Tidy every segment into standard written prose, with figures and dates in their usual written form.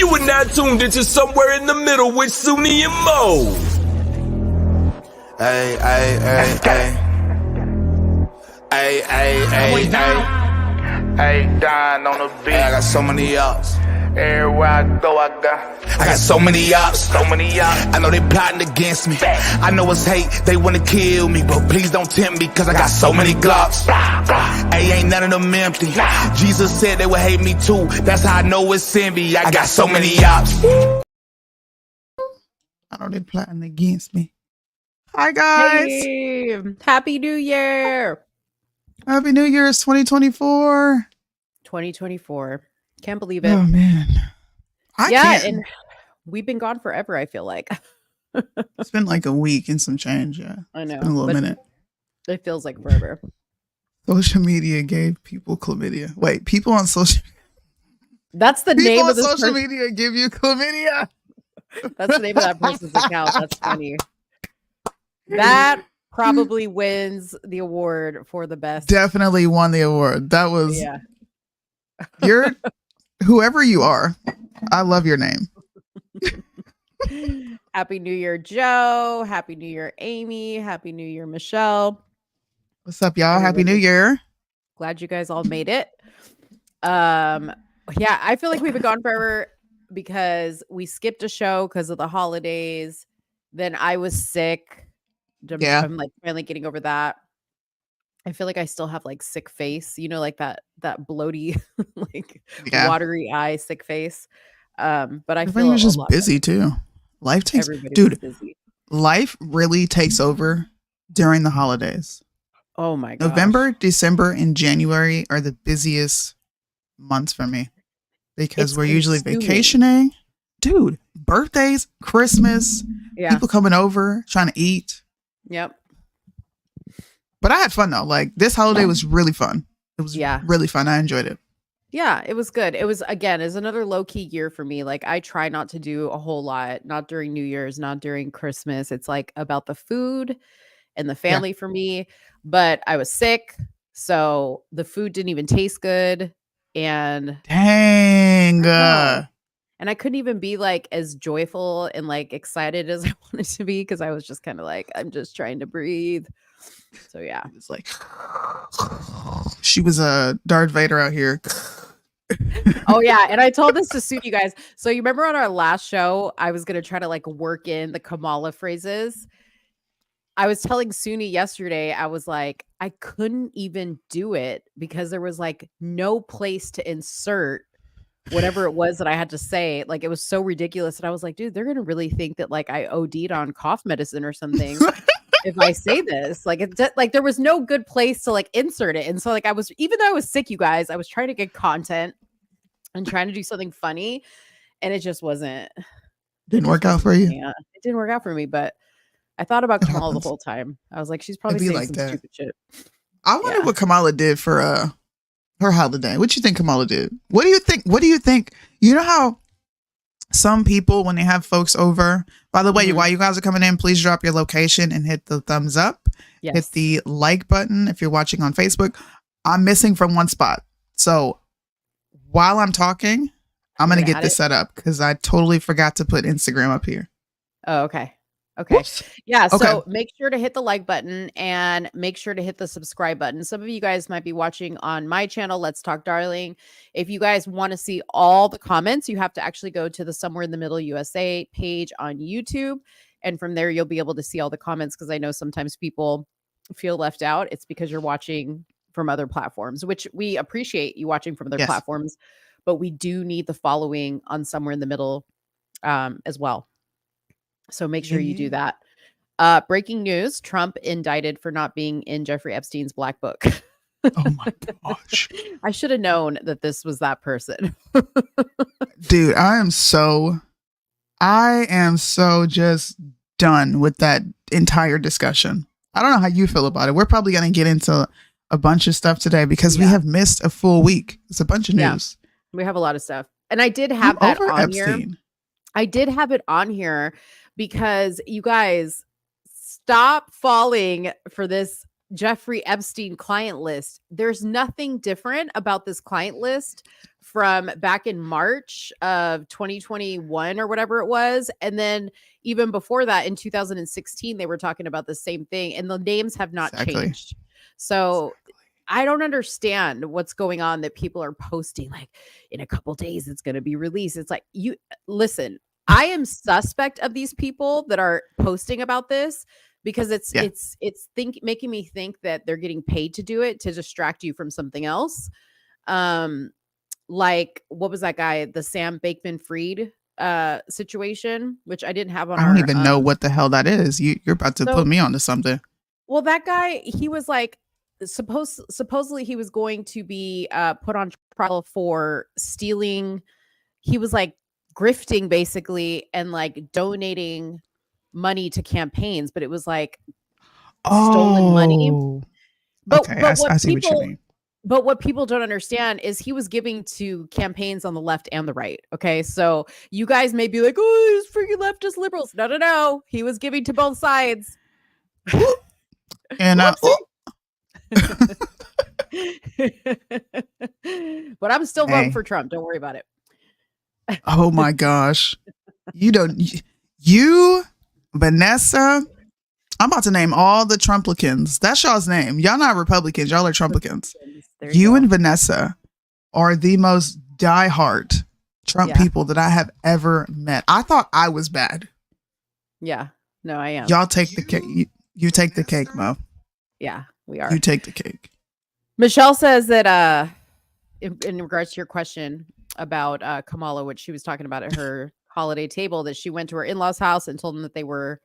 You are now tuned into Somewhere in the Middle with Soonie and Mo. Hey, hey, hey, hey. Hey, hey, hey, hey. Hey, Don on the beat. Hey, I got so many ups. Everywhere I go, I got so many ups. so many ups. I know they plotting against me. I know it's hate, they wanna kill me, but please don't tempt me, cause I got so many glocks. Hey, ain't none of them empty. Jesus said they would hate me too. That's how I know it's envy. I got so many ups. I know they plotting against me. Hi guys. Hey, Happy New Year. Happy New Year's 2024. 2024. Can't believe it. Oh man. I can't. And we've been gone forever, I feel like. It's been like a week and some change, yeah. I know. It's been a little minute. It feels like forever. Social media gave people chlamydia. Wait, people on social That's the name of this social media give you chlamydia. That's the name of that person's account. That's funny. That probably wins the award for the best. Definitely won the award. That was you're whoever you are. I love your name. Happy New Year, Joe. Happy New Year, Amy. Happy New Year, Michelle. What's up, y'all? Happy New Year. Glad you guys all made it. Yeah, I feel like we've been gone forever because we skipped a show because of the holidays. Then I was sick. I'm like finally getting over that. I feel like I still have like sick face, you know, like that bloaty, like watery eye, sick face. But I feel was just busy too. Life takes, dude. Busy. Life really takes over during the holidays. Oh my god! November, December, and January are the busiest months for me because we're usually vacationing. Dude, birthdays, Christmas, people coming over, trying to eat. Yep. But I had fun though. Like this holiday was really fun. It was really fun. I enjoyed it. Yeah, it was good. It was another low key year for me. Like I try not to do a whole lot, not during New Year's, not during Christmas. It's like about the food and the family for me. But I was sick, so the food didn't even taste good. And dang. And I couldn't even be like as joyful and like excited as I wanted to be because I was just kind of like, I'm just trying to breathe. So yeah. It's like she was a Darth Vader out here. Oh yeah. And I told this to suit you guys. So you remember on our last show, I was gonna try to like work in the Kamala phrases. I was telling Soonie yesterday, I was like, I couldn't even do it because there was like no place to insert whatever it was that I had to say. Like it was so ridiculous. And I was like, dude, they're gonna really think that like I OD'd on cough medicine or something if I say this. Like it's like there was no good place to like insert it. And so like even though I was sick, you guys, I was trying to get content and trying to do something funny, and it just didn't work out for you. Yeah, it didn't work out for me, but I thought about Kamala the whole time. I was like, she's probably saying like some stupid shit. I wonder what Kamala did for her holiday. What you think Kamala did? What do you think? You know how some people, when they have folks over, by the way, while you guys are coming in, please drop your location and hit the thumbs up. Yes. Hit the like button if you're watching on Facebook. I'm missing from one spot. So while I'm talking, I'm going to get this set up because I totally forgot to put Instagram up here. Oh, okay. Okay. Whoops. Yeah. So make sure to hit the like button and make sure to hit the subscribe button. Some of you guys might be watching on my channel, Let's Talk Darling. If you guys want to see all the comments, you have to actually go to the Somewhere in the Middle USA page on YouTube. And from there, you'll be able to see all the comments because I know sometimes people feel left out. It's because you're watching from other platforms, which we appreciate you watching from other platforms. But we do need the following on Somewhere in the Middle as well. So make sure you do that. Breaking news, Trump indicted for not being in Jeffrey Epstein's black book. Oh my gosh. I should have known that this was that person. Dude, I am so just done with that entire discussion. I don't know how you feel about it. We're probably going to get into a bunch of stuff today because we have missed a full week. It's a bunch of news. We have a lot of stuff. And I did have that on here. I did have it on here because you guys stop falling for this Jeffrey Epstein client list. There's nothing different about this client list from back in March of 2021 or whatever it was. And then even before that, in 2016, they were talking about the same thing, and the names have not changed. So I don't understand what's going on that people are posting like in a couple days it's going to be released. It's like, you listen, I am suspect of these people that are posting about this because it's making me think that they're getting paid to do it to distract you from something else. Like what was that guy, the Sam Bankman-Fried situation, which I didn't have on. I don't even know what the hell that is. You're about to put me onto something. Well, that guy, he was like supposedly he was going to be put on trial for stealing. He was like grifting basically and like donating money to campaigns, but it was like stolen money. But I see what you mean. But what people don't understand is he was giving to campaigns on the left and the right. Okay. So you guys may be like, oh, there's freaking leftist liberals. No. He was giving to both sides. And but I'm still voting for Trump. Don't worry about it. Oh my gosh. Vanessa, I'm about to name all the Trumplicans. That's y'all's name. Y'all not Republicans. Y'all are Trumplicans. You and Vanessa are the most diehard Trump people that I have ever met. I thought I was bad. Yeah. No, I am. Y'all take the cake. You take the cake, Mo. Yeah, we are. You take the cake. Michelle says that in regards to your question about Kamala, which she was talking about at her holiday table, that she went to her in-laws' house and told them that they were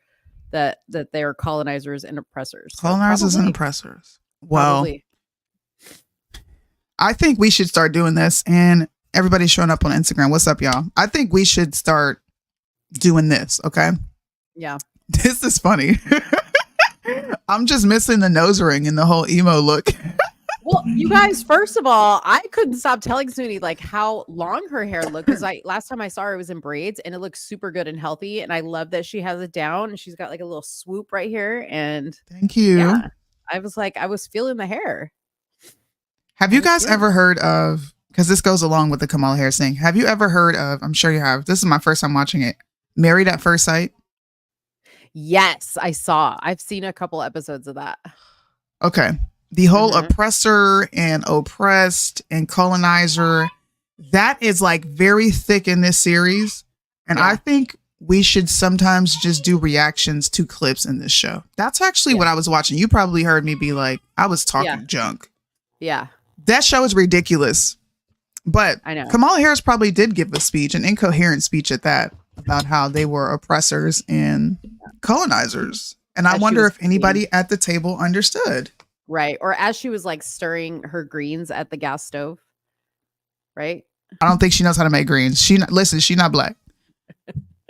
that they are colonizers and oppressors. Colonizers and oppressors. Well, probably. I think we should start doing this, and everybody's showing up on Instagram. What's up, y'all? I think we should start doing this. Okay. Yeah. This is funny. I'm just missing the nose ring and the whole emo look. Well, you guys, first of all, I couldn't stop telling Soonie like how long her hair looked, because last time I saw her it was in braids and it looks super good and healthy, and I love that she has it down and she's got like a little swoop right here. And thank you. Yeah, I was feeling the hair. Have you guys ever heard of, because this goes along with the Kamala Harris thing, have you ever heard of, I'm sure you have, this is my first time watching it, Married at First Sight? Yes, I've seen a couple episodes of that. Okay. The whole oppressor and oppressed and colonizer, that is like very thick in this series. And I think we should sometimes just do reactions to clips in this show. That's actually what I was watching. You probably heard me be like, I was talking junk. Yeah. That show is ridiculous. But I know Kamala Harris probably did give a speech, an incoherent speech at that, about how they were oppressors and colonizers. And I wonder if anybody at the table understood. Right. Or as she was like stirring her greens at the gas stove. Right. I don't think she knows how to make greens. She's not black.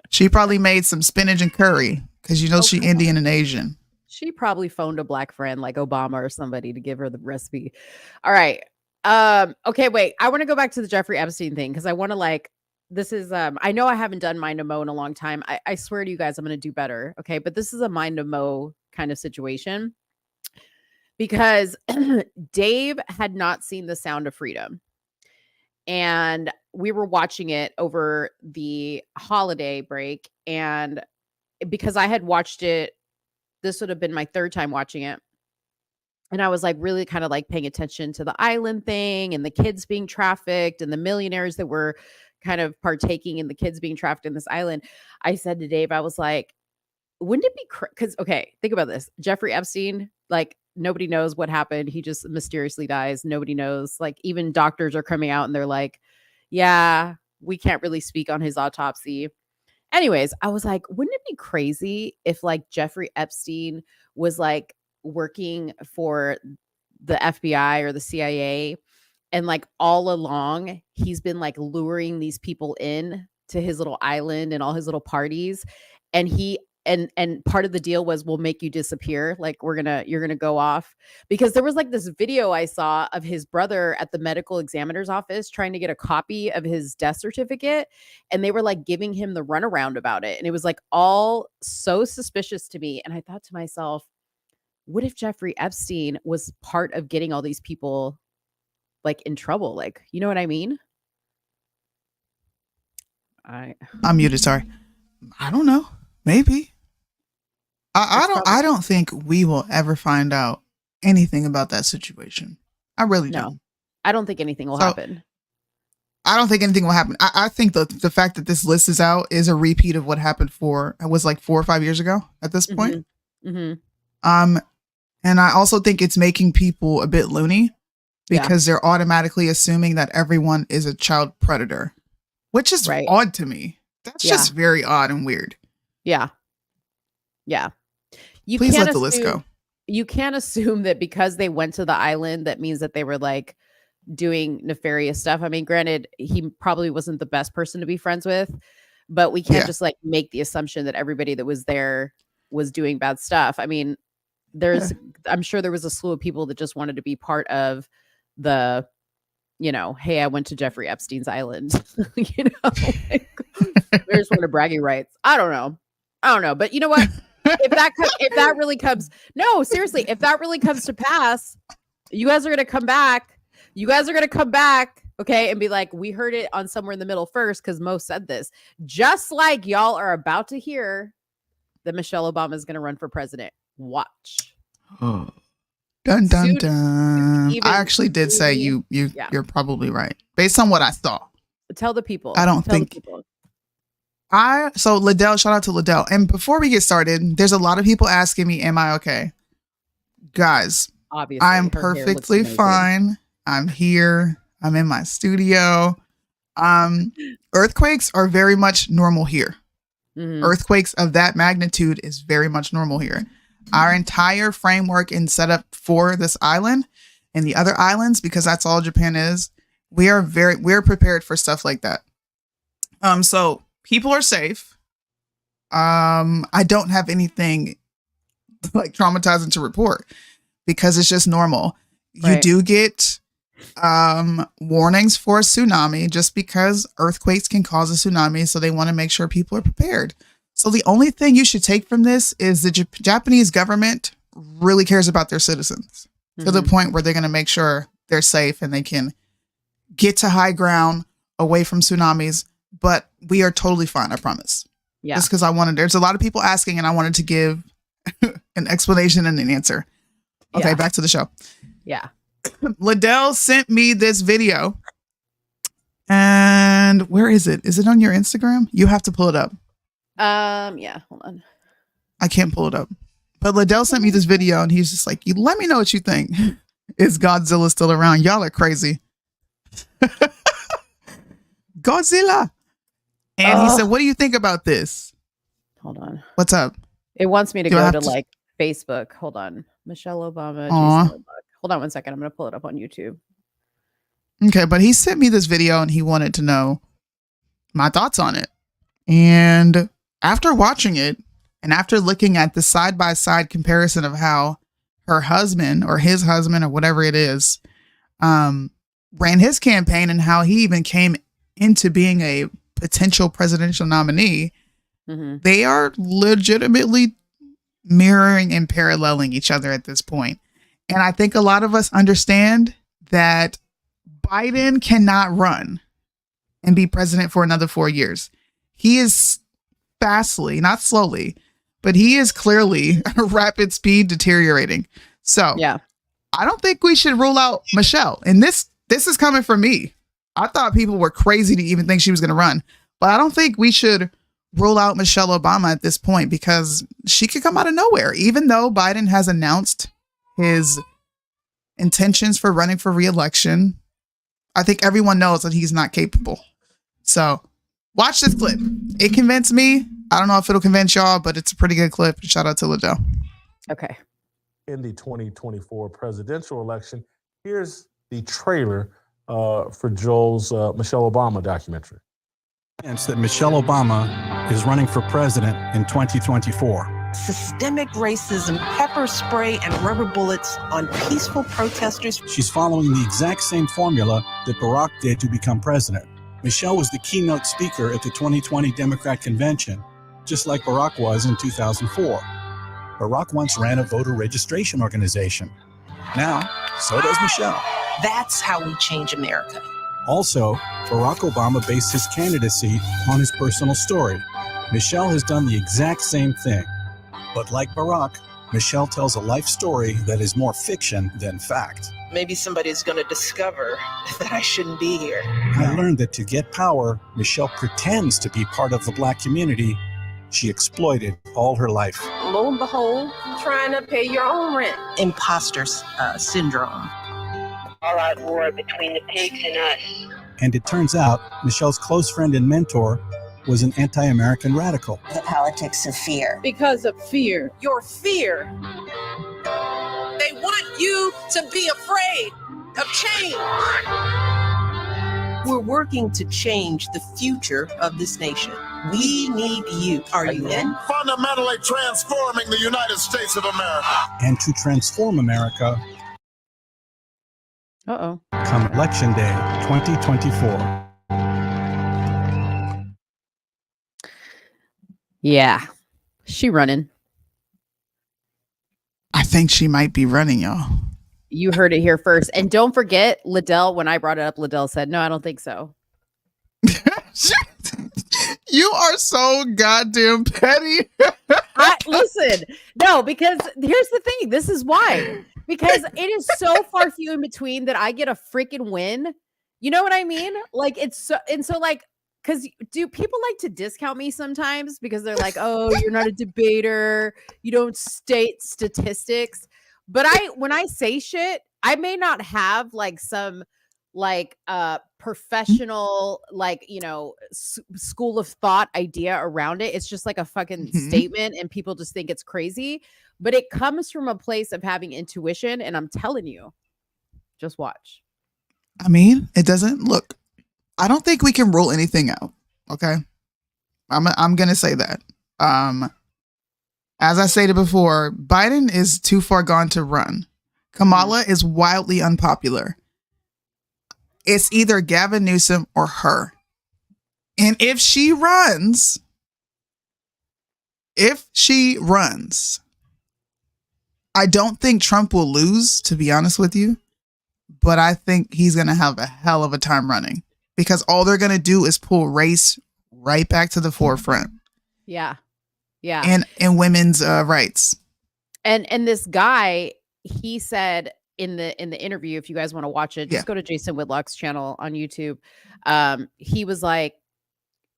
She probably made some spinach and curry because she's Indian and Asian. She probably phoned a black friend like Obama or somebody to give her the recipe. All right. Okay, wait. I want to go back to the Jeffrey Epstein thing because I want to this is I know I haven't done Mind of Mo in a long time. I swear to you guys I'm going to do better. Okay, but this is a Mind of Mo kind of situation because Dave had not seen The Sound of Freedom. And we were watching it over the holiday break, and because I had watched it, this would have been my third time watching it. And I was like really kind of like paying attention to the island thing and the kids being trafficked and the millionaires that were kind of partaking in the kids being trafficked in this island. I said to Dave, I was like, wouldn't it be because okay, think about this. Jeffrey Epstein, like nobody knows what happened. He just mysteriously dies. Nobody knows. Like even doctors are coming out and they're like, yeah, we can't really speak on his autopsy. Anyways, I was like, wouldn't it be crazy if like Jeffrey Epstein was like working for the FBI or the CIA, and like all along he's been like luring these people in to his little island and all his little parties, and he and part of the deal was we'll make you disappear, like you're gonna go off. Because there was like this video I saw of his brother at the medical examiner's office trying to get a copy of his death certificate, and they were like giving him the runaround about it, and it was like all so suspicious to me. And I thought to myself, what if Jeffrey Epstein was part of getting all these people like in trouble? Like, you know what I mean? I'm muted. Sorry. I don't know. Maybe. I don't think we will ever find out anything about that situation. I really don't. I don't think anything will happen. I don't think anything will happen. I think the fact that this list is out is a repeat of what happened like 4 or 5 years ago at this point. And I also think it's making people a bit loony because they're automatically assuming that everyone is a child predator, which is odd to me. That's just very odd and weird. Yeah. Yeah. Please let the list go. You can't assume that because they went to the island, that means that they were like doing nefarious stuff. I mean, granted, he probably wasn't the best person to be friends with, but we can't just like make the assumption that everybody that was there was doing bad stuff. I mean, I'm sure there was a slew of people that just wanted to be part of the, hey, I went to Jeffrey Epstein's island. Like, there's one of bragging rights. I don't know. But you know what? If that really comes, no, seriously, if that really comes to pass, you guys are going to come back. Okay, and be like, we heard it on Somewhere in the Middle first because Mo said this. Just like y'all are about to hear that Michelle Obama is going to run for president. Watch. Oh. Dun dun dun. I actually did say you're probably right based on what I saw. Tell the people. I don't think. So Liddell, shout out to Liddell. And before we get started, there's a lot of people asking me, "Am I okay?" Guys, obviously, I am perfectly fine. I'm here. I'm in my studio. Earthquakes are very much normal here. Earthquakes of that magnitude is very much normal here. Our entire framework and setup for this island and the other islands, because that's all Japan is, we're prepared for stuff like that. So people are safe. I don't have anything like traumatizing to report because it's just normal. Right. You do get warnings for a tsunami just because earthquakes can cause a tsunami. So they want to make sure people are prepared. So the only thing you should take from this is the Japanese government really cares about their citizens to the point where they're going to make sure they're safe and they can get to high ground away from tsunamis. But we are totally fine, I promise. Yeah. Just because there's a lot of people asking and I wanted to give an explanation and an answer. Okay, back to the show. Yeah. Liddell sent me this video. And where is it? Is it on your Instagram? You have to pull it up. Yeah, hold on. I can't pull it up. But Liddell sent me this video and he's just like, "You let me know what you think. Is Godzilla still around? Y'all are crazy." Godzilla. And he said, "What do you think about this?" Hold on. What's up? It wants me to go to like Facebook. Hold on. Michelle Obama. Hold on one second. I'm going to pull it up on YouTube. Okay, but he sent me this video and he wanted to know my thoughts on it. And after watching it and after looking at the side-by-side comparison of how her husband or his husband or whatever it is ran his campaign and how he even came into being a potential presidential nominee, they are legitimately mirroring and paralleling each other at this point. And I think a lot of us understand that Biden cannot run and be president for another 4 years. He is fastly, not slowly, but he is clearly rapid speed deteriorating. So I don't think we should rule out Michelle. And this is coming from me. I thought people were crazy to even think she was going to run, but I don't think we should rule out Michelle Obama at this point because she could come out of nowhere. Even though Biden has announced his intentions for running for re-election, I think everyone knows that he's not capable. So watch this clip. It convinced me. I don't know if it'll convince y'all, but it's a pretty good clip. Shout out to Liddell. Okay. In the 2024 presidential election, here's the trailer for Joel's Michelle Obama documentary. That Michelle Obama is running for president in 2024. Systemic racism, pepper spray, and rubber bullets on peaceful protesters. She's following the exact same formula that Barack did to become president. Michelle was the keynote speaker at the 2020 Democrat convention, just like Barack was in 2004. Barack once ran a voter registration organization. Now, so does Michelle. That's how we change America. Also, Barack Obama based his candidacy on his personal story. Michelle has done the exact same thing. But like Barack, Michelle tells a life story that is more fiction than fact. Maybe somebody's going to discover that I shouldn't be here. I learned that to get power, Michelle pretends to be part of the Black community she exploited all her life. Lo and behold, trying to pay your own rent. Imposter syndrome. All out war between the pigs and us. And it turns out Michelle's close friend and mentor was an anti-American radical. The politics of fear. Because of fear. Your fear. They want you to be afraid of change. We're working to change the future of this nation. We need you. Are you in? Fundamentally transforming the United States of America. And to transform America, come Election Day 2024. Yeah, she running. I think she might be running, y'all. You heard it here first. And don't forget, Liddell, when I brought it up, Liddell said, no, I don't think so. You are so goddamn petty. Listen, no, because here's the thing. This is why. Because it is so far few in between that I get a freaking win. You know what I mean? Like, it's so, and so like, because do people like to discount me sometimes because they're like, oh, you're not a debater. You don't state statistics. But when I say shit, I may not have like some like professional, like, you know, school of thought idea around it. It's just like a fucking statement and people just think it's crazy. But it comes from a place of having intuition. And I'm telling you, just watch. I mean, it doesn't look. I don't think we can rule anything out. Okay. I'm going to say that. As I stated before, Biden is too far gone to run. Kamala is wildly unpopular. It's either Gavin Newsom or her. And if she runs, I don't think Trump will lose, to be honest with you. But I think he's going to have a hell of a time running because all they're going to do is pull race right back to the forefront. Yeah. Yeah. And women's rights. And this guy, he said in the interview, if you guys want to watch it, just go to Jason Whitlock's channel on YouTube. He was like,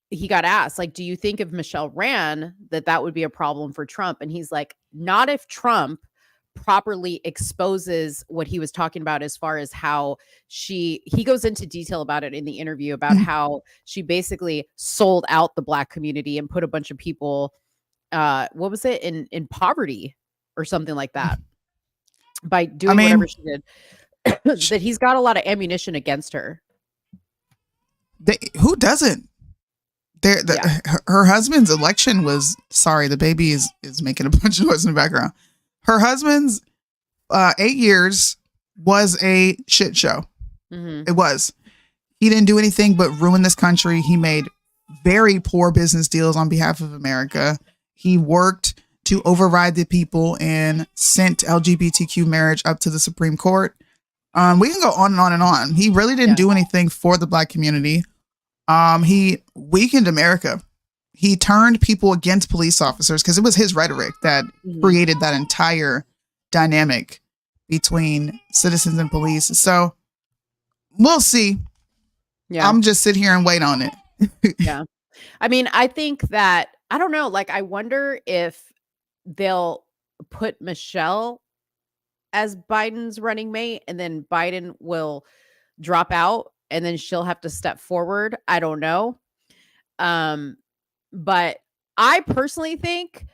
he got asked, like, do you think if Michelle ran that would be a problem for Trump? And he's like, not if Trump properly exposes what he was talking about as far as how he goes into detail about it in the interview about how she basically sold out the Black community and put a bunch of people what was it in poverty or something like that by doing whatever she did. That he's got a lot of ammunition against her. Who doesn't? Her husband's election was, sorry, the baby is making a bunch of noise in the background. Her husband's 8 years was a shit show. It was. He didn't do anything but ruin this country. He made very poor business deals on behalf of America. He worked to override the people and sent LGBTQ marriage up to the Supreme Court. We can go on and on and on. He really didn't do anything for the Black community. He weakened America. He turned people against police officers because it was his rhetoric that created that entire dynamic between citizens and police. So we'll see. Yeah. I'm just sit here and wait on it. Yeah. I mean, I think that, I don't know, like, I wonder if they'll put Michelle as Biden's running mate and then Biden will drop out and then she'll have to step forward. I don't know. But I personally think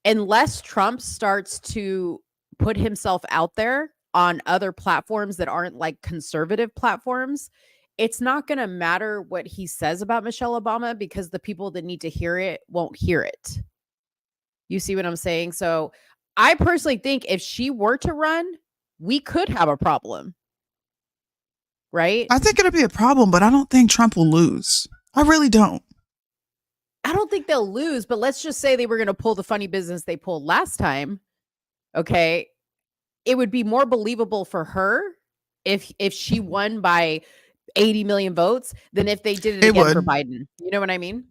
unless Trump starts to put himself out there on other platforms that aren't like conservative platforms, it's not going to matter what he says about Michelle Obama because the people that need to hear it won't hear it. You see what I'm saying? So I personally think if she were to run, we could have a problem. Right? I think it'll be a problem, but I don't think Trump will lose. I really don't. I don't think they'll lose, but let's just say they were going to pull the funny business they pulled last time. Okay. It would be more believable for her if she won by 80 million votes than if they did it again for Biden. You know what I mean?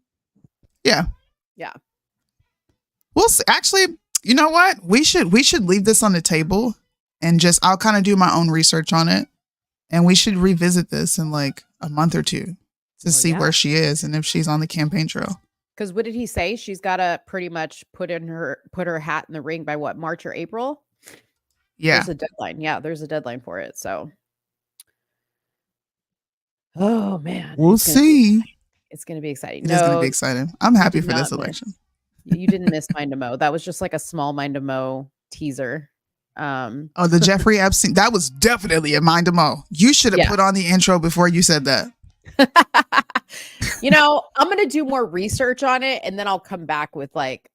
Yeah. Yeah. Well, actually, you know what? We should leave this on the table and I'll kind of do my own research on it. And we should revisit this in like a month or two to see where she is and if she's on the campaign trail. Because what did he say? She's got to pretty much put her hat in the ring by what, March or April? Yeah. There's a deadline. Yeah, there's a deadline for it. So, oh man, we'll see. It's going to be exciting. It's going to be exciting. I'm happy for this election. You didn't miss Mind to Mo. That was just like a small Mind to Mo teaser. The Jeffrey Epstein. That was definitely a Mind to Mo. You should have put on the intro before you said that. You know, I'm going to do more research on it and then I'll come back with like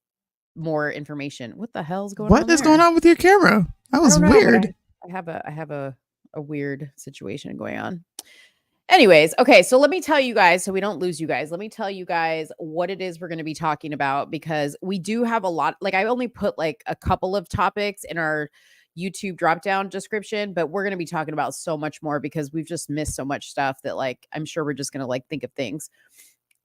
more information. What the hell's going on? What is going on with your camera? That was weird. I have a weird situation going on. Anyways, okay, so let me tell you guys, so we don't lose you guys. Let me tell you guys what it is we're going to be talking about, because we do have a lot. Like, I only put like a couple of topics in our YouTube drop down description, but we're going to be talking about so much more because we've just missed so much stuff that like I'm sure we're just going to like think of things.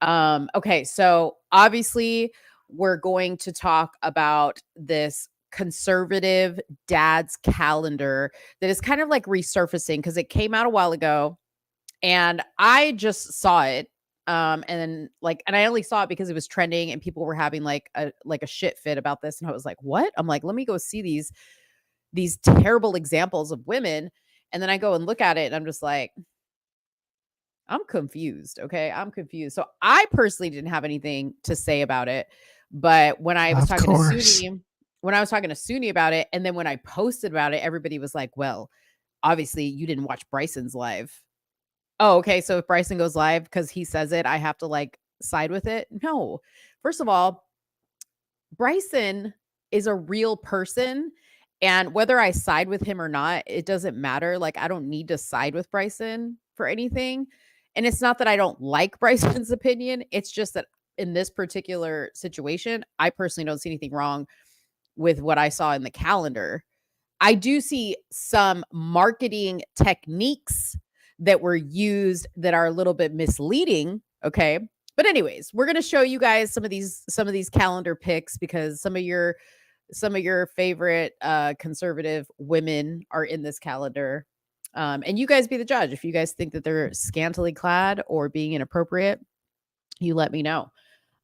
Okay, so obviously we're going to talk about this conservative dad's calendar that is kind of like resurfacing because it came out a while ago. And I just saw it. And I only saw it because it was trending and people were having like a shit fit about this. And I was like, what? I'm like, let me go see these terrible examples of women. And then I go and look at it and I'm just like, I'm confused. Okay. I'm confused. So I personally didn't have anything to say about it. But when I was talking to Soonie about it, and then when I posted about it, everybody was like, well, obviously you didn't watch Bryson's live. Oh, okay. So if Bryson goes live because he says it, I have to like side with it? No. First of all, Bryson is a real person. And whether I side with him or not, it doesn't matter. Like, I don't need to side with Bryson for anything. And it's not that I don't like Bryson's opinion. It's just that in this particular situation, I personally don't see anything wrong with what I saw in the calendar. I do see some marketing techniques that were used that are a little bit misleading. Okay. But anyways, we're going to show you guys some of these calendar picks because some of your favorite conservative women are in this calendar. And you guys be the judge. If you guys think that they're scantily clad or being inappropriate, you let me know.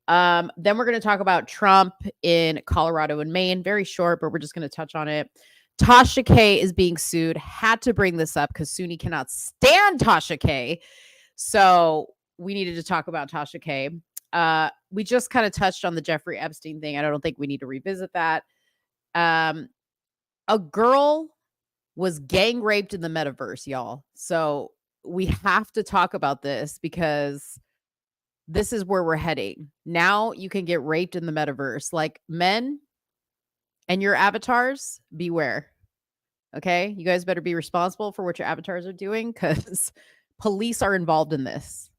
Then we're going to talk about Trump in Colorado and Maine. Very short, but we're just going to touch on it. Tasha K is being sued. Had to bring this up because Soonie cannot stand Tasha K. So we needed to talk about Tasha K. We just kind of touched on the Jeffrey Epstein thing. I don't think we need to revisit that. A girl was gang raped in the metaverse, y'all. So we have to talk about this because this is where we're heading. Now you can get raped in the metaverse. Like, men and your avatars, beware. Okay? You guys better be responsible for what your avatars are doing because police are involved in this.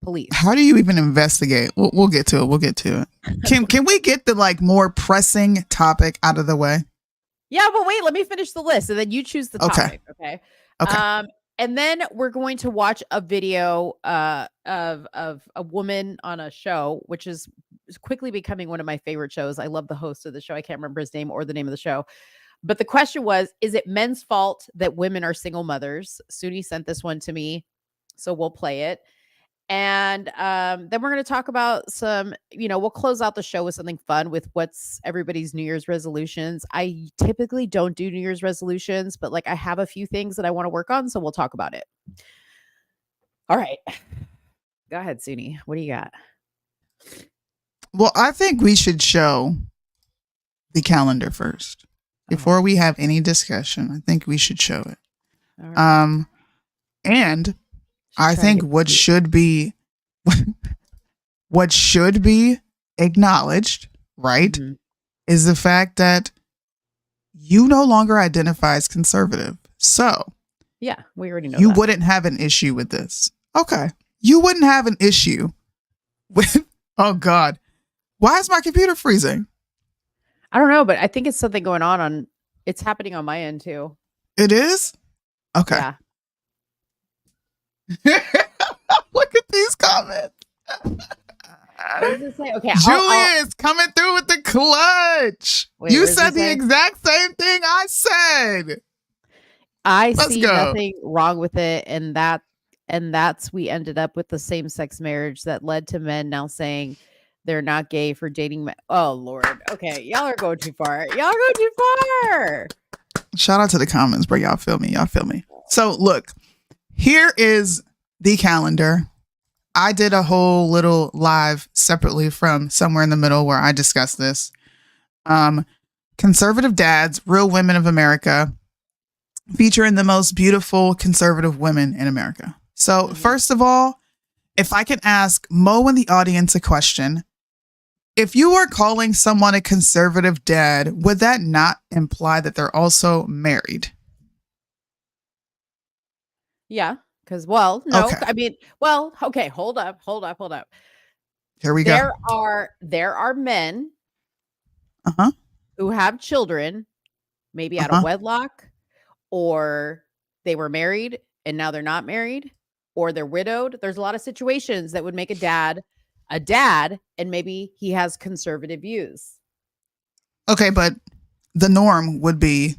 Police. How do you even investigate? We'll get to it. Can we get the like more pressing topic out of the way? Yeah, but wait, let me finish the list and then you choose the topic. Okay. And then we're going to watch a video of a woman on a show, which is quickly becoming one of my favorite shows. I love the host of the show. I can't remember his name or the name of the show. But the question was, is it men's fault that women are single mothers? Soonie sent this one to me, so we'll play it. And then we're going to talk about some, we'll close out the show with something fun with what's everybody's New Year's resolutions. I typically don't do New Year's resolutions, but like I have a few things that I want to work on. So we'll talk about it. All right. Go ahead, Soonie. What do you got? Well, I think we should show the calendar first. Before we have any discussion, I think we should show it. All right. And I think what should be acknowledged, right, Mm-hmm. is the fact that you no longer identify as conservative. So yeah, we already know you that. wouldn't have an issue with this. Okay. You wouldn't have an issue with, oh God, why is my computer freezing? I don't know, but I think it's something going on it's happening on my end too. It is? Okay. Yeah. Look at these comments. What does it say? Okay, Julius coming through with the clutch. Wait, you what does said it the say? exact same thing I said. I Let's see go. nothing wrong with it, and that's we ended up with the same-sex marriage that led to men now saying they're not gay for dating men. Oh Lord. Okay, y'all are going too far. Y'all are going too far. Shout out to the comments, bro. Y'all feel me? Y'all feel me? So look, here is the calendar. I did a whole little live separately from somewhere in the middle where I discussed this. Conservative dads, real women of America, featuring the most beautiful conservative women in America. So first of all, if I can ask Mo in the audience a question, if you were calling someone a conservative dad, would that not imply that they're also married? Yeah, because no. Okay. I mean, okay, hold up. Here we go. There are men Uh-huh. who have children, maybe out of wedlock, or they were married and now they're not married, or they're widowed. There's a lot of situations that would make a dad, and maybe he has conservative views. Okay, but the norm would be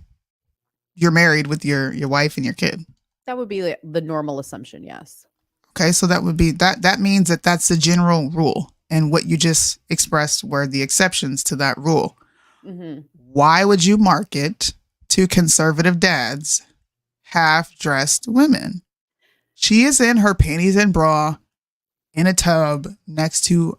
you're married with your wife and your kid. That would be the normal assumption, yes. Okay, so that would be that means that that's the general rule, and what you just expressed were the exceptions to that rule. Mm-hmm. Why would you market to conservative dads half-dressed women? She is in her panties and bra in a tub next to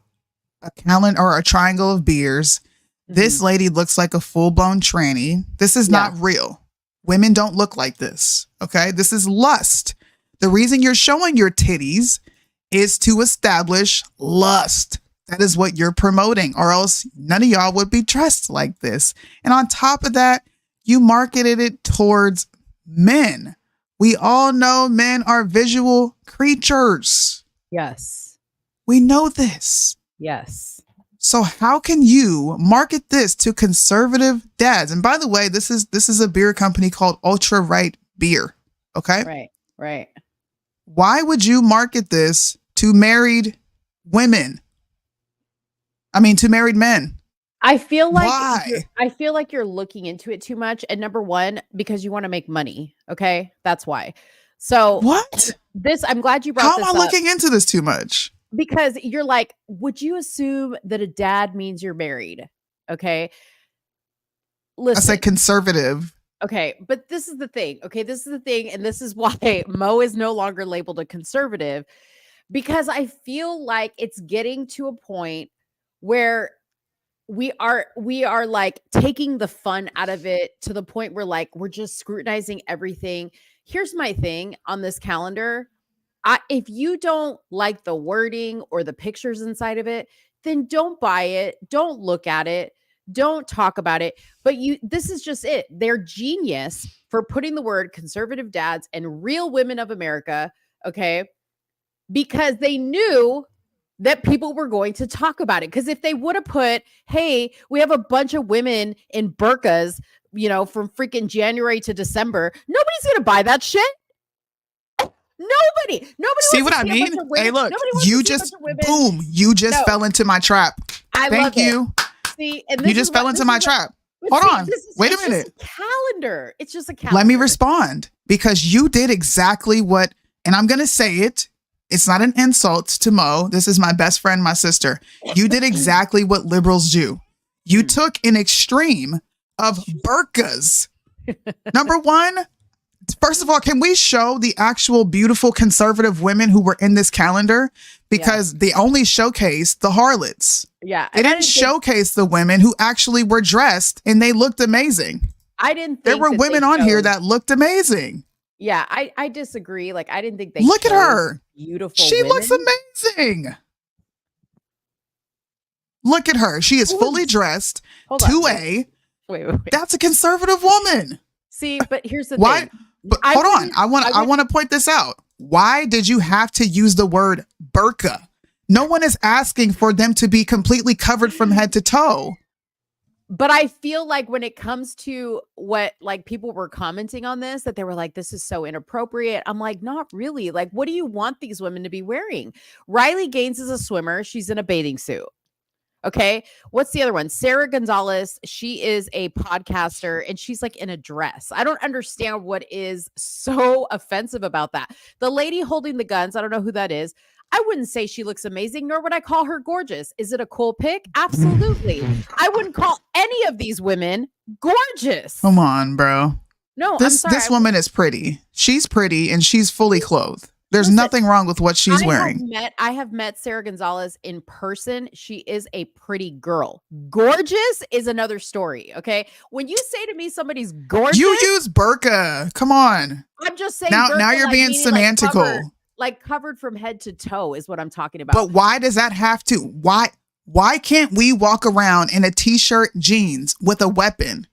a calendar or a triangle of beers. Mm-hmm. This lady looks like a full-blown tranny. This is not real. Women don't look like this. Okay, this is lust. The reason you're showing your titties is to establish lust. That is what you're promoting, or else none of y'all would be dressed like this. And on top of that, you marketed it towards men. We all know men are visual creatures. Yes. We know this. Yes. So how can you market this to conservative dads? And by the way, this is a beer company called Ultra Right Beer. Okay? Right. Why would you market this to married women? I mean, to married men. I feel like you're looking into it too much. And number one, because you want to make money. Okay, that's why. So what? I'm glad you brought How this am I up. looking into this too much? Because you're like, would you assume that a dad means you're married? Okay. Listen. I said conservative. Okay, but this is the thing. Okay, this is the thing, and this is why Mo is no longer labeled a conservative, because I feel like it's getting to a point where we are like taking the fun out of it to the point where like we're just scrutinizing everything. Here's my thing on this calendar. If you don't like the wording or the pictures inside of it, then don't buy it. Don't look at it. Don't talk about it. But this is just it. They're genius for putting the word conservative dads and real women of America, okay? Because they knew that people were going to talk about it. Because if they would have put, hey, we have a bunch of women in burqas, from freaking January to December, nobody's going to buy that shit. Nobody. See what I mean? Hey, look, you just fell into my trap. Thank you. See, and you just fell into my trap. Hold on. Wait a minute. Calendar. It's just a calendar. Let me respond, because you did exactly what, and I'm going to say it. It's not an insult to Mo. This is my best friend, my sister. You did exactly what liberals do. You took an extreme of burqas. Number one, first of all, can we show the actual beautiful conservative women who were in this calendar? Because they only showcased the harlots. Yeah. They didn't showcase the women who actually were dressed and they looked amazing. I didn't think there were women on here that looked amazing. Yeah, I disagree. Like, I didn't think they look at her. Beautiful. She women. looks amazing. Look at her. She is fully dressed. Wait. That's a conservative woman. See, but here's the thing. But hold on. I want to point this out. Why did you have to use the word burqa? No one is asking for them to be completely covered from head to toe. But I feel like when it comes to what like people were commenting on this, that they were like, this is so inappropriate. I'm like, not really. Like, what do you want these women to be wearing? Riley Gaines is a swimmer. She's in a bathing suit. Okay. What's the other one? Sarah Gonzalez. She is a podcaster and she's like in a dress. I don't understand what is so offensive about that. The lady holding the guns, I don't know who that is. I wouldn't say she looks amazing, nor would I call her gorgeous. Is it a cool pic? Absolutely. I wouldn't call any of these women gorgeous. Come on, bro. No, this I'm sorry. This woman is pretty. She's pretty and she's fully clothed. There's nothing wrong with what she's wearing. I have met Sarah Gonzalez in person. She is a pretty girl. Gorgeous is another story. Okay. When you say to me somebody's gorgeous, you use burqa. Come on. I'm just saying. Now you're being semantical. Like covered from head to toe is what I'm talking about. But why does that have to? Why can't we walk around in a t-shirt, jeans with a weapon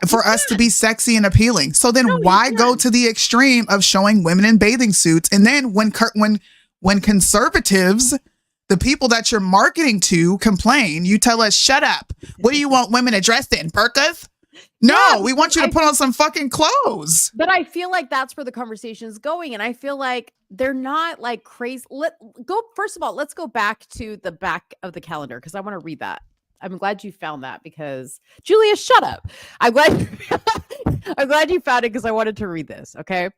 for us to be sexy and appealing? So then why go to the extreme of showing women in bathing suits? And then when conservatives, the people that you're marketing to, complain, you tell us, shut up. What do you want women to dress in? Burqas? No, we want you to put on some fucking clothes. But I feel like that's where the conversation is going. And I feel like they're not like crazy. First of all, let's go back to the back of the calendar because I want to read that. I'm glad you found that because Julia, shut up. I'm glad you found it because I wanted to read this. Okay.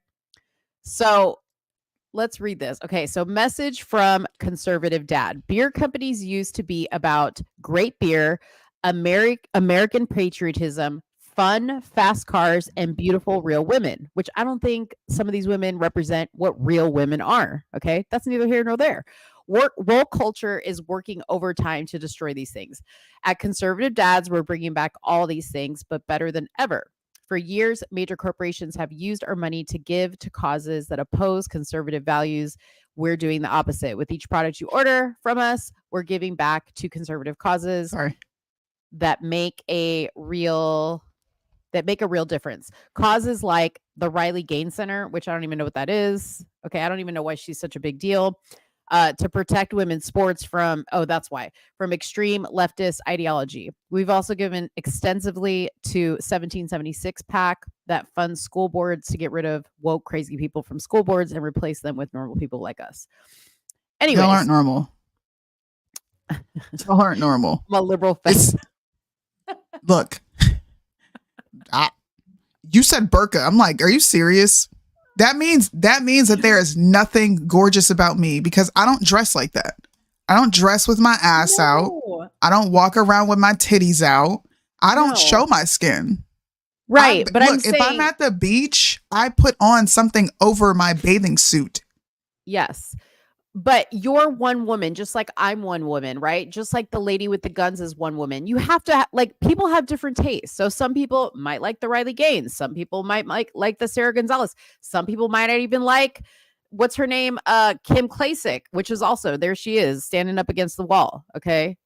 So let's read this. Okay. So message from conservative dad. Beer companies used to be about great beer, American patriotism, fun, fast cars, and beautiful real women, which I don't think some of these women represent what real women are. Okay. That's neither here nor there. Woke culture is working overtime to destroy these things. At Conservative Dads, we're bringing back all these things, but better than ever. For years, major corporations have used our money to give to causes that oppose conservative values. We're doing the opposite. With each product you order from us, we're giving back to conservative causes that make a real difference. Causes like the Riley Gaines Center, which I don't even know what that is. Okay, I don't even know why she's such a big deal. To protect women's sports from extreme leftist ideology. We've also given extensively to 1776 PAC that funds school boards to get rid of woke crazy people from school boards and replace them with normal people like us. Anyways. Y'all aren't normal. Y'all aren't normal. I'm a liberal face. Look, you said burqa. I'm like, are you serious? That means that there is nothing gorgeous about me because I don't dress like that. I don't dress with my ass out. I don't walk around with my titties out. I don't show my skin. Right. But look, if I'm at the beach, I put on something over my bathing suit. Yes. But you're one woman, just like I'm one woman, right? Just like the lady with the guns is one woman. You have to people have different tastes. So some people might like the Riley Gaines. Some people might like the Sarah Gonzalez. Some people might not even like, what's her name? Kim Klacik, which is also, there she is standing up against the wall. Okay.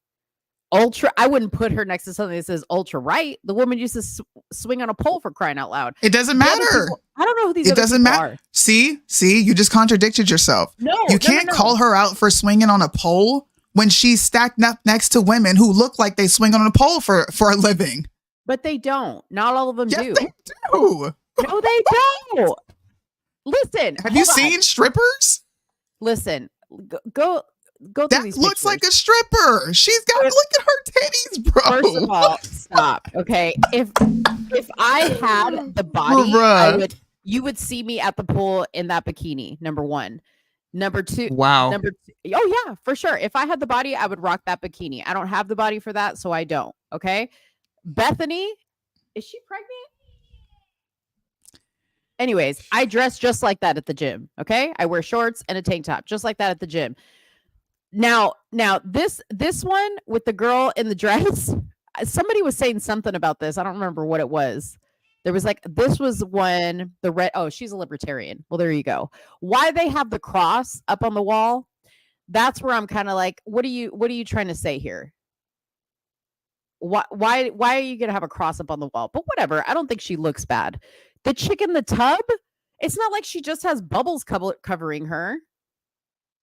I wouldn't put her next to something that says ultra right. The woman used to swing on a pole, for crying out loud. It doesn't matter. I don't know who these other people are. See, you just contradicted yourself. You can't call her out for swinging on a pole when she's stacked up next to women who look like they swing on a pole for a living. But they don't. Not all of them do. They do. No, they don't. Listen. Have you seen strippers? Listen, go through that these looks pictures. Like a stripper. She's got look at her titties, bro. First of all, stop. Okay. If I had the body, you would see me at the pool in that bikini. Number one. Number two. Wow. Oh yeah, for sure. If I had the body, I would rock that bikini. I don't have the body for that, so I don't. Okay. Bethany, is she pregnant? Anyways, I dress just like that at the gym. Okay. I wear shorts and a tank top, just like that at the gym. Now this one with the girl in the dress, somebody was saying something about this. I don't remember what it was. There was this was when the red, she's a libertarian. Well, there you go. Why they have the cross up on the wall? That's where I'm kind of like, what are you trying to say here? Why are you going to have a cross up on the wall? But whatever. I don't think she looks bad. The chick in the tub, it's not like she just has bubbles covering her.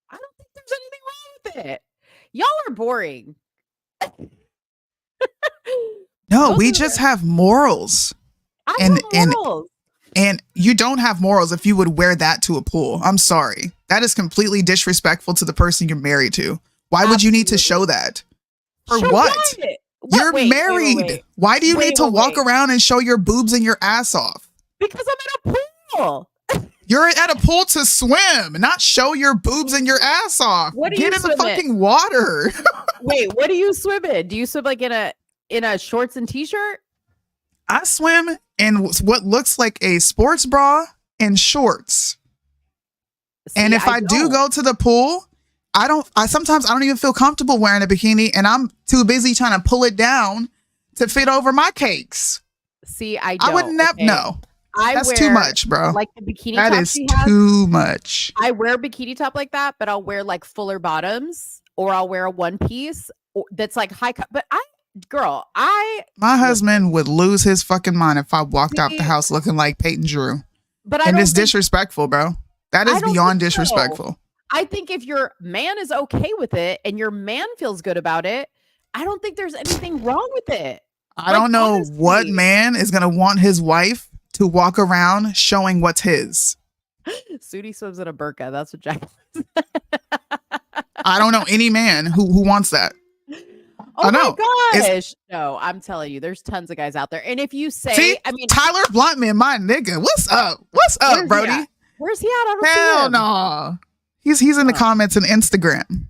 I don't think there's anything wrong with it. Y'all are boring. No, Those we are just have morals. I And have morals. and you don't have morals if you would wear that to a pool. I'm sorry. That is completely disrespectful to the person you're married to. Why would you need to show that? For Show what? You're Wait, married. wait. Why do you need to walk wait. around and show your boobs and your ass off? Because I'm at a pool. You're at a pool to swim, not show your boobs and your ass off. What do Get you in the swim in? fucking water. Wait, what do you swim in? Do you swim like in a shorts and t-shirt? I swim in what looks like a sports bra and shorts. See, And if I do go to the pool, sometimes I don't even feel comfortable wearing a bikini, and I'm too busy trying to pull it down to fit over my cakes. See, I don't. I would never know. That's too much, bro. Like the bikini that top is she has. too much. I wear a bikini top like that, but I'll wear like fuller bottoms, or I'll wear a one piece that's like high cut. But my husband would lose his fucking mind if I walked out the house looking like Peyton Drew. But and it's disrespectful, bro. That is beyond disrespectful. So. I think if your man is okay with it and your man feels good about it, I don't think there's anything wrong with it. I don't know what man is gonna want his wife to walk around showing what's his. Soonie swims in a burqa. That's what Jack. I don't know any man who wants that. Oh my gosh. No, I'm telling you, there's tons of guys out there. And if you say, I mean, Tyler Bluntman, my nigga, what's up? What's up, Brody? Where's he at? I don't Hell see him. no. He's in the comments on Instagram.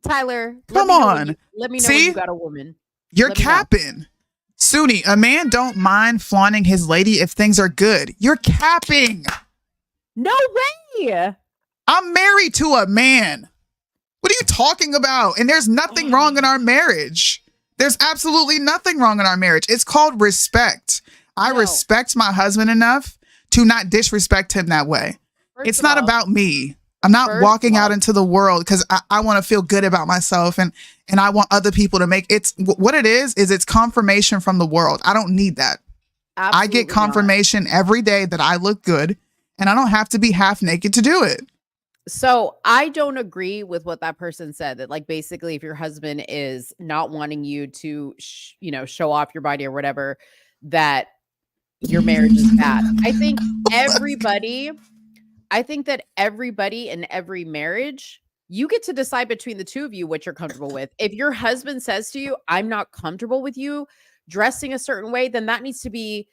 Tyler, come on. Let me know when you got a woman. You're capping. Soonie, a man don't mind flaunting his lady if things are good. You're capping. No way. I'm married to a man. What are you talking about? And there's nothing wrong in our marriage. There's absolutely nothing wrong in our marriage. It's called respect. I respect my husband enough to not disrespect him that way. It's not about me. I'm not walking out into the world because I want to feel good about myself and I want other people to make it's what it is it's confirmation from the world. I don't need that. Absolutely I get confirmation every day that I look good and I don't have to be half naked to do it. So I don't agree with what that person said, that like basically if your husband is not wanting you to, show off your body or whatever, that your marriage is bad. I think that everybody in every marriage, you get to decide between the two of you what you're comfortable with. If your husband says to you, I'm not comfortable with you dressing a certain way, then that needs to be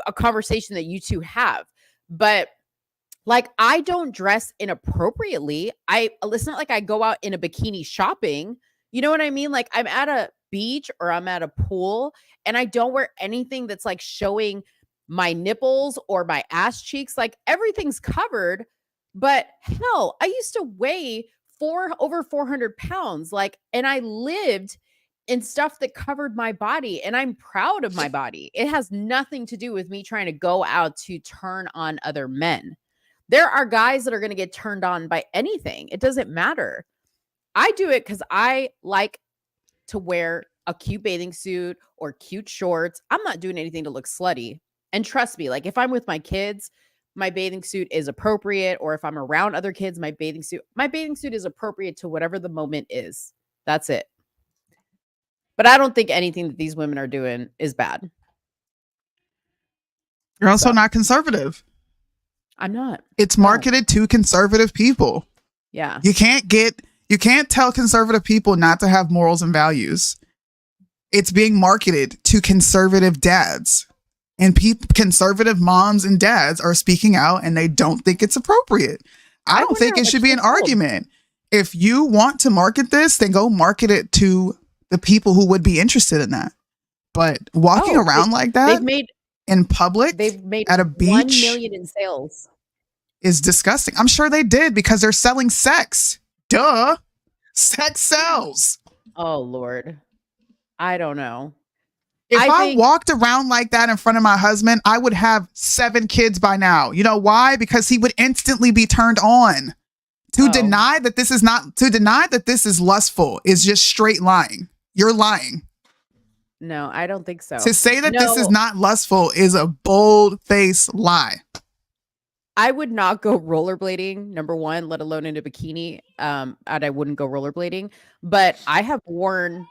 a conversation that you two have. But like, I don't dress inappropriately. It's not like I go out in a bikini shopping. You know what I mean? Like I'm at a beach or I'm at a pool and I don't wear anything that's like showing my nipples or my ass cheeks. Like everything's covered. But hell, I used to weigh over 400 pounds. And I lived in stuff that covered my body and I'm proud of my body. It has nothing to do with me trying to go out to turn on other men. There are guys that are going to get turned on by anything. It doesn't matter. I do it because I like to wear a cute bathing suit or cute shorts. I'm not doing anything to look slutty. And trust me, like if I'm with my kids, my bathing suit is appropriate. Or if I'm around other kids, my bathing suit is appropriate to whatever the moment is. That's it. But I don't think anything that these women are doing is bad. You're also not conservative. I'm not. It's marketed to conservative people. Yeah. You can't tell conservative people not to have morals and values. It's being marketed to conservative dads. And conservative moms and dads are speaking out and they don't think it's appropriate. I don't think it should be an argument. If you want to market this, then go market it to the people who would be interested in that. But walking around like that in public at a beach 1 million in sales is disgusting. I'm sure they did because they're selling sex. Duh. Sex sells. Oh, Lord. I don't know. If I walked around like that in front of my husband, I would have 7 kids by now. You know why? Because he would instantly be turned on. To deny that this is lustful is just straight lying. You're lying. No, I don't think so. To say that this is not lustful is a bold-faced lie. I would not go rollerblading, number one, let alone in a bikini. And I wouldn't go rollerblading. But I have worn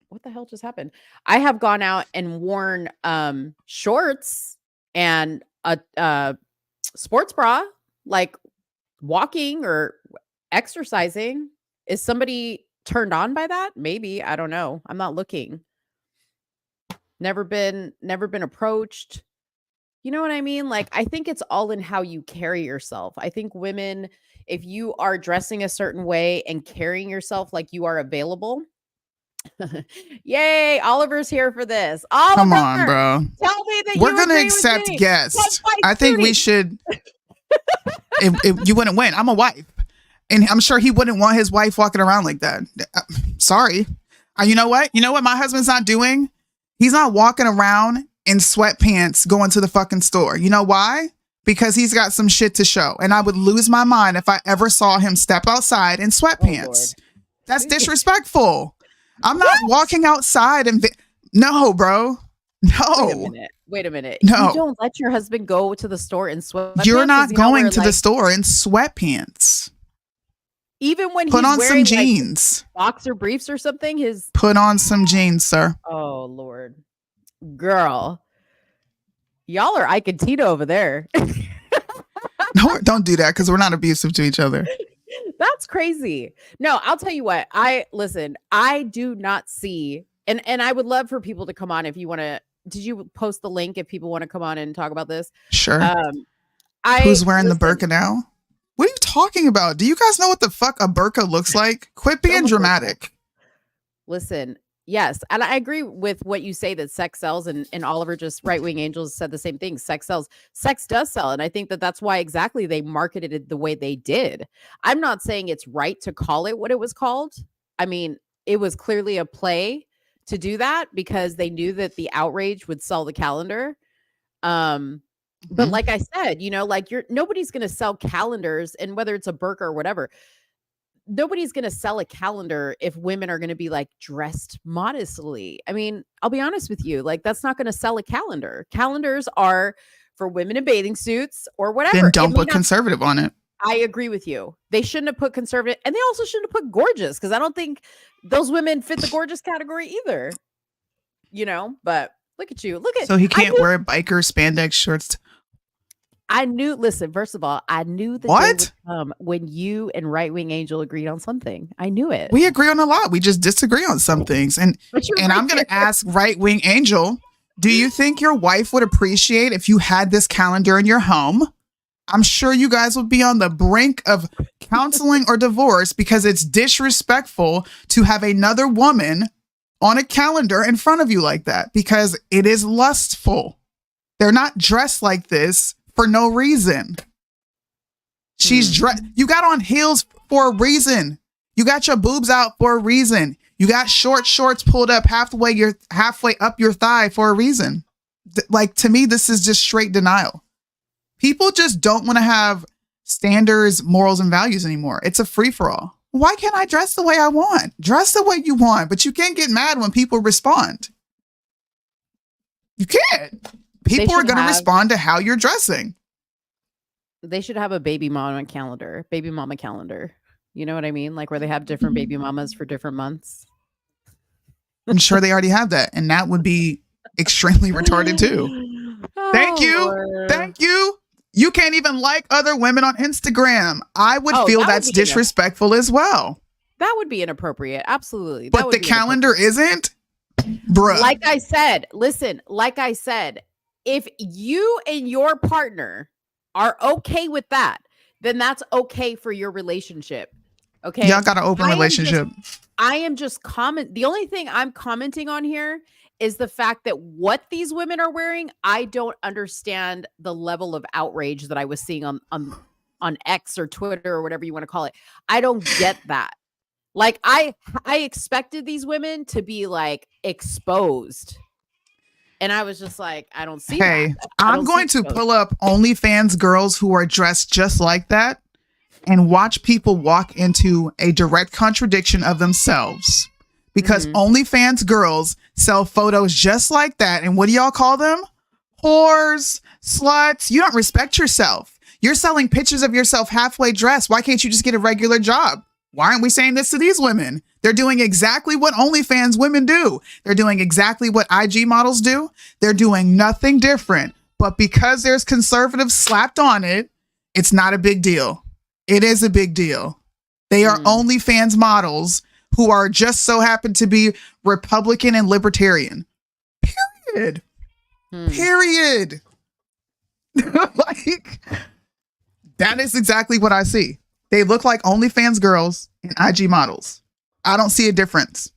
what the hell just happened? I have gone out and worn shorts and a sports bra, like walking or exercising. Is somebody turned on by that? Maybe. I don't know. I'm not looking. Never been approached. You know what I mean? Like, I think it's all in how you carry yourself. I think women, if you are dressing a certain way and carrying yourself like you are available. Yay, Oliver's here for this. Oliver, come on, bro. Tell me that we're going to accept guests. I think we should. if you wouldn't win, I'm a wife. And I'm sure he wouldn't want his wife walking around like that. Sorry. You know what? You know what my husband's not doing? He's not walking around in sweatpants going to the fucking store. You know why? Because he's got some shit to show. And I would lose my mind if I ever saw him step outside in sweatpants. That's disrespectful. I'm not walking outside and no, bro. No. Wait a minute. No. You don't let your husband go to the store in sweatpants? You're not going to the store in sweatpants. Even when put he's on wearing some jeans, boxer briefs or something, put on some jeans, sir. Oh Lord. Girl, y'all are Ike and Tito over there. No, don't do that because we're not abusive to each other. That's crazy. No, I'll tell you what. I do not see, and I would love for people to come on if you want to. Did you post the link if people want to come on and talk about this? Sure. Who's wearing the burqa now? What are you talking about? Do you guys know what the fuck a burqa looks like? Quit being dramatic. Listen. Yes. And I agree with what you say that sex sells, and Oliver, just right-wing angels, said the same thing. Sex sells. Sex does sell. And I think that that's why exactly they marketed it the way they did. I'm not saying it's right to call it what it was called. I mean, it was clearly a play to do that because they knew that the outrage would sell the calendar. But like I said, you know, like nobody's going to sell calendars, and whether it's a burqa or whatever, nobody's going to sell a calendar if women are going to be like dressed modestly. I mean, I'll be honest with you, like that's not going to sell a calendar. Calendars are for women in bathing suits or whatever. Then don't put conservative on it. I agree with you. They shouldn't have put conservative, and they also shouldn't have put gorgeous, because I don't think those women fit the gorgeous category either. You know, but look at you. Look at so he can't wear biker spandex shorts. Listen, first of all, I knew that they would come when you and right-wing angel agreed on something. I knew it. We agree on a lot. We just disagree on some things. And I'm going to ask right-wing angel, do you think your wife would appreciate if you had this calendar in your home? I'm sure you guys would be on the brink of counseling or divorce because it's disrespectful to have another woman on a calendar in front of you like that, because it is lustful. They're not dressed like this for no reason. She's dressed. You got on heels for a reason. You got your boobs out for a reason. You got short shorts pulled up halfway up your thigh for a reason. Like, to me, this is just straight denial. People just don't want to have standards, morals, and values anymore. It's a free-for-all. Why can't I dress the way I want? Dress the way you want, but you can't get mad when people respond. You can't. People are going to respond to how you're dressing. They should have a baby mama calendar. You know what I mean? Like where they have different baby mamas for different months. I'm sure they already have that. And that would be extremely retarded too. Thank you. Lord. Thank you. You can't even like other women on Instagram. I would feel that's disrespectful as well. That would be inappropriate. Absolutely. But the calendar isn't? Bruh. Like I said, if you and your partner are okay with that, then that's okay for your relationship. Okay. Y'all got an open relationship. I am just the only thing I'm commenting on here is the fact that what these women are wearing, I don't understand the level of outrage that I was seeing on X or Twitter or whatever you want to call it. I don't get that. Like I expected these women to be like exposed. And I was just like, I don't see that. Hey, I'm going to pull up OnlyFans girls who are dressed just like that and watch people walk into a direct contradiction of themselves. Because OnlyFans girls sell photos just like that. And what do y'all call them? Whores, sluts. You don't respect yourself. You're selling pictures of yourself halfway dressed. Why can't you just get a regular job? Why aren't we saying this to these women? They're doing exactly what OnlyFans women do. They're doing exactly what IG models do. They're doing nothing different. But because there's conservatives slapped on it, it's not a big deal. It is a big deal. They are OnlyFans models who are just so happen to be Republican and libertarian. Period. Period. Like, that is exactly what I see. They look like OnlyFans girls and IG models. I don't see a difference.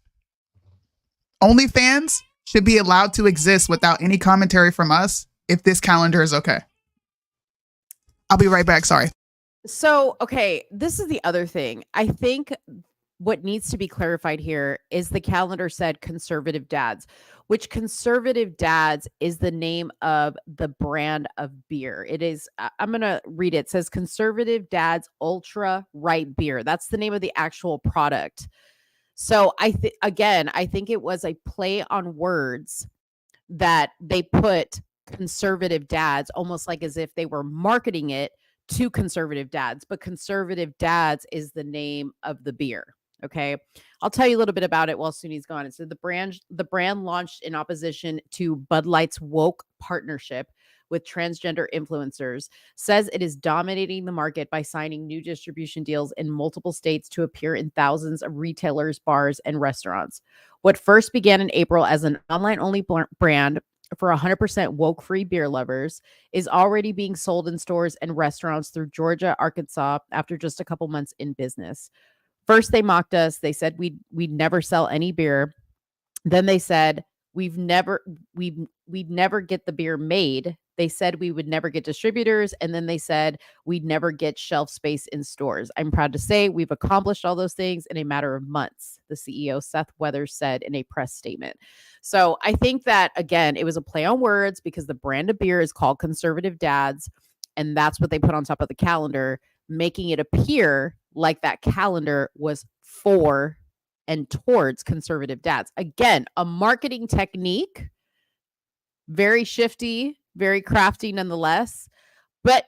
OnlyFans should be allowed to exist without any commentary from us if this calendar is okay. I'll be right back. Sorry. So, okay, this is the other thing. I think what needs to be clarified here is the calendar said conservative dads, which conservative dads is the name of the brand of beer. It is, I'm going to read it. It says conservative dads ultra right beer. That's the name of the actual product. So I think it was a play on words that they put conservative dads almost like as if they were marketing it to conservative dads, but conservative dads is the name of the beer. Okay. I'll tell you a little bit about it while Sooni's gone. It said the brand launched in opposition to Bud Light's woke partnership with transgender influencers, says it is dominating the market by signing new distribution deals in multiple states to appear in thousands of retailers, bars, and restaurants. What first began in April as an online-only brand for 100% woke-free beer lovers is already being sold in stores and restaurants through Georgia, Arkansas after just a couple months in business. First, they mocked us. They said we'd never sell any beer. Then they said we'd never get the beer made. They said we would never get distributors. And then they said we'd never get shelf space in stores. I'm proud to say we've accomplished all those things in a matter of months, the CEO, Seth Weathers, said in a press statement. So I think that, again, it was a play on words because the brand of beer is called Conservative Dads. And that's what they put on top of the calendar, making it appear like that calendar was for and towards conservative dads. Again, a marketing technique, very shifty, very crafty nonetheless. But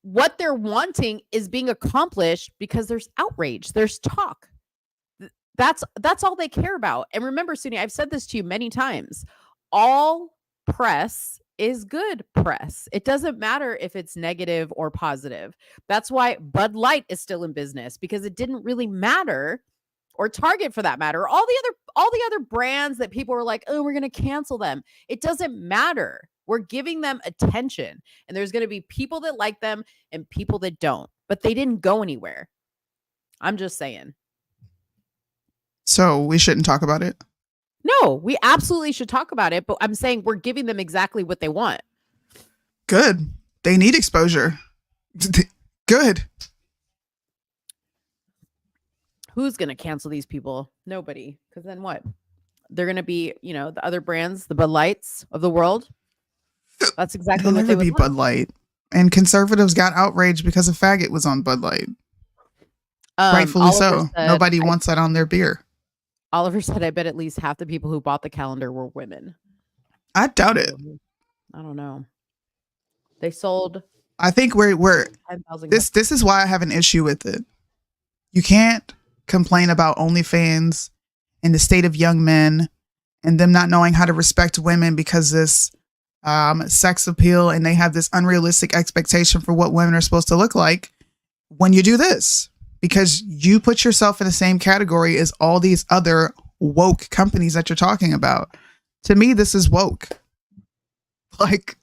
what they're wanting is being accomplished because there's outrage, there's talk. That's all they care about. And remember, Soonie, I've said this to you many times. All press is good press. It doesn't matter if it's negative or positive. That's why Bud Light is still in business, because it didn't really matter, or Target for that matter, all the other brands that people were like, oh, we're going to cancel them. It doesn't matter. We're giving them attention, and there's going to be people that like them and people that don't, but they didn't go anywhere. I'm just saying. So we shouldn't talk about it? No, we absolutely should talk about it, but I'm saying we're giving them exactly what they want. Good. They need exposure. Good. Who's going to cancel these people? Nobody. Because then what? They're going to be, the other brands, the Bud Lights of the world. That's exactly It'll what they never would be want. Bud Light. And conservatives got outraged because a faggot was on Bud Light. Rightfully Oliver so. said, Nobody wants that on their beer. Oliver said, I bet at least half the people who bought the calendar were women. I doubt it. I don't know. They sold. I think we're 10,000. this is why I have an issue with it. You can't complain about OnlyFans and the state of young men and them not knowing how to respect women because this sex appeal, and they have this unrealistic expectation for what women are supposed to look like when you do this, because you put yourself in the same category as all these other woke companies that you're talking about. To me, this is woke. Like,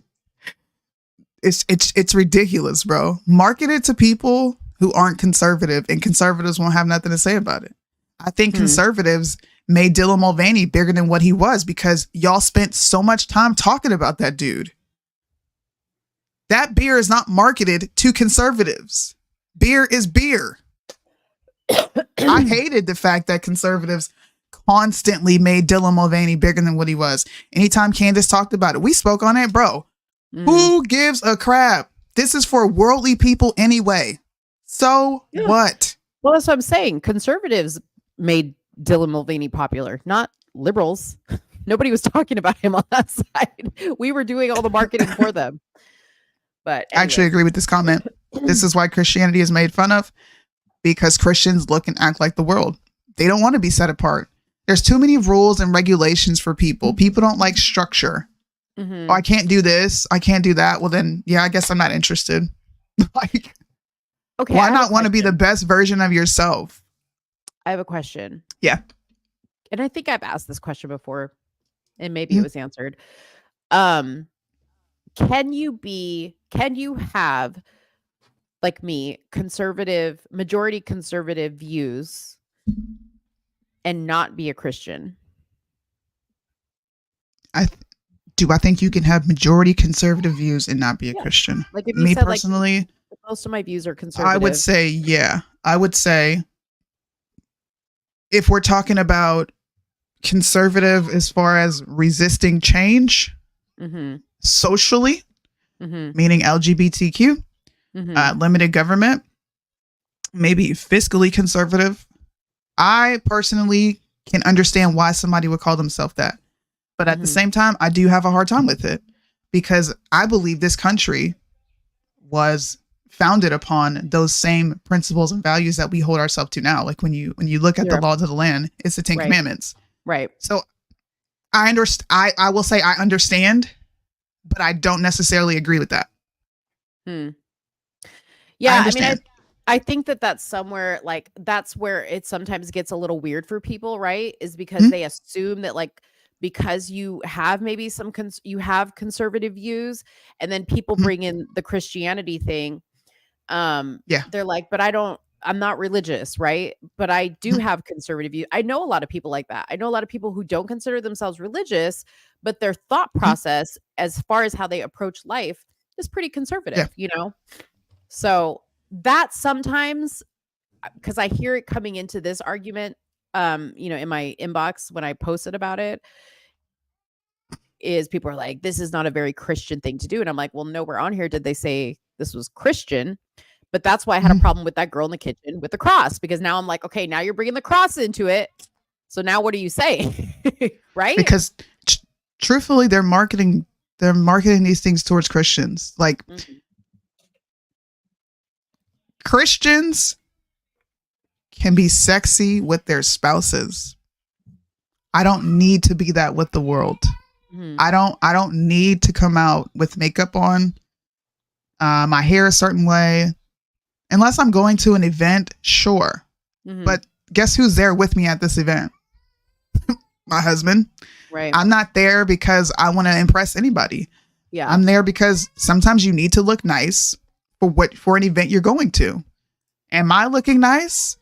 it's ridiculous, bro. Market it to people who aren't conservative, and conservatives won't have nothing to say about it. I think conservatives made Dylan Mulvaney bigger than what he was because y'all spent so much time talking about that dude. That beer is not marketed to conservatives. Beer is beer. I hated the fact that conservatives constantly made Dylan Mulvaney bigger than what he was. Anytime Candace talked about it, we spoke on it, bro. Who gives a crap? This is for worldly people anyway. So what? Well, that's what I'm saying. Conservatives made Dylan Mulvaney popular, not liberals. Nobody was talking about him on that side. We were doing all the marketing for them. But I actually agree with this comment. This is why Christianity is made fun of. because Christians look and act like the world. They don't want to be set apart. There's too many rules and regulations for people. People don't like structure. Mm-hmm. Oh, I can't do this. I can't do that. Well, then, yeah, I guess I'm not interested. Like, Okay. why not want to be the best version of yourself? I have a question. Yeah. And I think I've asked this question before, and maybe it was answered. Can you have, like me, majority conservative views and not be a Christian? I think you can have majority conservative views and not be a Christian? Like if you Me said, personally, like, most of my views are conservative. I would say, yeah. I would say if we're talking about conservative as far as resisting change socially, meaning LGBTQ, limited government, maybe fiscally conservative. I personally can understand why somebody would call themselves that. But at the same time, I do have a hard time with it because I believe this country was founded upon those same principles and values that we hold ourselves to now. Like when you look at the laws of the land, it's the 10 Commandments. Right. So I understand. I will say I understand, but I don't necessarily agree with that. Yeah, I mean, I think that's somewhere, like, that's where it sometimes gets a little weird for people, right? Is because they assume that, like, because you have maybe you have conservative views, and then people bring in the Christianity thing. They're like, but I'm not religious, right? But I do have conservative views. I know a lot of people like that. I know a lot of people who don't consider themselves religious, but their thought process as far as how they approach life is pretty conservative, you know? So that sometimes, because I hear it coming into this argument, in my inbox when I posted about it, is people are like, this is not a very Christian thing to do. And I'm like, well, nowhere on here did they say this was Christian. But that's why I had a problem with that girl in the kitchen with the cross, because now I'm like, okay, now you're bringing the cross into it. So now what do you say? Right? Because truthfully, they're marketing these things towards Christians. Like Christians can be sexy with their spouses. I don't need to be that with the world. I don't need to come out with makeup on, my hair a certain way, unless I'm going to an event. Sure. But guess who's there with me at this event? My husband. Right. I'm not there because I want to impress anybody. Yeah. I'm there because sometimes you need to look nice for an event you're going to. And my looking nice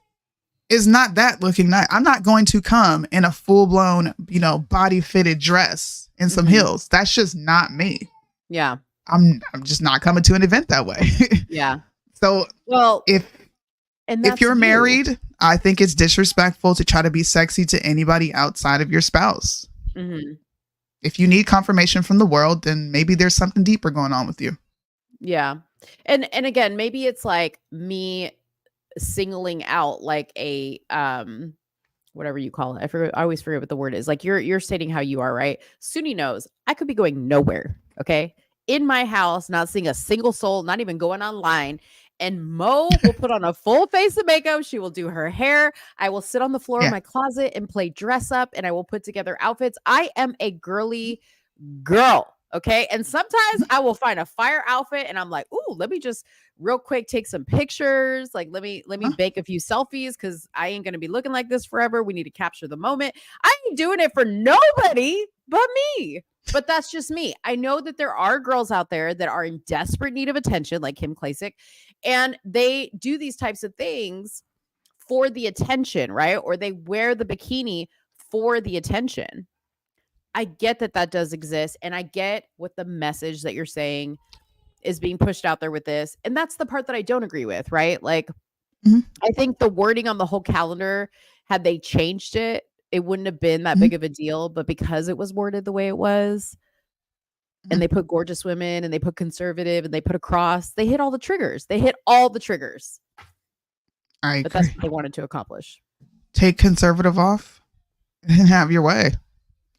is not that looking nice. I'm not going to come in a full-blown, body fitted dress and some heels. That's just not me. Yeah. I'm just not coming to an event that way. Yeah. So, well, if you're married, I think it's disrespectful to try to be sexy to anybody outside of your spouse. If you need confirmation from the world, then maybe there's something deeper going on with you. Yeah. And again, maybe it's like me singling out like a whatever you call it. I always forget what the word is. Like you're stating how you are, right? Soonie knows I could be going nowhere, okay? In my house, not seeing a single soul, not even going online. And Mo will put on a full face of makeup. She will do her hair. I will sit on the floor of my closet and play dress up, and I will put together outfits. I am a girly girl. Okay. And sometimes I will find a fire outfit and I'm like, ooh, let me just real quick take some pictures. Like, let me bake a few selfies because I ain't going to be looking like this forever. We need to capture the moment. I ain't doing it for nobody but me. But that's just me. I know that there are girls out there that are in desperate need of attention, like Kim Klasick, and they do these types of things for the attention, right? Or they wear the bikini for the attention. I get that does exist, and I get what the message that you're saying is being pushed out there with this, and that's the part that I don't agree with, right? Like, I think the wording on the whole calendar, had they changed it, it wouldn't have been that big of a deal, but because it was worded the way it was, and they put gorgeous women, and they put conservative, and they put a cross, they hit all the triggers. I agree. But that's what they wanted to accomplish. Take conservative off and have your way.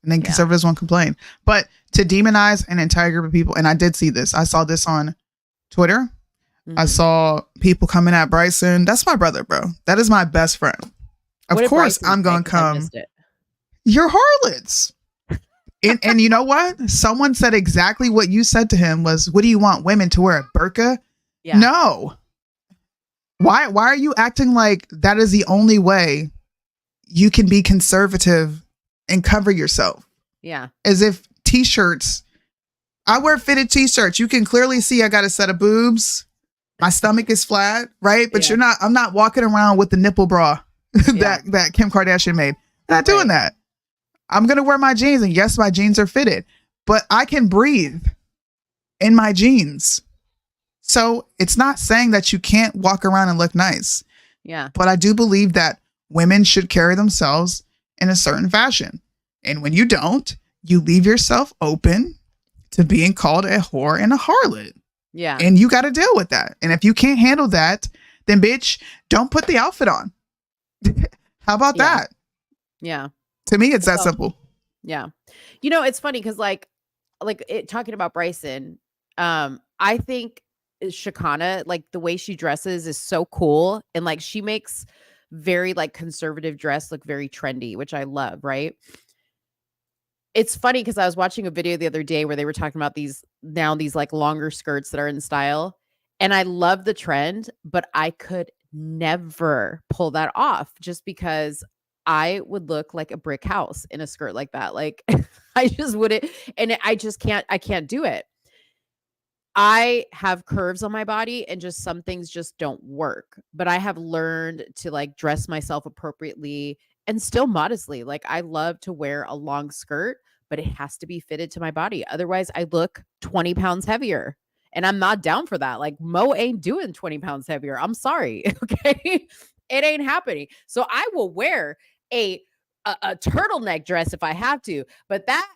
And then conservatives won't complain. But to demonize an entire group of people, and I did see this. I saw this on Twitter. I saw people coming at Bryson. That's my brother, bro. That is my best friend. Of course, I'm going to come. You're harlots. And you know what? Someone said exactly what you said to him was, what do you want women to wear a burqa? Yeah. No. Why are you acting like that is the only way you can be conservative and cover yourself? Yeah. As if t-shirts, I wear fitted t-shirts. You can clearly see I got a set of boobs. My stomach is flat, right? But I'm not walking around with the nipple bra that Kim Kardashian made. I'm not doing that. I'm going to wear my jeans, and yes, my jeans are fitted, but I can breathe in my jeans. So it's not saying that you can't walk around and look nice. Yeah. But I do believe that women should carry themselves in a certain fashion. And when you don't, you leave yourself open to being called a whore and a harlot. Yeah. And you got to deal with that. And if you can't handle that, then bitch, don't put the outfit on. How about that? Yeah. To me, it's that simple. Yeah. You know, it's funny because talking about Bryson, I think Shakana, like the way she dresses is so cool. And like she makes very like conservative dress look very trendy, which I love, right? It's funny because I was watching a video the other day where they were talking about these like longer skirts that are in style. And I love the trend, but I could never pull that off just because I would look like a brick house in a skirt like that. Like I just wouldn't. And I can't do it. I have curves on my body and just some things just don't work, but I have learned to like dress myself appropriately and still modestly. Like I love to wear a long skirt, but it has to be fitted to my body. Otherwise I look 20 pounds heavier and I'm not down for that. Like Mo ain't doing 20 pounds heavier. I'm sorry. Okay. It ain't happening. So I will wear a turtleneck dress if I have to, but that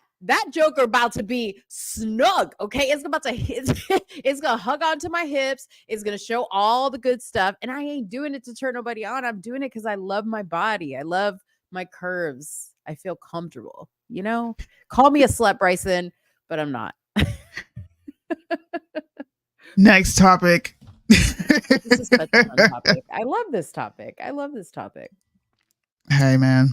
joker about to be snug. Okay. It's gonna hug onto my hips. It's gonna show all the good stuff. And I ain't doing it to turn nobody on. I'm doing it because I love my body. I love my curves. I feel comfortable, call me a slut, Bryson, but I'm not. Next topic. This is such a fun topic. I love this topic. Hey man.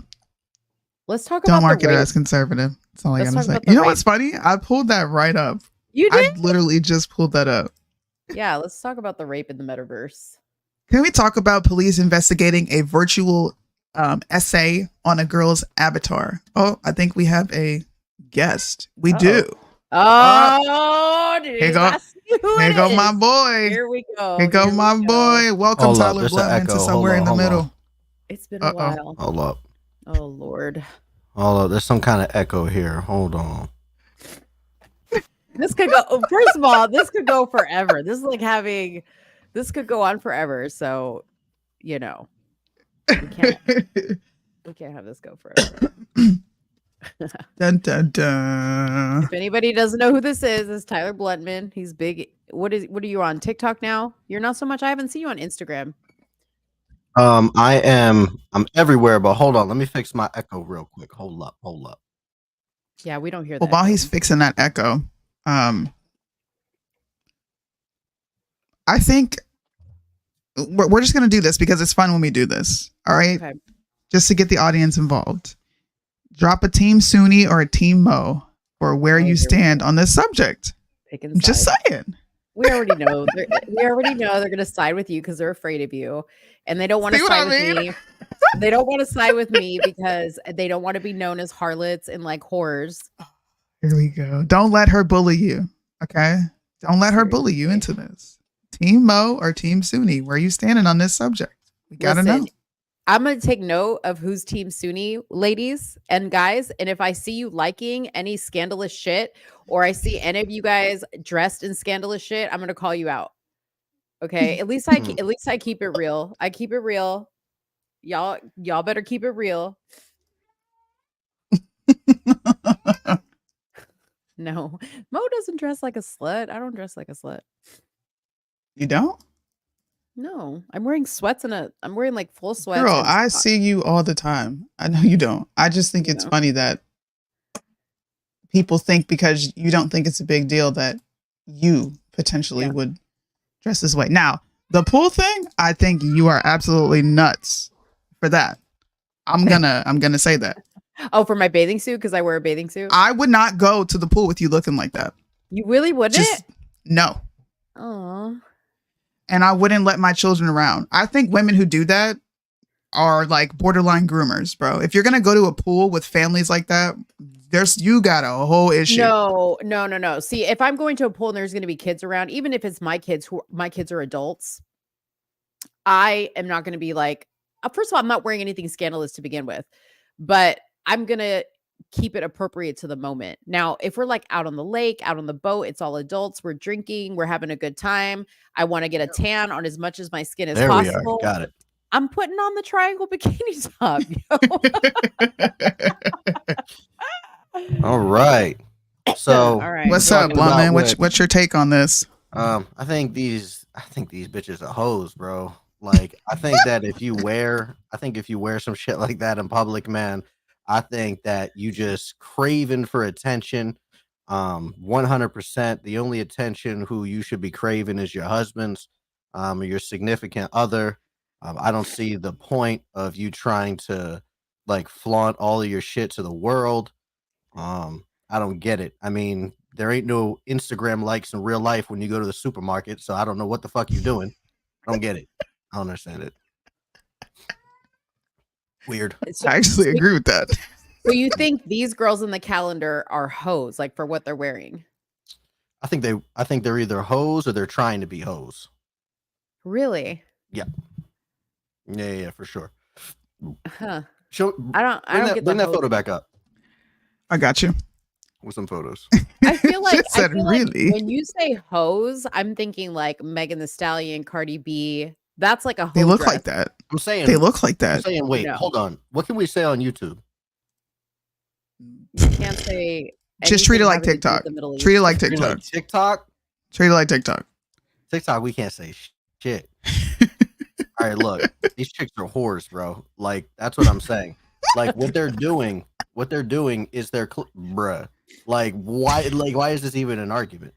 Let's talk about Don't market it as conservative. That's all I gotta say. You know what's funny? I pulled that right up. You did? I literally just pulled that up. Yeah, let's talk about the rape in the metaverse. Can we talk about police investigating a virtual essay on a girl's avatar? Oh, I think we have a guest. We do. Oh, here go my boy. Here we go. Here go my boy. Welcome, Tyler Bluntman, to Somewhere in the Middle. It's been a while. Hold up. Oh Lord. Hold up. There's some kind of echo here. Hold on. This could go. First of all, this could go forever. This could go on forever. So, we can't have this go forever. Dun, dun, dun. If anybody doesn't know who this is, it's Tyler Bluntman. He's big. What are you on TikTok now? You're not so much. I haven't seen you on Instagram. I'm everywhere, but hold on. Let me fix my echo real quick. Hold up. Yeah, we don't hear that. Well, while he's fixing that echo, I think we're just going to do this because it's fun when we do this. All right. Okay. Just to get the audience involved. Drop a team Soonie or a team Mo or where you stand on this subject. Just saying. We already know. They're going to side with you because they're afraid of you. And they don't want to side with me. They don't want to side with me because they don't want to be known as harlots and like whores. Here we go. Don't let her bully you. Okay. Don't let her bully you into this. Team Mo or Team Soonie, where are you standing on this subject? We got to know. I'm going to take note of who's Team Soonie, ladies and guys. And if I see you liking any scandalous shit or I see any of you guys dressed in scandalous shit, I'm going to call you out. Okay. At least I keep it real. I keep it real. Y'all better keep it real. No, Mo doesn't dress like a slut. I don't dress like a slut. You don't? No, I'm wearing sweats I'm wearing like full sweats. Girl, I see you all the time. I know you don't. I just think it's funny that people think because you don't think it's a big deal that you potentially would dress this way. Now, the pool thing, I think you are absolutely nuts for that. I'm gonna say that. Oh, for my bathing suit, because I wear a bathing suit. I would not go to the pool with you looking like that. You really wouldn't? Just no. Oh. And I wouldn't let my children around. I think women who do that are like borderline groomers, bro. If you're gonna go to a pool with families like that, you got a whole issue. No. See, if I'm going to a pool and there's gonna be kids around, even if it's my kids are adults, I am not gonna be like, first of all, I'm not wearing anything scandalous to begin with, but I'm gonna keep it appropriate to the moment. Now, if we're like out on the lake, out on the boat, it's all adults, we're drinking, we're having a good time. I want to get a tan on as much as my skin as possible. We are. Got it. I'm putting on the triangle bikini top. All right. So, all right. What's up, Blondman? What's your take on this? I think these bitches are hoes, bro. Like, I think that if you wear some shit like that in public, man, I think that you just craving for attention. 100%. The only attention who you should be craving is your husband's, or your significant other. I don't see the point of you trying to like flaunt all of your shit to the world. I don't get it. I mean, there ain't no Instagram likes in real life when you go to the supermarket, so I don't know what the fuck you're doing. I don't get it. I don't understand it. Weird. I actually agree with that. So you think these girls in the calendar are hoes, like for what they're wearing? I think they're either hoes or they're trying to be hoes. Really? Yeah. Yeah, for sure. Huh. Bring that photo back up. I got you. With some photos. I feel like, really? When you say hoes, I'm thinking like Megan Thee Stallion, Cardi B. That's like a hoe They look dress. like that. I'm saying they look like that. I'm saying, wait, hold on. What can we say on YouTube? You can't say. Just treat it like TikTok. Treat it like TikTok. TikTok. Treat it like TikTok. TikTok. We can't say shit. All right, look, these chicks are whores, bro. Like, that's what I'm saying. Like, what they're doing is they're bruh. Like, why is this even an argument?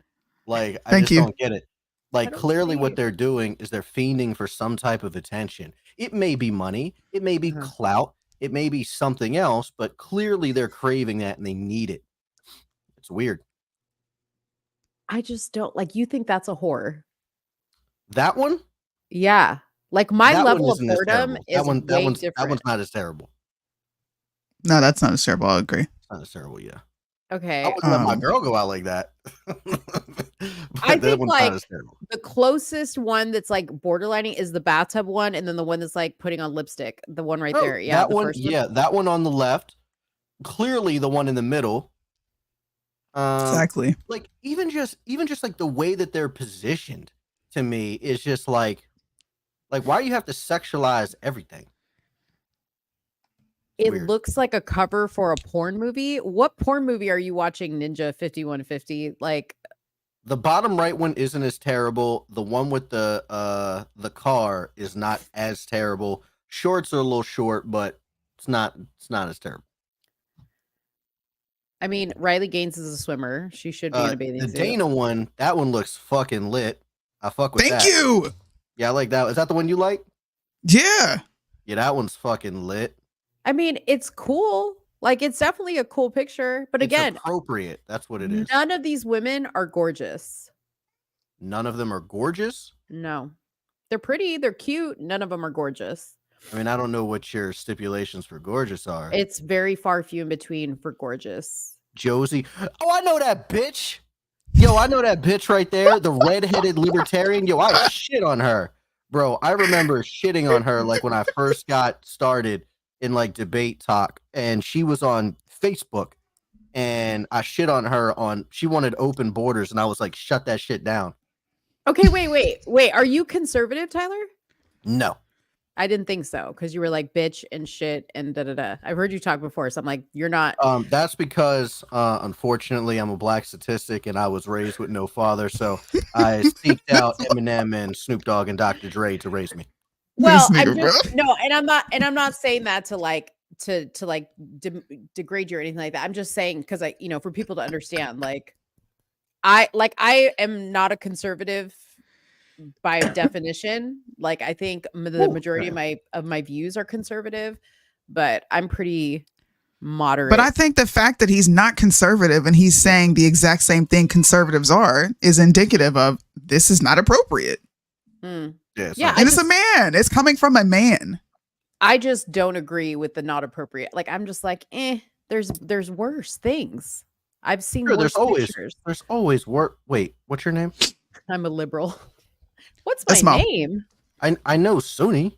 Like, I just don't get it. Like, clearly what they're doing is they're fiending for some type of attention. It may be money, it may be clout, it may be something else, but clearly they're craving that and they need it. It's weird. I just don't like. You think that's a whore? That one? Yeah. Like my that level of boredom is that one's different. That one's not as terrible. No, that's not as terrible. I'll agree. It's not as terrible, yeah. Okay. I wouldn't let my girl go out like that. I think like the closest one that's like borderlining is the bathtub one, and then the one that's like putting on lipstick. The one right there. Yeah. That one, that one on the left. Clearly the one in the middle. Exactly. Like even just like the way that they're positioned to me is just like why do you have to sexualize everything? It looks like a cover for a porn movie. What porn movie are you watching, Ninja 5150? Like the bottom right one isn't as terrible. The one with the car is not as terrible. Shorts are a little short, but it's not as terrible. I mean, Riley Gaines is a swimmer. She should be in a bathing suit. The Dana one, that one looks fucking lit. I fuck with that. Thank you. Yeah, I like that. Is that the one you like? Yeah. Yeah, that one's fucking lit. I mean, it's cool. Like, it's definitely a cool picture. But again, appropriate. That's what it is. None of these women are gorgeous. None of them are gorgeous? No. They're pretty. They're cute. None of them are gorgeous. I mean, I don't know what your stipulations for gorgeous are. It's very far few in between for gorgeous. Josie. Oh, I know that bitch. Yo, I know that bitch right there. The redheaded libertarian. Yo, I shit on her. Bro, I remember shitting on her like when I first got started in like debate talk, and she was on Facebook, and I shit on her she wanted open borders, and I was like, shut that shit down. Okay, wait. Are you conservative, Tyler? No. I didn't think so, because you were like bitch and shit and da-da-da. I've heard you talk before, so I'm like, you're not. That's because, unfortunately, I'm a black statistic, and I was raised with no father, so I seeked out Eminem and Snoop Dogg and Dr. Dre to raise me. Well, I'm not saying that to like degrade you or anything like that. I'm just saying because for people to understand, I am not a conservative by definition. Like I think the majority of my views are conservative, but I'm pretty moderate. But I think the fact that he's not conservative and he's saying the exact same thing conservatives are is indicative of this is not appropriate. Yeah, and it's a man. It's coming from a man. I just don't agree with the not appropriate. Like I'm just like, there's worse things. I've seen worse pictures. There's always work. Wait, what's your name? I'm a liberal. What's my name? I know Soonie.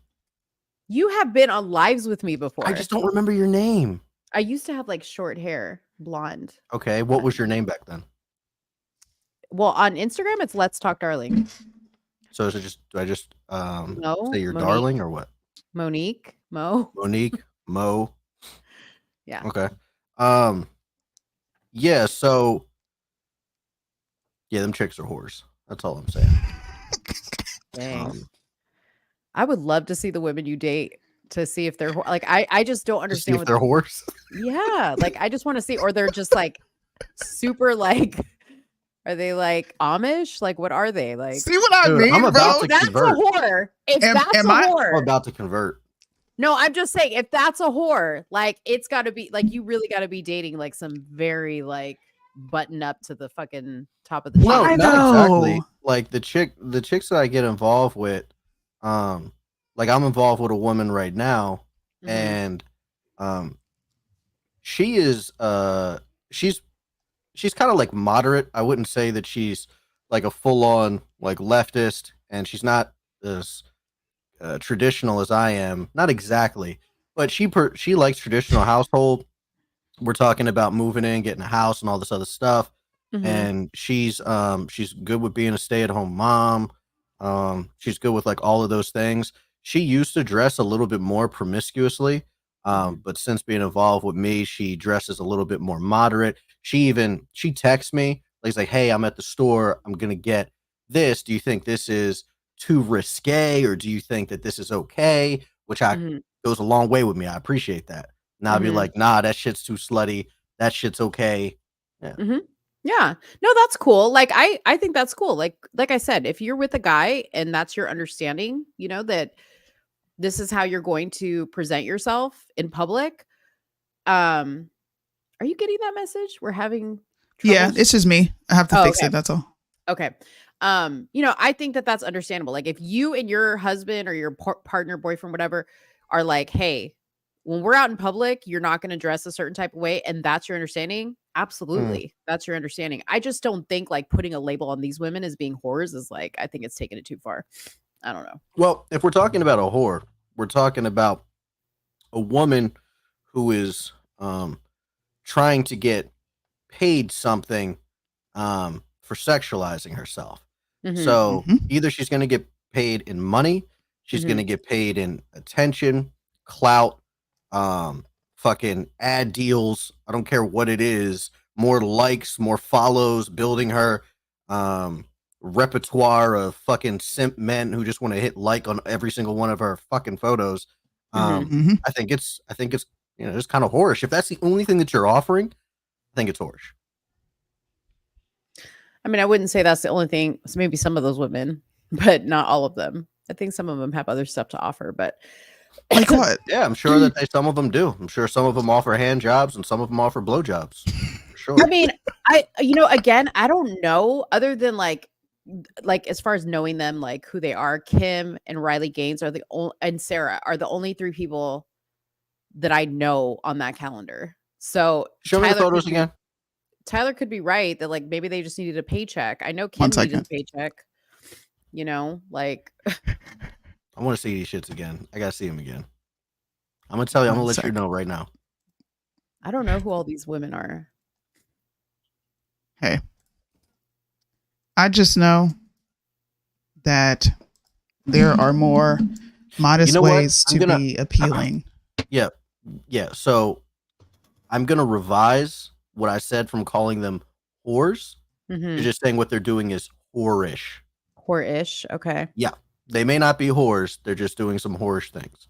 You have been on lives with me before. I just don't remember your name. I used to have like short hair, blonde. Okay, what was your name back then? Well, on Instagram, it's Let's Talk Darling. So is it just? Do I just no, say you're Monique. darling or what? Monique, Mo. Yeah. Okay. Yeah. So. Yeah, them chicks are whores. That's all I'm saying. Dang. I would love to see the women you date to see if they're like I just don't understand what they're whores. Yeah, like I just want to see, or they're just like super like. Are they like Amish? Like what are they like? See what I mean, I'm about bro? to convert. That's a whore. If that's a whore, I'm about to convert. No, I'm just saying if that's a whore, like it's got to be like you really got to be dating like some very like button up to the fucking top of the No, chain. not exactly. Like the chicks that I get involved with, like I'm involved with a woman right now, and she is she's kind of like moderate. I wouldn't say that she's like a full on like leftist, and she's not as traditional as I am. Not exactly, but she likes traditional household. We're talking about moving in, getting a house, and all this other stuff. And she's good with being a stay-at-home mom. She's good with like all of those things. She used to dress a little bit more promiscuously, but since being involved with me, she dresses a little bit more moderate. She texts me like, "Hey, I'm at the store. I'm gonna get this. Do you think this is too risque, or do you think that this is okay?" Which goes a long way with me. I appreciate that. And I'll be like, "Nah, that shit's too slutty. That shit's okay." Yeah. Yeah. No, that's cool. Like I think that's cool. Like I said, if you're with a guy and that's your understanding, you know, that this is how you're going to present yourself in public. Are you getting that message? We're having troubles? Yeah, it's just me. I have to fix it. That's all. Okay. You know, I think that that's understandable. Like if you and your husband or your partner, boyfriend, whatever, are like, hey, when we're out in public, you're not going to dress a certain type of way, and that's your understanding. Absolutely. That's your understanding. I just don't think like putting a label on these women as being whores is like, I think it's taking it too far. I don't know. Well, if we're talking about a whore, we're talking about a woman who is trying to get paid something for sexualizing herself. So either she's going to get paid in money, she's going to get paid in attention, clout, fucking ad deals. I don't care what it is. More likes, more follows, building her repertoire of fucking simp men who just want to hit like on every single one of her fucking photos. I think it's you know, just kind of whorish. If that's the only thing that you're offering, I think it's whorish. I mean, I wouldn't say that's the only thing. So maybe some of those women, but not all of them. I think some of them have other stuff to offer, but like what? Yeah, I'm sure that some of them do. I'm sure some of them offer hand jobs and some of them offer blow jobs. For sure. I mean, again, I don't know other than like as far as knowing them, like who they are. Kim and Riley Gaines are and Sarah are the only three people that I know on that calendar. So show me the photos again. Tyler could be right that like maybe they just needed a paycheck. I know Kim needed a paycheck. You know, like I want to see these shits again. I gotta see them again. I'm gonna tell you. I'm gonna let you know right now. I don't know who all these women are. Hey, I just know that there are more modest ways to be appealing. Yeah. So I'm gonna revise what I said from calling them whores. You're just saying what they're doing is whorish. Whorish. Okay. Yeah. They may not be whores. They're just doing some whorish things.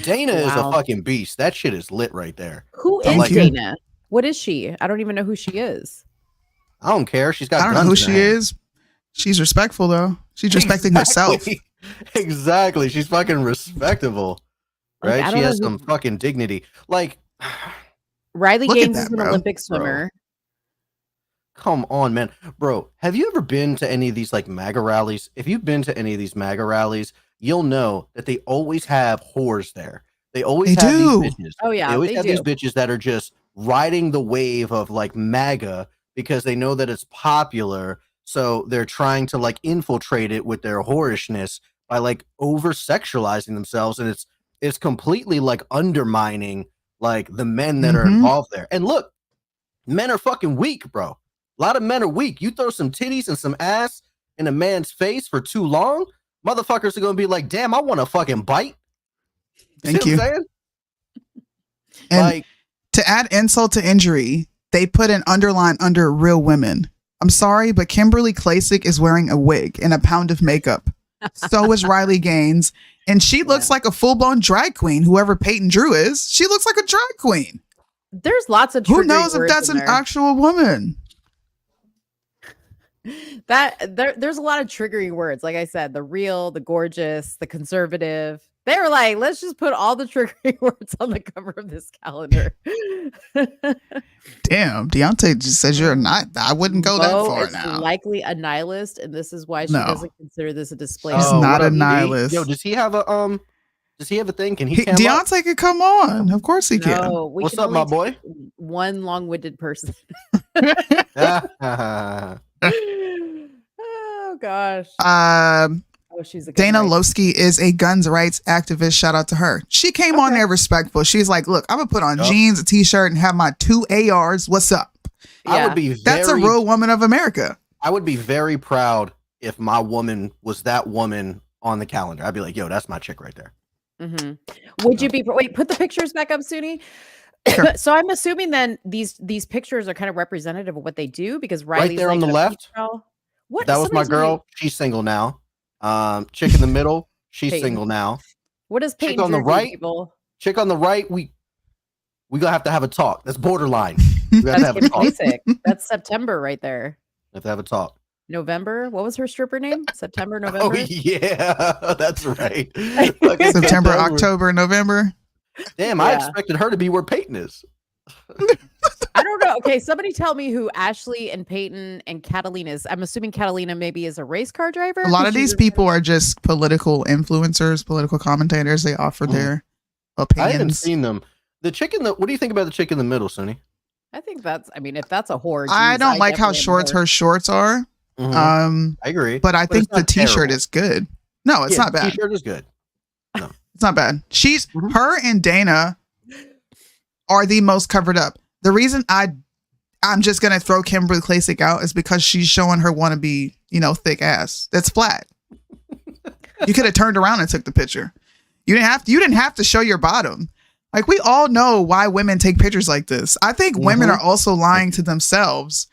Dana is a fucking beast. That shit is lit right there. Who is Dana? What is she? I don't even know who she is. I don't care. She's got. I don't know who she is, She's respectful though. She's respecting herself. Exactly. She's fucking respectable. Right? Like, She has some fucking dignity. Like Riley Look at Gaines that, is an bro. Olympic swimmer. come on, man. Bro, have you ever been to any of these like MAGA rallies? If you've been to any of these MAGA rallies, you'll know that they always have whores there. They always have these bitches. Oh yeah, They always they have do. these bitches that are just riding the wave of like MAGA because they know that it's popular. So they're trying to like infiltrate it with their whorishness by like over sexualizing themselves. And it's completely like undermining like the men that are involved there. And look, men are fucking weak, bro. A lot of men are weak. You throw some titties and some ass in a man's face for too long, motherfuckers are gonna be like, damn, I want to fucking bite. Thank See you. what I'm saying? And Like, to add insult to injury, they put an underline under real women. I'm sorry, but Kimberly Klasick is wearing a wig and a pound of makeup. So is Riley Gaines. And she looks like a full-blown drag queen, whoever Peyton Drew is. She looks like a drag queen. There's lots of Who triggering knows if words that's in an there. actual woman? There's a lot of triggering words. Like I said, the real, the gorgeous, the conservative. They were like, let's just put all the triggering words on the cover of this calendar. Damn, Deontay just says you're not. I wouldn't go that Bo far is now. likely a nihilist, and this is why she No. doesn't consider this a display. He's of- not what a up, D? nihilist. Yo, does he have a thing? Can he cam up? Deontay could come on. Of course he can. No, we What's can up, my only boy? take one long-winded person. Oh gosh. Oh, she's a good Dana writer. Lowski is a guns rights activist. Shout out to her. She came on there respectful. She's like, look, I'm gonna put on jeans, a t-shirt, and have my 2 ARs. What's up? I would be That's a real woman of America. I would be very proud if my woman was that woman on the calendar. I'd be like, yo, that's my chick right there. Would you be wait, put the pictures back up, Soonie? So I'm assuming then these pictures are kind of representative of what they do because Riley's Right there like on the a left. female. What That was my somebody tell me- girl. She's single now. Chick in the middle, she's Peyton. single now. What does Peyton Chick on the Drew do, right, people? chick on the right, we gonna have a talk. That's borderline. We gotta That's have a Kim talk. Basic. That's September right there. Have to have a talk. November. What was her stripper name? September, November. Oh yeah, that's right. September, October, November. Damn, I Yeah. expected her to be where Peyton is. I don't know. Okay, somebody tell me who Ashley and Peyton and Catalina is. I'm assuming Catalina maybe is a race car driver. A lot 'cause of she's these a- people are just political influencers, political commentators. They offer their I haven't opinions. seen them. The chick in the. What do you think about the chick in the middle, Sonny? I think that's. I mean, if that's a whore, I geez, don't like how definitely am short a whore. her shorts are. I agree, but I think it's not the t-shirt terrible. is good. No, it's Yeah, not bad. T-shirt is good. It's not bad. She's her and Dana are the most covered up. The reason I'm just gonna throw Kimberly Klasick out is because she's showing her wannabe, thick ass. That's flat. You could have turned around and took the picture. You didn't have to show your bottom. Like, we all know why women take pictures like this. I think women are also lying to themselves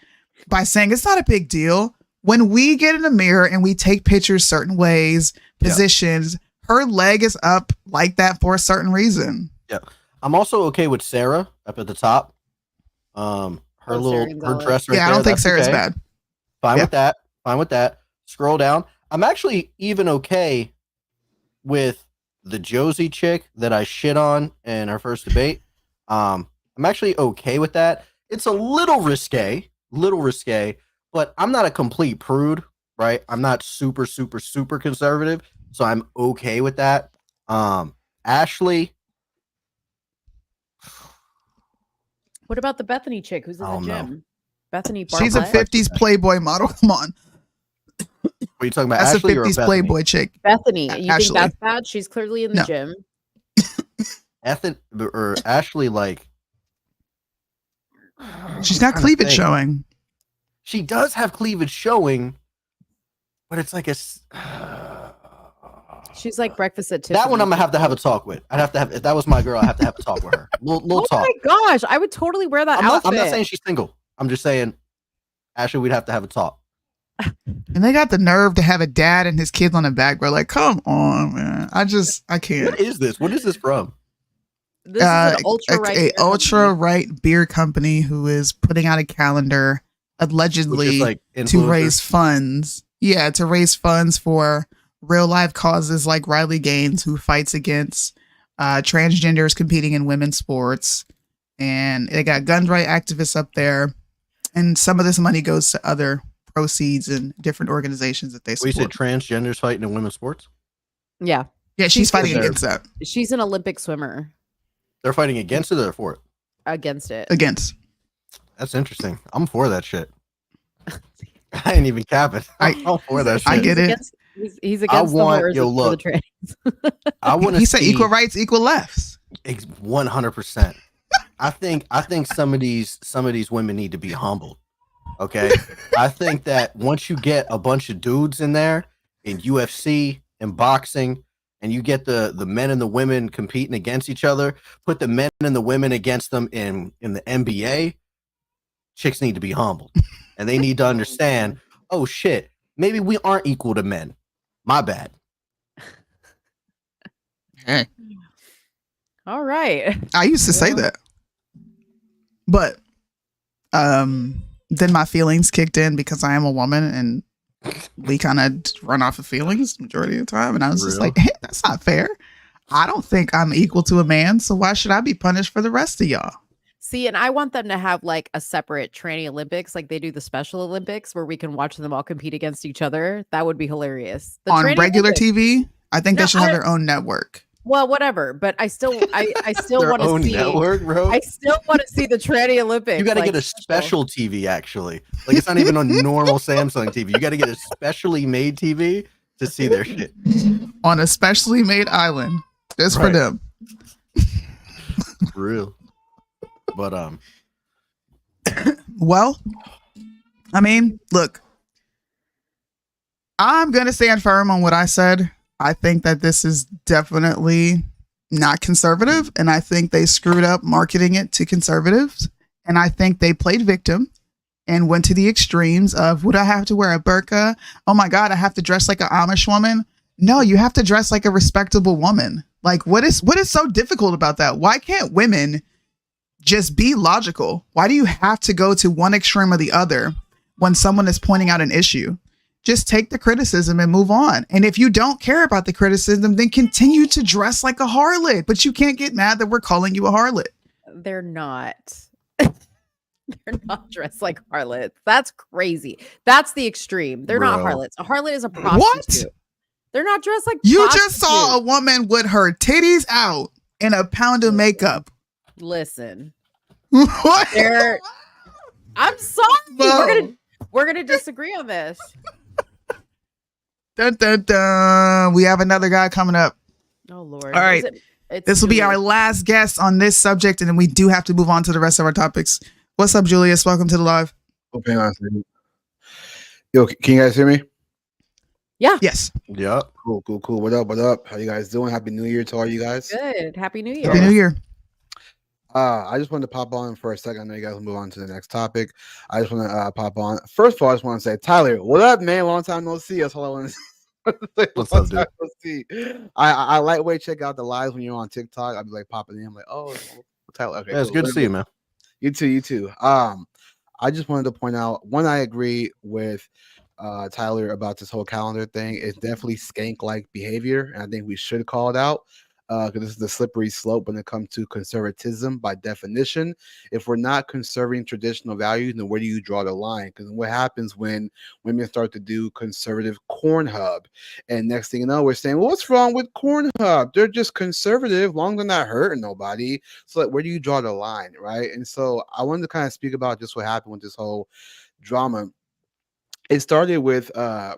by saying it's not a big deal. When we get in the mirror and we take pictures certain ways, positions, her leg is up like that for a certain reason. Yeah. I'm also okay with Sarah up at the top. Her dress right there. I don't think that's Sarah's okay. bad. Fine with that. Fine with that. Scroll down. I'm actually even okay with the Josie chick that I shit on in our first debate. I'm actually okay with that. It's a little risque, but I'm not a complete prude, right? I'm not super, super, super conservative, so I'm okay with that. Ashley. What about the Bethany chick who's in the don't know. gym? Bethany. She's a Bartlett? 50s Playboy model. Come on. What are you talking about? That's Ashley a or 50s Bethany? Playboy chick. Bethany. You Ashley. think that's bad? She's clearly in the No. gym. Or Ashley, like, She's got trying to cleavage think. showing. She does have cleavage showing, but it's like She's like breakfast at Tiffany's. that one I'm gonna have to have a talk with. I'd have to have, if that was my girl, I'd have to have a talk with her. Little Oh talk. my gosh, I would totally wear that I'm outfit. not saying she's single. I'm just saying, Ashley, we'd have to have a talk. And they got the nerve to have a dad and his kids on the back, bro. Like, come on, man. I can't. What is this? What is this from? This is an ultra right. a ultra right beer company who is putting out a calendar allegedly Which is, like, to influencers. raise funds Yeah, to raise funds for real life causes like Riley Gaines, who fights against transgenders competing in women's sports. And they got gun right activists up there. And some of this money goes to other proceeds and different organizations that they We said support. transgenders fighting in women's sports? Yeah. Yeah, she's fighting against that. She's an Olympic swimmer. They're fighting against it or for it? Against it. Against. That's interesting. I'm for that shit. I ain't even capping. I'm for that shit. I get it. He's against the horrors for the trans. I want to. He said equal rights, equal lefts. 100%. I think some of these women need to be humbled. Okay, I think that once you get a bunch of dudes in there in UFC and boxing, and you get the men and the women competing against each other, put the men and the women against them in the NBA, chicks need to be humbled, and they need to understand. Oh shit, maybe we aren't equal to men. My bad. Hey. All right. I used to say that. But then my feelings kicked in because I am a woman and we kind of run off of feelings majority of the time. And I was just like, hey, that's not fair. I don't think I'm equal to a man. So why should I be punished for the rest of y'all? See, and I want them to have like a separate tranny Olympics, like they do the Special Olympics, where we can watch them all compete against each other. That would be hilarious. On regular TV, I think they should have their own network. Well, whatever, but I still want to see network, bro. I still want to see the tranny Olympics. You got to get a special TV, actually. Like it's not even a normal Samsung TV. You got to get a specially made TV to see their shit on a specially made island just for them. For real. But well, I mean, look, I'm gonna stand firm on what I said. I think that this is definitely not conservative, and I think they screwed up marketing it to conservatives, and I think they played victim and went to the extremes of, would I have to wear a burqa? Oh my God, I have to dress like an Amish woman? No, you have to dress like a respectable woman. Like, what is so difficult about that? Why can't women just be logical? Why do you have to go to one extreme or the other when someone is pointing out an issue? Just take the criticism and move on. And if you don't care about the criticism, then continue to dress like a harlot. But you can't get mad that we're calling you a harlot. They're not. They're not dressed like harlots. That's crazy. That's the extreme. They're not harlots. A harlot is a prostitute. What? They're not dressed like you just saw a woman with her titties out and a pound of makeup. Listen. What? I'm sorry. We're gonna disagree on this. Dun, dun, dun. We have another guy coming up. Oh Lord. All right. This will be our last guest on this subject, and then we do have to move on to the rest of our topics. What's up, Julius? Welcome to the live. Yo, can you guys hear me? Yeah. Yes. Yeah. Cool. What up? How you guys doing? Happy New Year to all you guys. Good. Happy New Year. Happy New Year. I just wanted to pop on for a second. I know you guys will move on to the next topic. I just want to pop on. First of all, I just want to say, Tyler, what up, man? Long time no see. That's all I want to say. What's up, dude? See. I lightweight check out the lives when you're on TikTok. I'll be like popping in. I'm like, oh, Tyler. Okay, yeah, it's good to see you, man. You too. I just wanted to point out, one, I agree with Tyler about this whole calendar thing. It's definitely skank-like behavior, and I think we should call it out. Because this is the slippery slope when it comes to conservatism by definition. If we're not conserving traditional values, then where do you draw the line? Because what happens when women start to do conservative Cornhub? And next thing you know, we're saying, well, what's wrong with Cornhub? They're just conservative, long as they're not hurting nobody. So like, where do you draw the line, right? And so I wanted to kind of speak about just what happened with this whole drama. It started with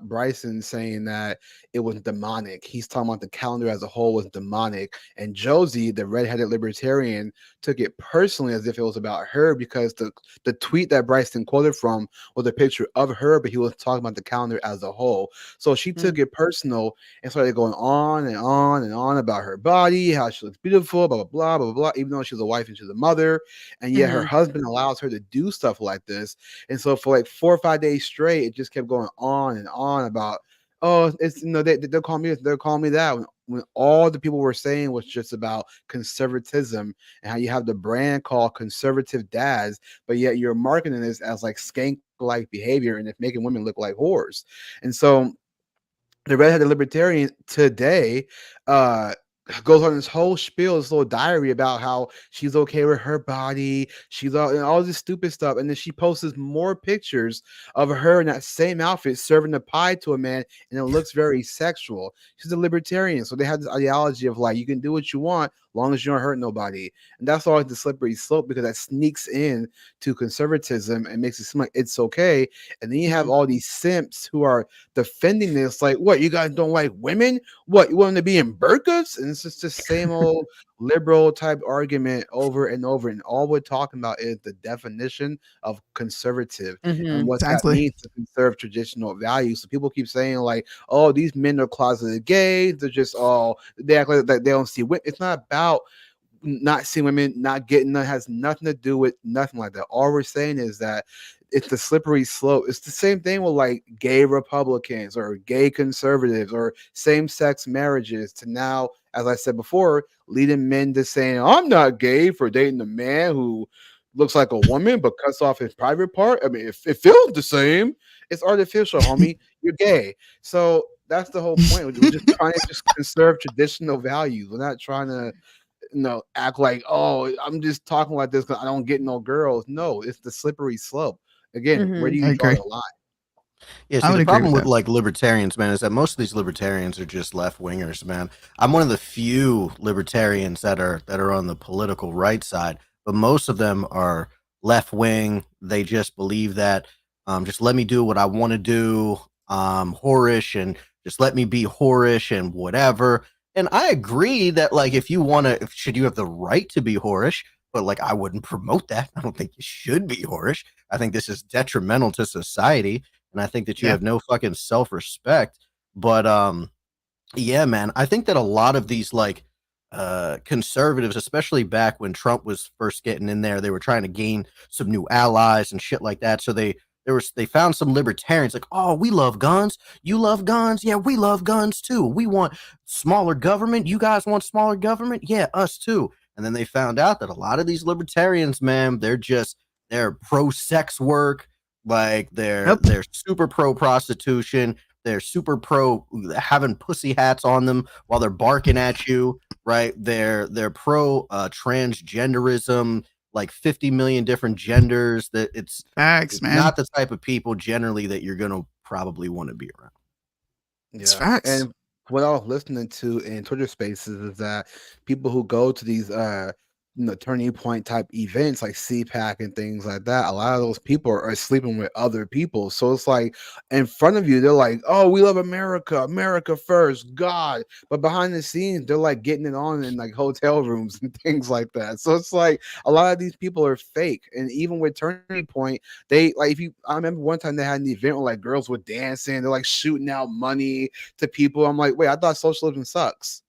Bryson saying that it was demonic. He's talking about the calendar as a whole was demonic. And Josie, the redheaded libertarian, took it personally as if it was about her, because the tweet that Bryson quoted from was a picture of her, but he was talking about the calendar as a whole. So she took it personal and started going on and on and on about her body, how she looks beautiful, blah, blah, blah, blah, blah, even though she's a wife and she's a mother. And yet her husband allows her to do stuff like this. And so for like 4 or 5 days straight, it just kept going on and on about, oh, it's, you know, they'll call me this, they'll call me that, when all the people were saying was just about conservatism and how you have the brand called Conservative Dads, but yet you're marketing this as like skank like behavior and it's making women look like whores. And so the redheaded libertarian today goes on this whole spiel, this little diary about how she's okay with her body, she's all this stupid stuff, and then she posts more pictures of her in that same outfit serving a pie to a man, and it looks very sexual. She's a libertarian, so they have this ideology of like you can do what you want long as you don't hurt nobody, and that's always the slippery slope because that sneaks in to conservatism and makes it seem like it's okay. And then you have all these simps who are defending this, like, what, you guys don't like women? What, you want them to be in burqas? And it's just the same old liberal type argument over and over. And all we're talking about is the definition of conservative and what that means to conserve traditional values. So people keep saying like, oh, these men are closeted gays. They're just they act like they don't see women. It's not about not seeing women, not getting them. It has nothing to do with nothing like that. All we're saying is that it's the slippery slope. It's the same thing with like gay Republicans or gay conservatives or same-sex marriages to now, as I said before, leading men to saying, I'm not gay for dating a man who looks like a woman but cuts off his private part. I mean, if it feels the same, it's artificial, homie. You're gay. So that's the whole point. We're just trying to just conserve traditional values. We're not trying to act like, oh, I'm just talking like this because I don't get no girls. No, it's the slippery slope. Again, where do you draw the line? Yeah, see, the problem with like libertarians, man, is that most of these libertarians are just left wingers, man. I'm one of the few libertarians that are on the political right side, but most of them are left wing. They just believe that just let me do what I want to do, whorish, and just let me be whorish and whatever. And I agree that like if you want to, should you have the right to be whorish? But like I wouldn't promote that. I don't think you should be whorish. I think this is detrimental to society, and I think that you have no fucking self-respect. But yeah, man, I think that a lot of these like conservatives, especially back when Trump was first getting in there, they were trying to gain some new allies and shit like that. So they found some libertarians like, oh, we love guns. You love guns? Yeah, we love guns too. We want smaller government. You guys want smaller government? Yeah, us too. And then they found out that a lot of these libertarians, man, they're pro sex work, like they're super pro prostitution, they're super pro having pussy hats on them while they're barking at you, right? They're pro transgenderism, like 50 million different genders. That it's facts, man. Not the type of people generally that you're gonna probably want to be around. It's facts. And what I was listening to in Twitter Spaces is that people who go to these turning point type events like CPAC and things like that, a lot of those people are sleeping with other people. So it's like in front of you, they're like, oh, we love America, America first, God. But behind the scenes, they're like getting it on in like hotel rooms and things like that. So it's like a lot of these people are fake. And even with Turning Point, they like, I remember one time they had an event where like girls were dancing, they're like shooting out money to people. I'm like, wait, I thought socialism sucks.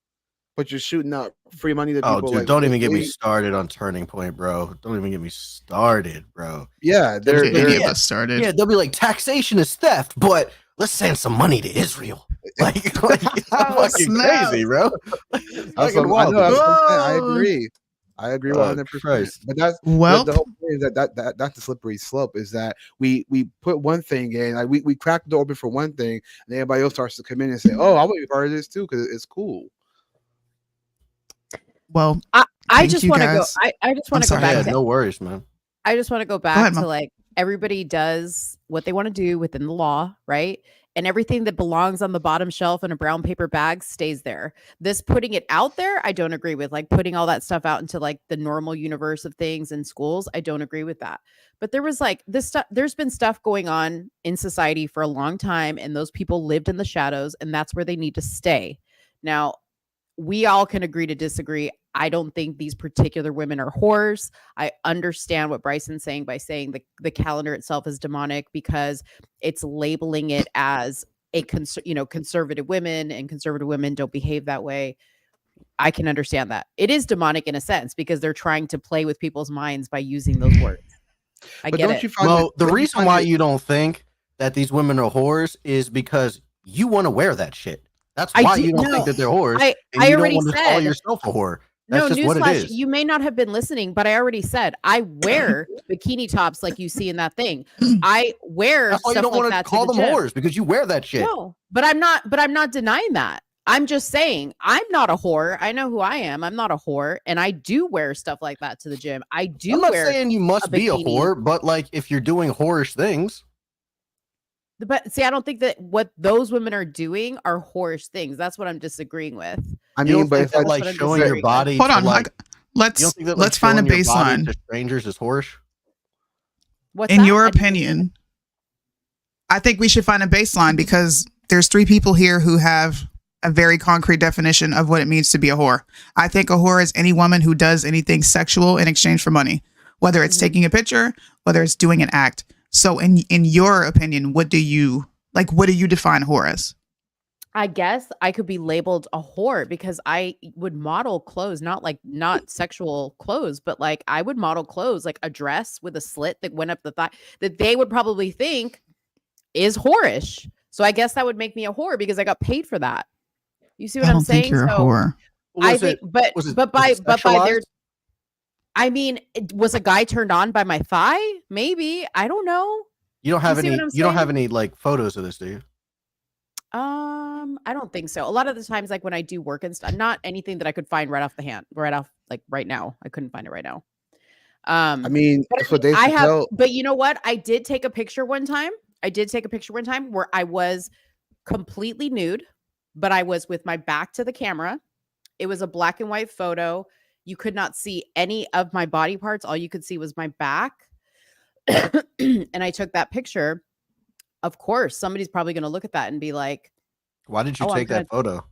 But you're shooting out free money to people. Oh, dude, like, don't even get me started on Turning Point, bro. Don't even get me started, bro. Yeah, they're get us started. Yeah, they'll be like, taxation is theft, but let's send some money to Israel. Like it's fucking crazy, bro. I agree. I agree 100%. But that's the whole thing is that's the slippery slope. Is that we put one thing in, like we crack the door open for one thing, and everybody else starts to come in and say, "Oh, I want to be part of this too because it's cool." Well, I just want to go. I just want to go back. No worries, man. I just want to go back to like everybody does what they want to do within the law, right? And everything that belongs on the bottom shelf in a brown paper bag stays there. This putting it out there, I don't agree with. Like putting all that stuff out into like the normal universe of things in schools, I don't agree with that. But there was like this stuff. There's been stuff going on in society for a long time, and those people lived in the shadows, and that's where they need to stay. Now, we all can agree to disagree. I don't think these particular women are whores. I understand what Bryson's saying by saying the calendar itself is demonic because it's labeling it as a conservative women, and conservative women don't behave that way. I can understand that. It is demonic in a sense because they're trying to play with people's minds by using those words. I get it. Well, the reason why you don't think that these women are whores is because you want to wear that shit. That's why you don't think that they're whores. I already said, call yourself a whore. That's No, just what it newsflash, is. you may not have been listening, but I already said I wear bikini tops like you see in that thing. I wear That's why you stuff don't like want to that call to the them gym. whores, because you wear that shit. No, but I'm not denying that. I'm just saying I'm not a whore. I know who I am. I'm not a whore, and I do wear stuff like that to the gym. I do. I'm not wear saying you must be a bikini. whore, but like if you're doing whorish things. But see, I don't think that what those women are doing are whorish things. That's what I'm disagreeing with. I You mean, don't but think if that I like what I'm showing your disagreeing with. body Hold to on, like, you let's don't think that like find a showing your body baseline. to strangers is whorish? What's In that? your I didn't- opinion, I think we should find a baseline because there's 3 people here who have a very concrete definition of what it means to be a whore. I think a whore is any woman who does anything sexual in exchange for money, whether it's taking a picture, whether it's doing an act. So in your opinion, what do you define whore as? I guess I could be labeled a whore because I would model clothes, not sexual clothes, but like I would model clothes like a dress with a slit that went up the thigh that they would probably think is whorish. So I guess that would make me a whore because I got paid for that. You see what I I'm don't think saying? you're a whore. I think, but by their, I mean, was a guy turned on by my thigh? Maybe. I don't know. You don't have see any. what I'm You don't have saying? any like photos of this, do you? I don't think so. A lot of the times, like when I do work and stuff, not anything that I could find right now. I couldn't find it right now. I mean, but that's what Dave I have, Chappelle. but you know what? I did take a picture one time. Where I was completely nude, but I was with my back to the camera. It was a black and white photo. You could not see any of my body parts. All you could see was my back. And I took that picture. Of course, somebody's probably going to look at that and be like, why did you "Oh, take that photo?"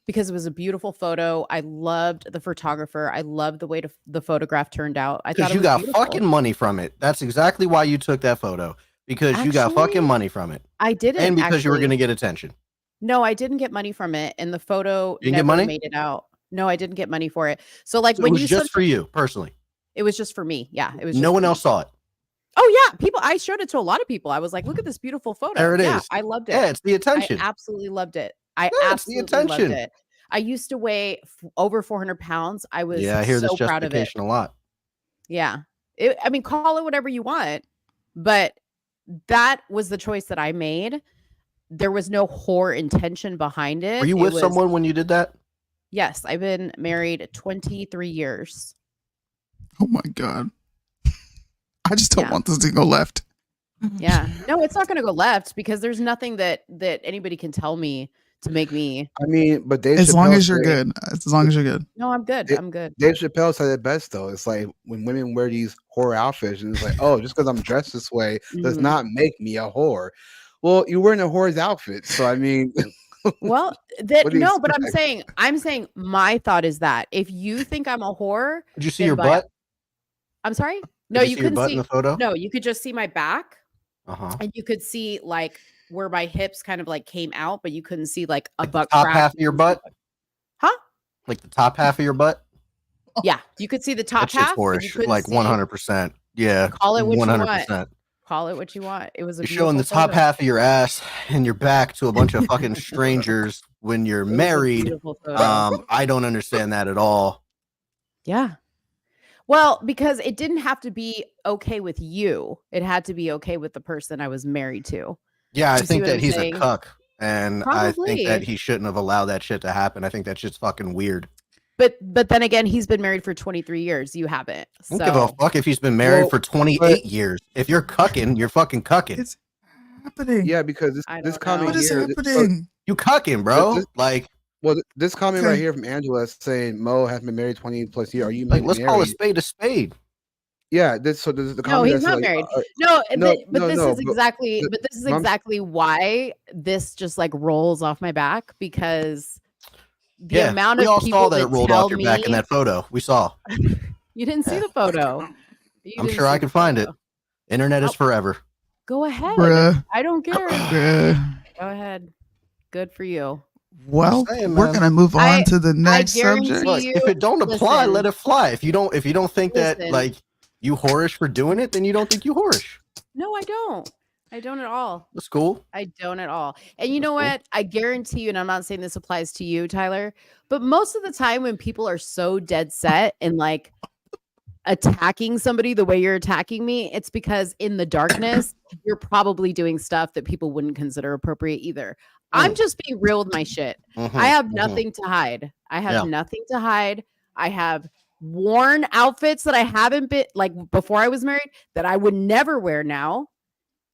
Because it was a beautiful photo. I loved the photographer. I loved the way the photograph turned out. I thought Because you got fucking money from it. That's exactly why you took that photo. Because you got fucking money from it. I didn't. And because you were going to get attention. No, I didn't get money from it. And the photo You didn't get never money? made it out. No, I didn't get money for it. So like So when it was you just for you personally. It was just for me. Yeah. It was No just one for else me. saw it. Oh yeah. I showed it to a lot of people. I was like, look at this beautiful photo. There it Yeah, is. I loved it. Yeah, it's the attention. I absolutely loved it. It's the attention. Loved it. I used to weigh over 400 pounds. I was I hear so this proud of it. justification a lot. Yeah. I mean, call it whatever you want, but that was the choice that I made. There was no whore intention behind it. Were you with someone when you did that? Yes, I've been married 23 years. Oh my God. I just don't want this to go left. Yeah. No, it's not going to go left because there's nothing that anybody can tell me to make me. I mean, but Dave As Chappelle long as you're said- good. As long as you're good. No, I'm good. I'm good. Dave Chappelle said it best though. It's like when women wear these whore outfits, and it's like, oh, just because I'm dressed this way does not make me a whore. Well, you're wearing a whore's outfit, so I mean. Well, What do you no, but expect? I'm saying my thought is that if you think I'm a whore, Did you see then your by- butt? I'm sorry. No, Did you see your couldn't butt see in the photo? No, you could just see my back, Uh-huh. and you could see like where my hips kind of like came out, but you couldn't see like a butt Top crack. half of your butt? Huh? Like the top half of your butt? Yeah, you could see the top That shit's half. but you whorish. couldn't Like see- 100%. Yeah. Call it what you want. 100%. Call it what you want. It was a You're showing the beautiful top photo. half of your ass and your back to a bunch of fucking strangers when you're It was a married. beautiful photo. I don't understand that at all. Yeah. Well, because it didn't have to be okay with you. It had to be okay with the person I was married to. Yeah, I You see think what that I'm he's saying? a cuck. And I think that Probably. he shouldn't have allowed that shit to happen. I think that shit's fucking weird. But then again, he's been married for 23 years. You haven't. I don't give a So fuck if he's been married Well, for 28 years. If you're cucking, you're fucking cucking. It's happening. Yeah, because this don't comment What is here. happening? You cucking, bro. This- Like, Well, this comment Okay. right here from Angela is saying Mo has been married 20 plus years. Are you let's call a married? spade a spade. Yeah, this the no, comment he's that's not like, married. uh, No, no, but no, this no, is exactly. but- But this is I'm- exactly why this just like rolls off my back because the Yeah, amount we of all people saw that it rolled tell off your back in me- that photo. We saw. You didn't see the photo. You I'm didn't sure see I the can find it. photo. Internet is Oh. forever. Go ahead. Bruh. I don't care. Bruh. Go ahead. Good for you. Well, saying, we're man. gonna move on to the next guarantee subject. Look, if it don't apply, listen. let it fly. If you don't think that Listen. like you whorish for doing it, then you don't think you whorish. No, I don't. I don't at all. That's cool. I don't at all. And you know what? I guarantee you, and I'm not saying this applies to you, Tyler, but most of the time when people are so dead set and like attacking somebody the way you're attacking me, it's because in the darkness, you're probably doing stuff that people wouldn't consider appropriate either. I'm just being real with my shit. I have nothing to hide. I have nothing to hide. I have worn outfits that I haven't been like before I was married that I would never wear now.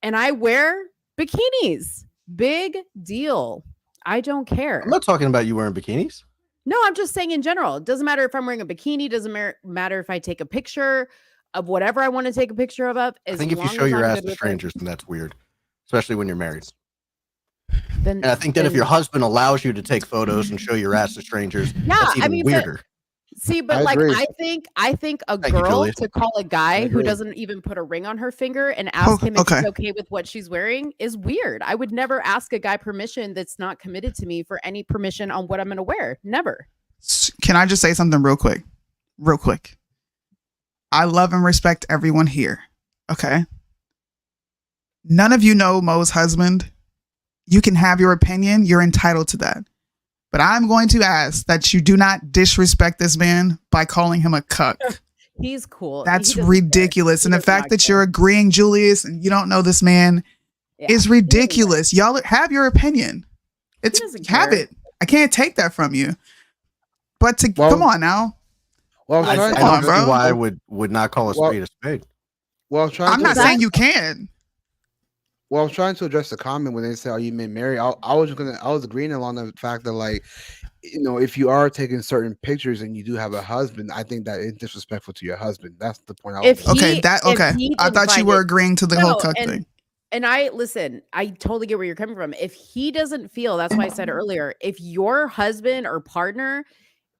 And I wear bikinis. Big deal. I don't care. I'm not talking about you wearing bikinis. No, I'm just saying in general. It doesn't matter if I'm wearing a bikini. Doesn't matter if I take a picture of whatever I want to take a picture of. I think if you show your ass to strangers, then that's weird, especially when you're married. And I think that if your husband allows you to take photos and show your ass to strangers, that's even weirder. But like I think a girl to call a guy who doesn't even put a ring on her finger and ask him if he's okay with what she's wearing is weird. I would never ask a guy permission that's not committed to me for any permission on what I'm going to wear. Never. Can I just say something real quick? Real quick. I love and respect everyone here. Okay. None of you know Mo's husband. You can have your opinion. You're entitled to that. But I'm going to ask that you do not disrespect this man by calling him a cuck. He's cool. That's ridiculous. And the fact that you're agreeing, Julius, and you don't know this man is ridiculous. Y'all have your opinion. Have it. I can't take that from you. But come on now. Well, I don't see why I would not call a spade a spade. Well, I'm not saying you can. Well, I was trying to address the comment when they said, "Are you men married?" I was agreeing along the fact that, like, you know, if you are taking certain pictures and you do have a husband, I think that is disrespectful to your husband. That's the point. I thought you were agreeing to the whole cuck thing. And I totally get where you're coming from. If he doesn't feel, that's why I said earlier, if your husband or partner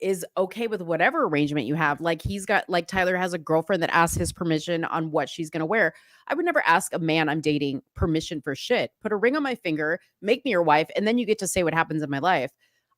is okay with whatever arrangement you have, like Tyler has a girlfriend that asks his permission on what she's going to wear. I would never ask a man I'm dating permission for shit. Put a ring on my finger, make me your wife, and then you get to say what happens in my life.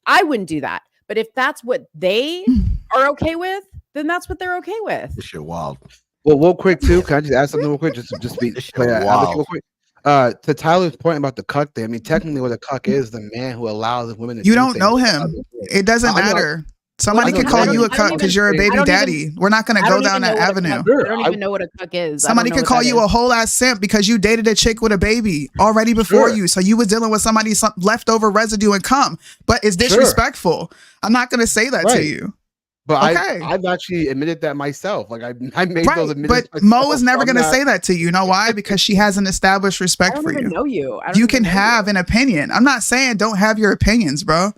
I wouldn't do that. But if that's what they are okay with, then that's what they're okay with. This shit wild. Well, real quick too. Can I just add something real quick? Just be real quick. To Tyler's point about the cuck thing. I mean, technically, what a cuck is the man who allows women to. You don't know him. It doesn't matter. Somebody could call you a cuck because you're a baby daddy. We're not going to go down that avenue. I don't even know what a cuck is. Somebody could call you a whole ass simp because you dated a chick with a baby already before you. So you was dealing with somebody's leftover residue and cum. But it's disrespectful. I'm not going to say that to you. But I've actually admitted that myself. Like I made those admissions. But Mo is never going to say that to you. You know why? Because she has an established respect for you. I don't even know you. You can have an opinion. I'm not saying don't have your opinions, bro.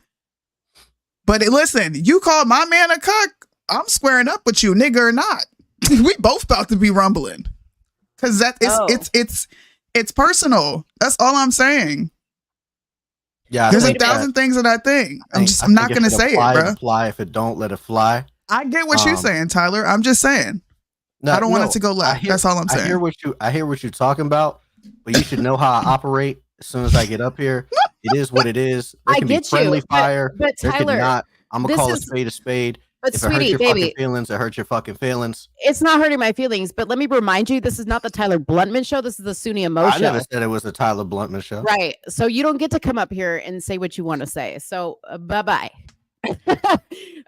But listen, you call my man a cuck, I'm squaring up with you, nigga or not. We both about to be rumbling. Cause it's personal. That's all I'm saying. Yeah, there's 1,000 things that I think. I'm not gonna say it, bro. Apply. If it don't, let it fly. I get what you're saying, Tyler. I'm just saying. I don't want it to go left. That's all I'm saying. I hear what you're talking about, but you should know how I operate as soon as I get up here. It is what it is. There can be friendly fire. But Tyler, I'm gonna call a spade a spade. But if sweetie, it hurts your baby, fucking feelings, it hurts your fucking feelings. It's not hurting my feelings, but let me remind you, this is not the Tyler Bluntman show. This is the Soonie and I show. I never said it was the Tyler Bluntman show. Right. So you don't get to come up here and say what you want to say. So bye-bye.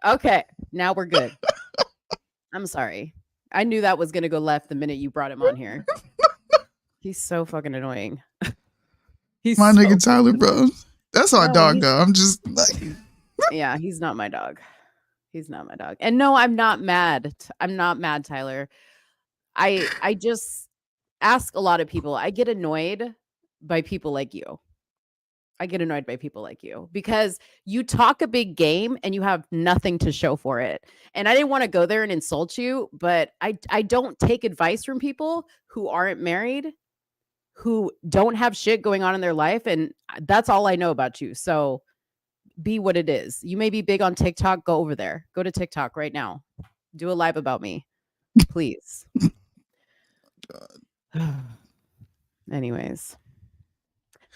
Okay. Now we're good. I'm sorry. I knew that was going to go left the minute you brought him on here. He's so fucking annoying. He's my nigga Tyler, bro. That's our dog, though. I'm just like... Yeah, he's not my dog. He's not my dog. And no, I'm not mad. I'm not mad, Tyler. I just ask a lot of people. I get annoyed by people like you. Because you talk a big game and you have nothing to show for it. And I didn't want to go there and insult you, but I don't take advice from people who aren't married, who don't have shit going on in their life. And that's all I know about you. So be what it is. You may be big on TikTok. Go over there. Go to TikTok right now. Do a live about me, please. Anyways,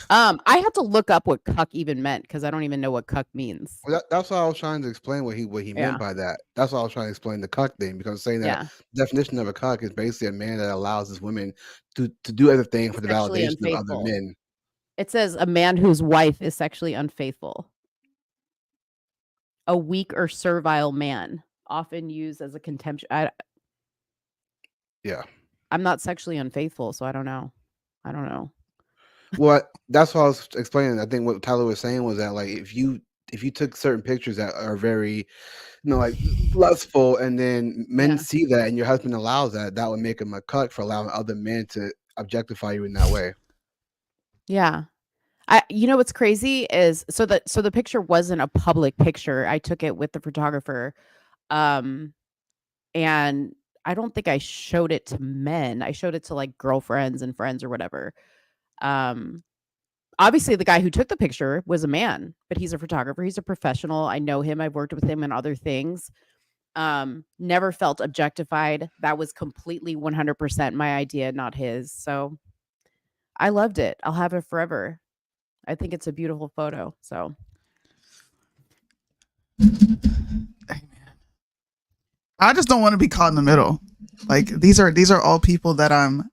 I had to look up what cuck even meant because I don't even know what cuck means. Well, that's why I was trying to explain what he Yeah. meant by that. That's why I was trying to explain the cuck thing, because saying that Yeah. definition of a cuck is basically a man that allows his women to do everything for the Sexually validation of other unfaithful. men. It says a man whose wife is sexually unfaithful. A weak or servile man, often used as a contempt. Yeah. I'm not sexually unfaithful, so I don't know. I don't know. Well, that's what I was explaining. I think what Tyler was saying was that, like, if you took certain pictures that are very, like lustful, and then men Yeah. see that, and your husband allows that, that would make him a cuck for allowing other men to objectify you in that way. Yeah. You know what's crazy is so the picture wasn't a public picture. I took it with the photographer. And I don't think I showed it to men. I showed it to like girlfriends and friends or whatever. Obviously the guy who took the picture was a man, but he's a photographer. He's a professional. I know him. I've worked with him in other things. Never felt objectified. That was completely 100% my idea, not his. So I loved it. I'll have it forever. I think it's a beautiful photo. So I just don't want to be caught in the middle. Like these are all people that I'm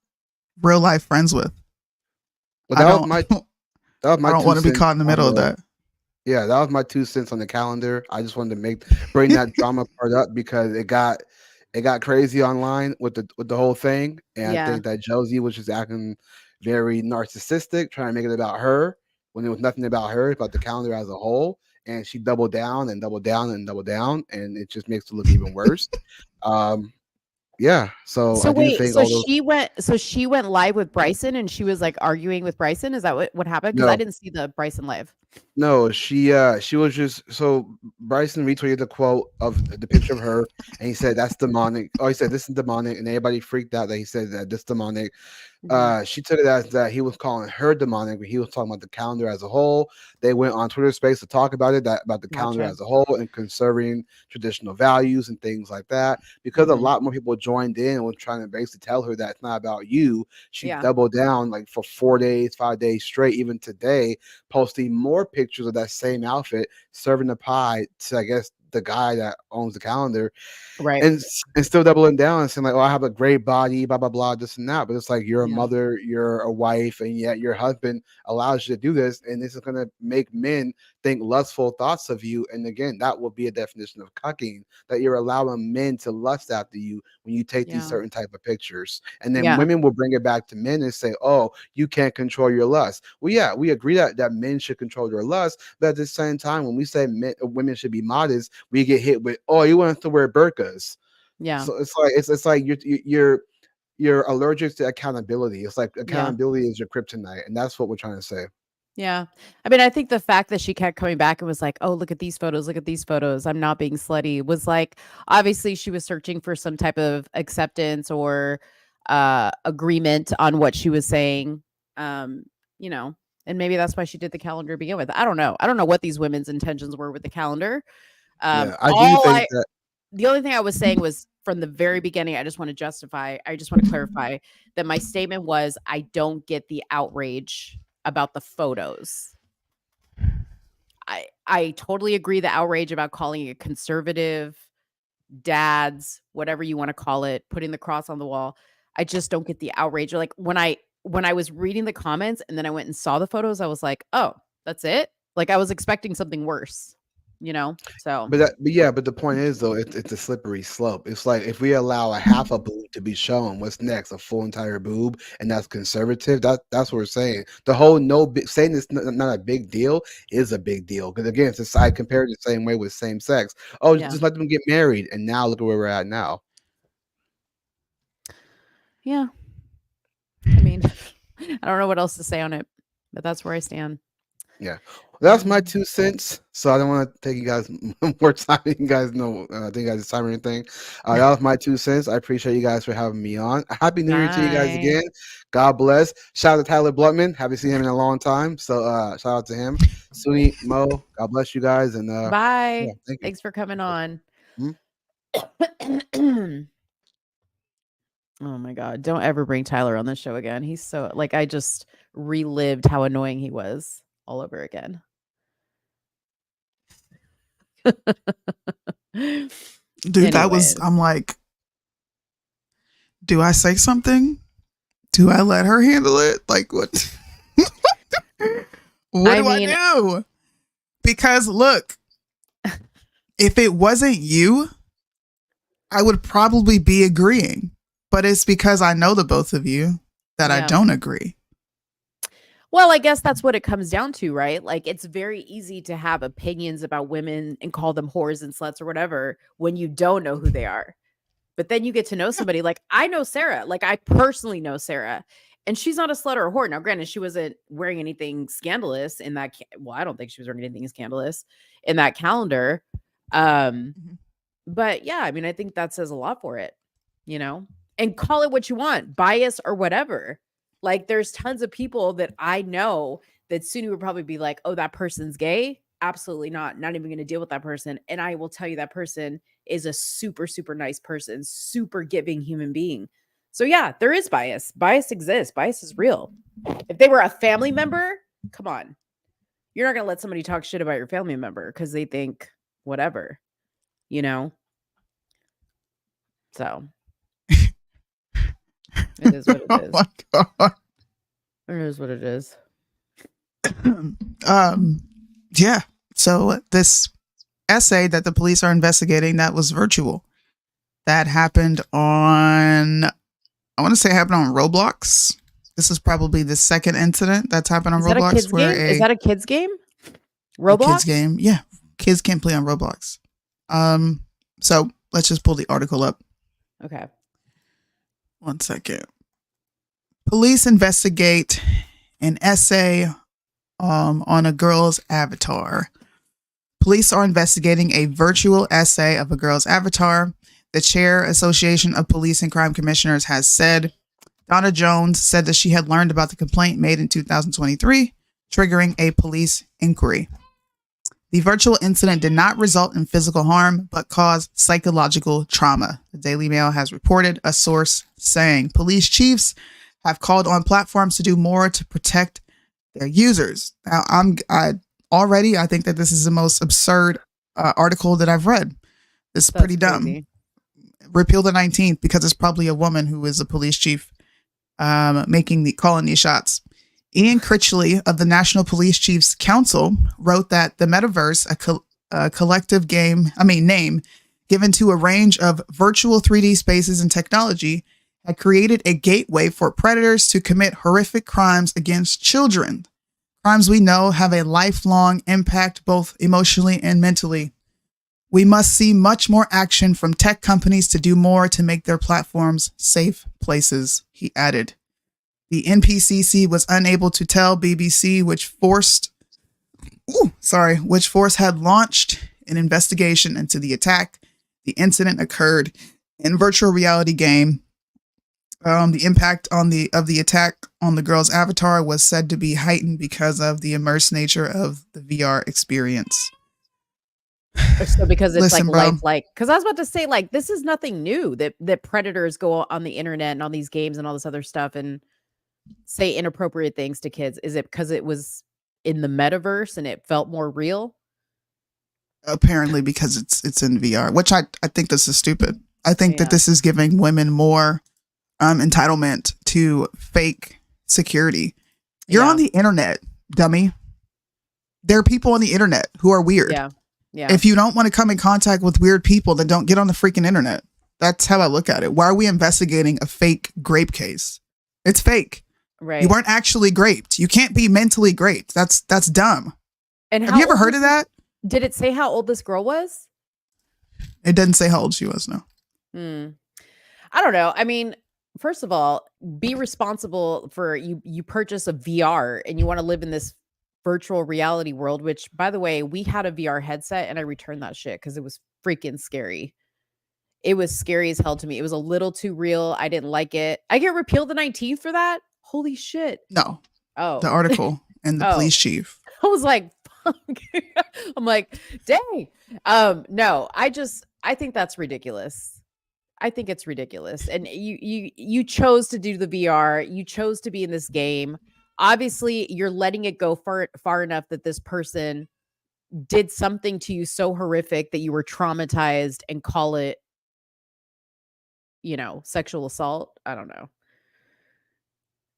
real life friends with. But that was my I don't want to be caught in the middle of that. Yeah, that was my 2 cents on the calendar. I just wanted to bring that drama part up because it got crazy online with the whole thing, and Yeah. I think that Josie was just acting very narcissistic, trying to make it about her when it was nothing about her, it's about the calendar as a whole. And she doubled down and doubled down and doubled down, and it just makes it look even worse. Yeah, so I do wait, think so all those. she went live with Bryson and she was like arguing with Bryson. Is that what happened? Because I No. didn't see the Bryson live. No, she was just so Bryson retweeted the quote of the picture of her, and he said that's demonic. Oh, he said this is demonic, and everybody freaked out that he said that this demonic. She took it as that he was calling her demonic, but he was talking about the calendar as a whole. They went on Twitter Space to talk about it, about the calendar Gotcha. as a whole and conserving traditional values and things like that. Because a lot more people joined in and was trying to basically tell her that it's not about you. She Yeah. doubled down like for 4 days, 5 days straight, even today, posting more pictures of that same outfit, serving the pie to, I guess, the guy that owns the calendar, Right. and still doubling down and saying like, "Oh, I have a great body, blah blah blah, this and that." But it's like you're a mother, you're a wife, and yet your husband allows you to do this, and this is going to make men think lustful thoughts of you. And again, that will be a definition of cucking, that you're allowing men to lust after you when you take these certain type of pictures. And then women will bring it back to men and say, "Oh, you can't control your lust." Well, yeah, we agree that men should control their lust, but at the same time, when we say women should be modest, we get hit with, "Oh, you want to wear burqas." Yeah. So it's like you're allergic to accountability. It's like accountability is your kryptonite, and that's what we're trying to say. Yeah. I mean, I think the fact that she kept coming back and was like, "Oh, look at these photos. Look at these photos. I'm not being slutty," was like, obviously she was searching for some type of acceptance or agreement on what she was saying. You know, and maybe that's why she did the calendar to begin with. I don't know. I don't know what these women's intentions were with the calendar. I do think that The only thing I was saying was from the very beginning, I just want to clarify that my statement was I don't get the outrage about the photos. I totally agree the outrage about calling it conservative, dads, whatever you want to call it, putting the cross on the wall. I just don't get the outrage. Like when I was reading the comments and then I went and saw the photos, I was like, "Oh, that's it?" Like I was expecting something worse. So but the point is though, it's a slippery slope. It's like if we allow a half a boob to be shown, what's next? A full entire boob, and that's conservative. That's what we're saying. The whole saying it's not a big deal is a big deal, because again, it's I compare it the same way with same sex. Oh, just let them get married, and now look at where we're at now. Yeah. I mean, I don't know what else to say on it, but that's where I stand. Yeah, that's my 2 cents. So I don't want to take you guys more time. You guys know, think you guys time or anything. That was my 2 cents. I appreciate you guys for having me on. Happy New Year to you guys again. God bless. Shout out to Tyler Blutman. Haven't seen him in a long time. So shout out to him. Soonie, Mo, God bless you guys. And bye. Yeah, Thanks for coming on. Oh my God. Don't ever bring Tyler on this show again. He's so like, I just relived how annoying he was all over again. Dude, that was, I'm like, do I say something? Do I let her handle it? Like, what? What do I do? Because look, if it wasn't you, I would probably be agreeing. But it's because I know the both of you that I don't agree. Well, I guess that's what it comes down to, right? Like, it's very easy to have opinions about women and call them whores and sluts or whatever when you don't know who they are. But then you get to know somebody. Like, I know Sarah. Like, I personally know Sarah. And she's not a slut or a whore. Now, granted, she wasn't wearing anything scandalous in that. Well, I don't think she was wearing anything scandalous in that calendar. But yeah, I mean, I think that says a lot for it, you know? And call it what you want, bias or whatever. Like, there's tons of people that I know that Soonie would probably be like, oh, that person's gay. Absolutely not. Not even going to deal with that person. And I will tell you that person is a super, super nice person, super giving human being. So yeah, there is bias. Bias exists. Bias is real. If they were a family member, come on. You're not going to let somebody talk shit about your family member because they think whatever, you know? So it is what it is. Oh my God. It is what it is. Yeah. So this essay that the police are investigating, that was virtual. That happened on, I want to say it happened on Roblox. This is probably the second incident that's happened on Roblox. Is that a kid's game? Roblox? Kids game. Yeah. Kids can't play on Roblox. So let's just pull the article up. Okay. 1 second. Police investigate an essay on a girl's avatar. Police are investigating a virtual essay of a girl's avatar. The Chair Association of Police and Crime Commissioners has said. Donna Jones said that she had learned about the complaint made in 2023, triggering a police inquiry. The virtual incident did not result in physical harm, but caused psychological trauma. The Daily Mail has reported a source saying police chiefs have called on platforms to do more to protect their users. Now, I think that this is the most absurd article that I've read. It's pretty dumb. Crazy. Repeal the 19th because it's probably a woman who is a police chief calling these shots. Ian Critchley of the National Police Chiefs Council wrote that the metaverse, a collective name given to a range of virtual 3D spaces and technology, had created a gateway for predators to commit horrific crimes against children. Crimes we know have a lifelong impact both emotionally and mentally. We must see much more action from tech companies to do more to make their platforms safe places, he added. The NPCC was unable to tell BBC which force had launched an investigation into the attack. The incident occurred in virtual reality game. The impact of the attack on the girl's avatar was said to be heightened because of the immersed nature of the VR experience. So because it's lifelike. Because I was about to say, like, this is nothing new that predators go on the internet and on these games and all this other stuff and say inappropriate things to kids. Is it because it was in the metaverse and it felt more real? Apparently because it's in VR, which I think this is stupid. I think that this is giving women more entitlement to fake security. You're on the internet, dummy. There are people on the internet who are weird. Yeah. If you don't want to come in contact with weird people, then don't get on the freaking internet. That's how I look at it. Why are we investigating a fake grape case? It's fake. Right. You weren't actually graped. You can't be mentally graped. That's dumb. And have you ever heard of that? Did it say how old this girl was? It didn't say how old she was, no. I don't know. I mean, first of all, be responsible for you purchase a VR and you want to live in this virtual reality world, which, by the way, we had a VR headset and I returned that shit because it was freaking scary. It was scary as hell to me. It was a little too real. I didn't like it. I get repealed the 19th for that? Holy shit. No. Oh. The article and the police chief. I was like, fuck. I'm like, dang. No, I think that's ridiculous. I think it's ridiculous. And you chose to do the VR. You chose to be in this game. obviously you're letting it go far enough that this person did something to you so horrific that you were traumatized and call it, sexual assault. I don't know.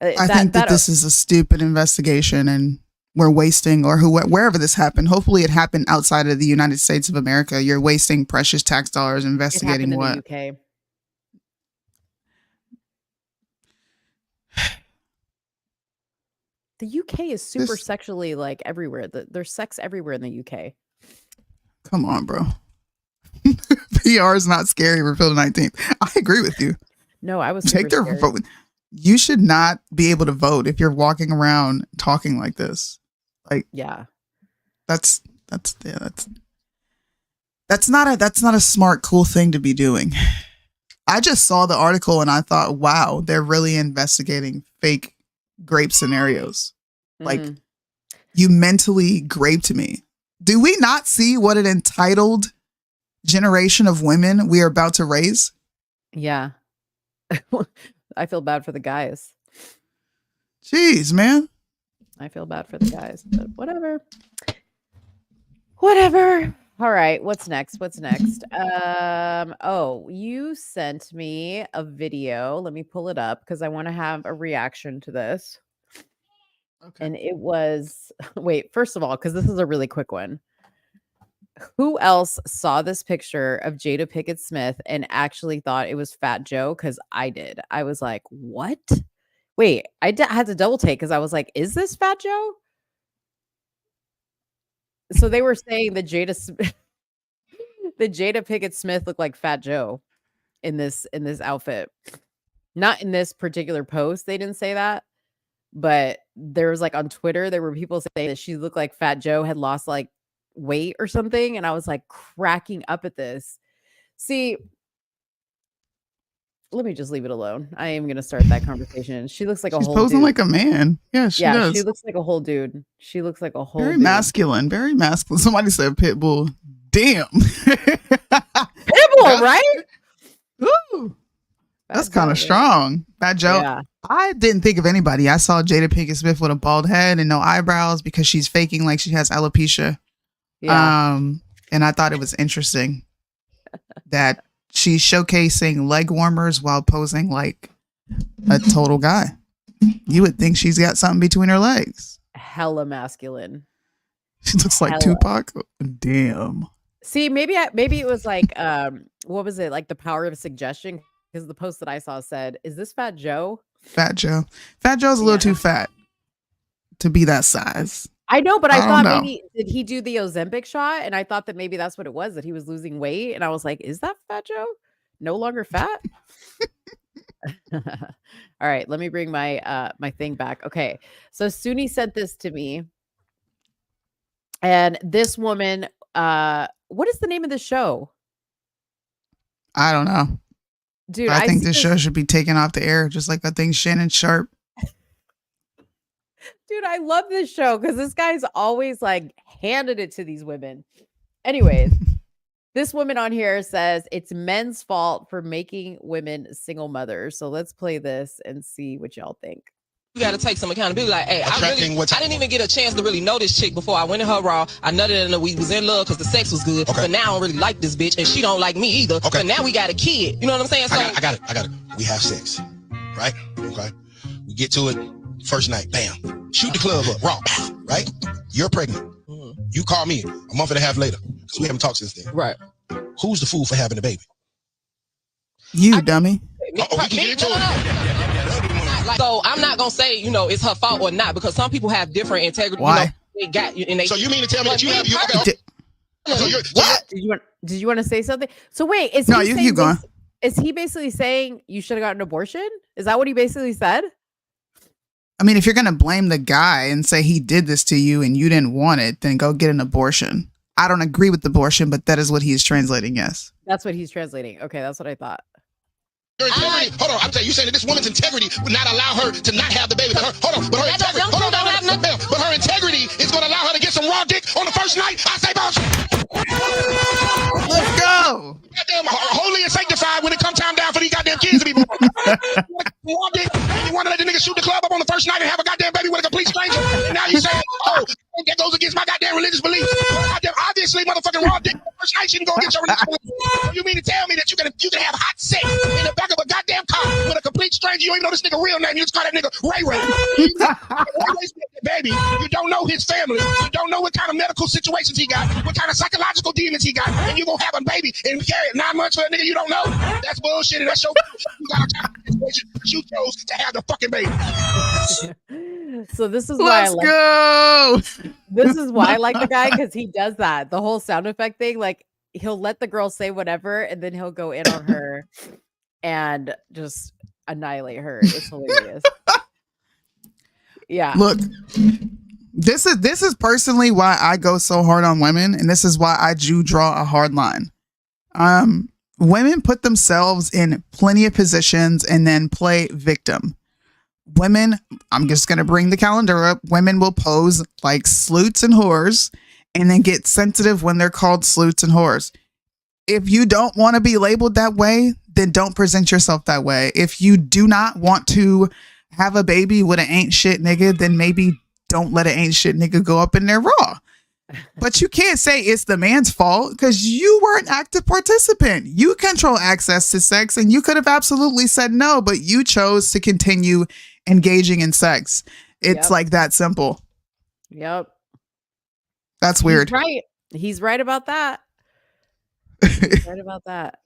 I think that this is a stupid investigation and we're wasting, or wherever this happened. Hopefully it happened outside of the United States of America. You're wasting precious tax dollars investigating what? In the UK. The UK is super sexually like everywhere. There's sex everywhere in the UK. Come on, bro. PR is not scary for Phil the 19th. I agree with you. No, I was take their vote. You should not be able to vote if you're walking around talking like this. Like, yeah, that's not a smart, cool thing to be doing. I just saw the article and I thought, wow, they're really investigating fake grape scenarios. Like, you mentally graped me. Do we not see what an entitled generation of women we are about to raise? Yeah. I feel bad for the guys. Jeez, man. I feel bad for the guys, but whatever. Whatever. All right. What's next? Oh, you sent me a video. Let me pull it up because I want to have a reaction to this. Okay. And it was, wait, first of all, because this is a really quick one. Who else saw this picture of Jada Pinkett Smith and actually thought it was Fat Joe? Because I did. I was like, what? Wait, I had to double take because I was like, is this Fat Joe? So they were saying that Jada Pinkett Smith looked like Fat Joe in this outfit. Not in this particular post. They didn't say that. But there was like on Twitter, there were people saying that she looked like Fat Joe had lost like weight or something. And I was like cracking up at this. See, let me just leave it alone. I am going to start that conversation. She looks like She's a whole posing dude. like a man. Yeah, she does. She looks like a whole dude. She looks like a whole very dude. masculine. Very masculine. Somebody said Pitbull. Damn. Pitbull, right? Ooh. That's kind of strong. Fat Joe. Yeah. I didn't think of anybody. I saw Jada Pinkett Smith with a bald head and no eyebrows because she's faking like she has alopecia. Yeah. And I thought it was interesting that she's showcasing leg warmers while posing like a total guy. You would think she's got something between her legs. Hella masculine. She looks like Tupac. Damn. See, maybe it was like, what was it? Like the power of suggestion. Because the post that I saw said, is this Fat Joe? Fat Joe. Fat Joe's a little too fat to be that size. I know, but I thought maybe, did he do the Ozempic shot? And I thought that maybe that's what it was, that he was losing weight. And I was like, is that Fat Joe? No longer fat? All right, let me bring my my thing back. Okay, so Soonie sent this to me. And this woman, what is the name of the show? I don't know. Dude, I think this show should be taken off the air, just like I think Shannon Sharp. Dude, I love this show because this guy's always like handed it to these women. Anyways, this woman on here says it's men's fault for making women single mothers. So let's play this and see what y'all think. You got to take some accountability. Like, hey, I didn't even get a chance to really know this chick before I went in her raw. I nutted in her. We was in love because the sex was good. Okay. But now I don't really like this bitch, and she don't like me either. Okay. But now we got a kid. You know what I'm saying? So I got it. We have sex, right? Okay. We get to it first night. Bam. Shoot the club up. Raw. Right? You're pregnant. Mm-hmm. You call me a month and a half later because we haven't talked since then. Right. Who's the fool for having a baby? You, dummy. We can get into it. So I'm not gonna say, it's her fault or not, because some people have different integrity. Why? So you mean to tell me that you have What? Did you want to say something? So wait, is he basically saying you should have gotten an abortion? Is that what he basically said? I mean, if you're gonna blame the guy and say he did this to you and you didn't want it, then go get an abortion. I don't agree with abortion, but that is what he's translating. Yes. That's what he's translating. Okay, that's what I thought. Your integrity, hold on, I'm telling you, saying that this woman's integrity would not allow her to not have the baby. But her integrity is going to allow her to get some raw dick on the first night. I say, boss. Let's go. Goddamn, holy and sanctified when it comes time down for these goddamn kids to be You want to let the nigga shoot the club up on the first night and have a goddamn baby with a complete stranger, and now you saying, oh, that goes against my goddamn religious beliefs. Goddamn, obviously, motherfucking raw dick first night she can go against your religious beliefs. You mean to tell me that you can have hot sex in the back of a goddamn car with a complete stranger? You don't even know this nigga real name. You just call that nigga Ray Ray. Baby, you don't know his family. You don't know what kind of medical situations he got, what kind of psychological demons he got, and you gonna have a baby and carry it 9 months for a nigga you don't know? That's bullshit, and that's your you got a kind of situation that you chose to have the fucking baby. So this is why this is why I like the guy, because he does that. The whole sound effect thing, like he'll let the girl say whatever, and then he'll go in on her and just annihilate her. It's hilarious. Yeah. Look, this is personally why I go so hard on women, and this is why I do draw a hard line. Women put themselves in plenty of positions and then play victim. Women, I'm just going to bring the calendar up. Women will pose like sleuths and whores and then get sensitive when they're called sleuths and whores. If you don't want to be labeled that way, then don't present yourself that way. If you do not want to have a baby with an ain't shit nigga, then maybe don't let an ain't shit nigga go up in there raw. But you can't say it's the man's fault, because you were an active participant. You control access to sex, and you could have absolutely said no, but you chose to continue engaging in sex. It's like that simple. Yep. That's weird. He's right about that. He's right about that.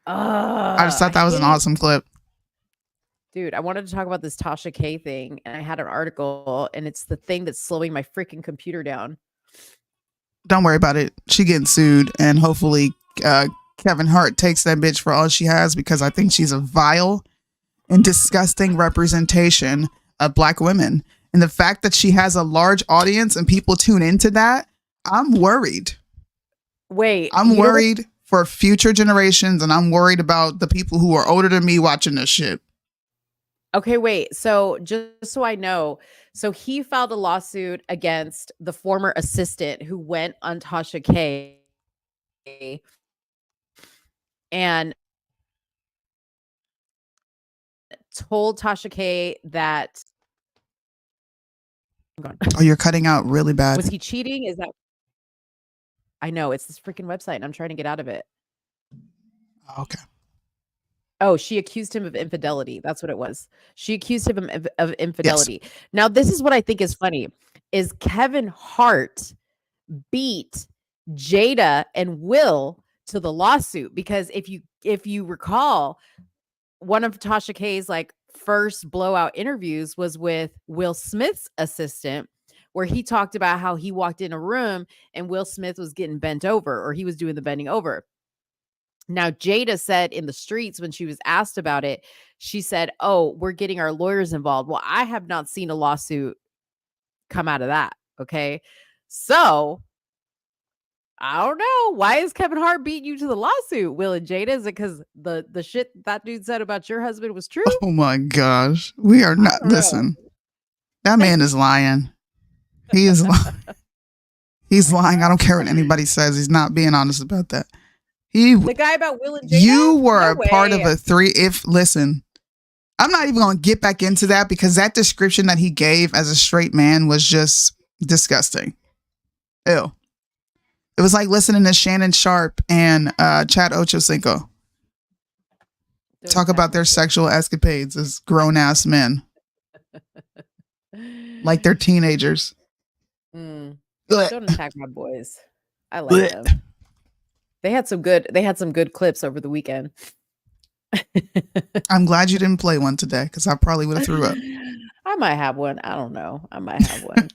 I just thought that was an awesome clip. Dude, I wanted to talk about this Tasha K thing, and I had an article, and it's the thing that's slowing my freaking computer down. Don't worry about it. She getting sued, and hopefully Kevin Hart takes that bitch for all she has, because I think she's a vile and disgusting representation of Black women. And the fact that she has a large audience and people tune into that, I'm worried. Wait. I'm worried for future generations, and I'm worried about the people who are older than me watching this shit. Okay, wait. So just so I know, so he filed a lawsuit against the former assistant who went on Tasha K and told Tasha K that. Oh, you're cutting out really bad. Was he cheating? Is that? I know, it's this freaking website, and I'm trying to get out of it. Okay. Oh, she accused him of infidelity. That's what it was. She accused him of infidelity. Yes. Now, this is what I think is funny, is Kevin Hart beat Jada and Will to the lawsuit, because if you recall, one of Tasha K's like first blowout interviews was with Will Smith's assistant, where he talked about how he walked in a room and Will Smith was getting bent over, or he was doing the bending over. Now, Jada said in the streets when she was asked about it, she said, "Oh, we're getting our lawyers involved." Well, I have not seen a lawsuit come out of that. Okay. So I don't know. Why is Kevin Hart beating you to the lawsuit, Will and Jada? Is it because the shit that dude said about your husband was true? Oh my gosh. We are not. Listen, that man is lying. He is lying. He's lying. I don't care what anybody says. He's not being honest about that. The guy about Will and Jada? You were a part of a listen, I'm not even going to get back into that, because that description that he gave as a straight man was just disgusting. Ew. It was like listening to Shannon Sharp and Chad Ochocinco talk about their sexual escapades as grown-ass men. Like they're teenagers. Don't attack my boys. I like them. They had some good clips over the weekend. I'm glad you didn't play one today, because I probably would have threw up. I might have one. I don't know. I might have one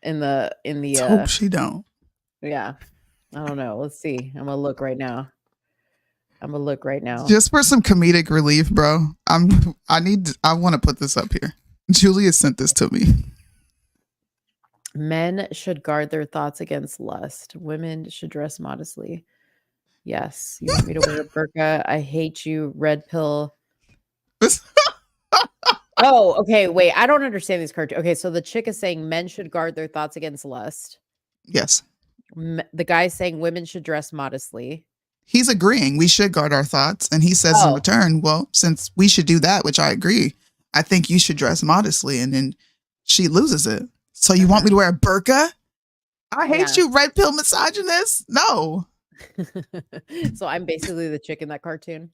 in the. Hope she don't. Yeah, I don't know. Let's see. I'm gonna look right now. Just for some comedic relief, bro. I want to put this up here. Julia sent this to me. Men should guard their thoughts against lust. Women should dress modestly. Yes. You want me to wear a burqa? I hate you. Red pill. Oh, okay. Wait, I don't understand these cartoons. Okay, so the chick is saying men should guard their thoughts against lust. Yes. The guy's saying women should dress modestly. he's agreeing we should guard our thoughts, and he says in return, well, since we should do that, which I agree, I think you should dress modestly, and then she loses it. So you want me to wear a burqa? I hate you, red pill misogynist. No. So I'm basically the chick in that cartoon.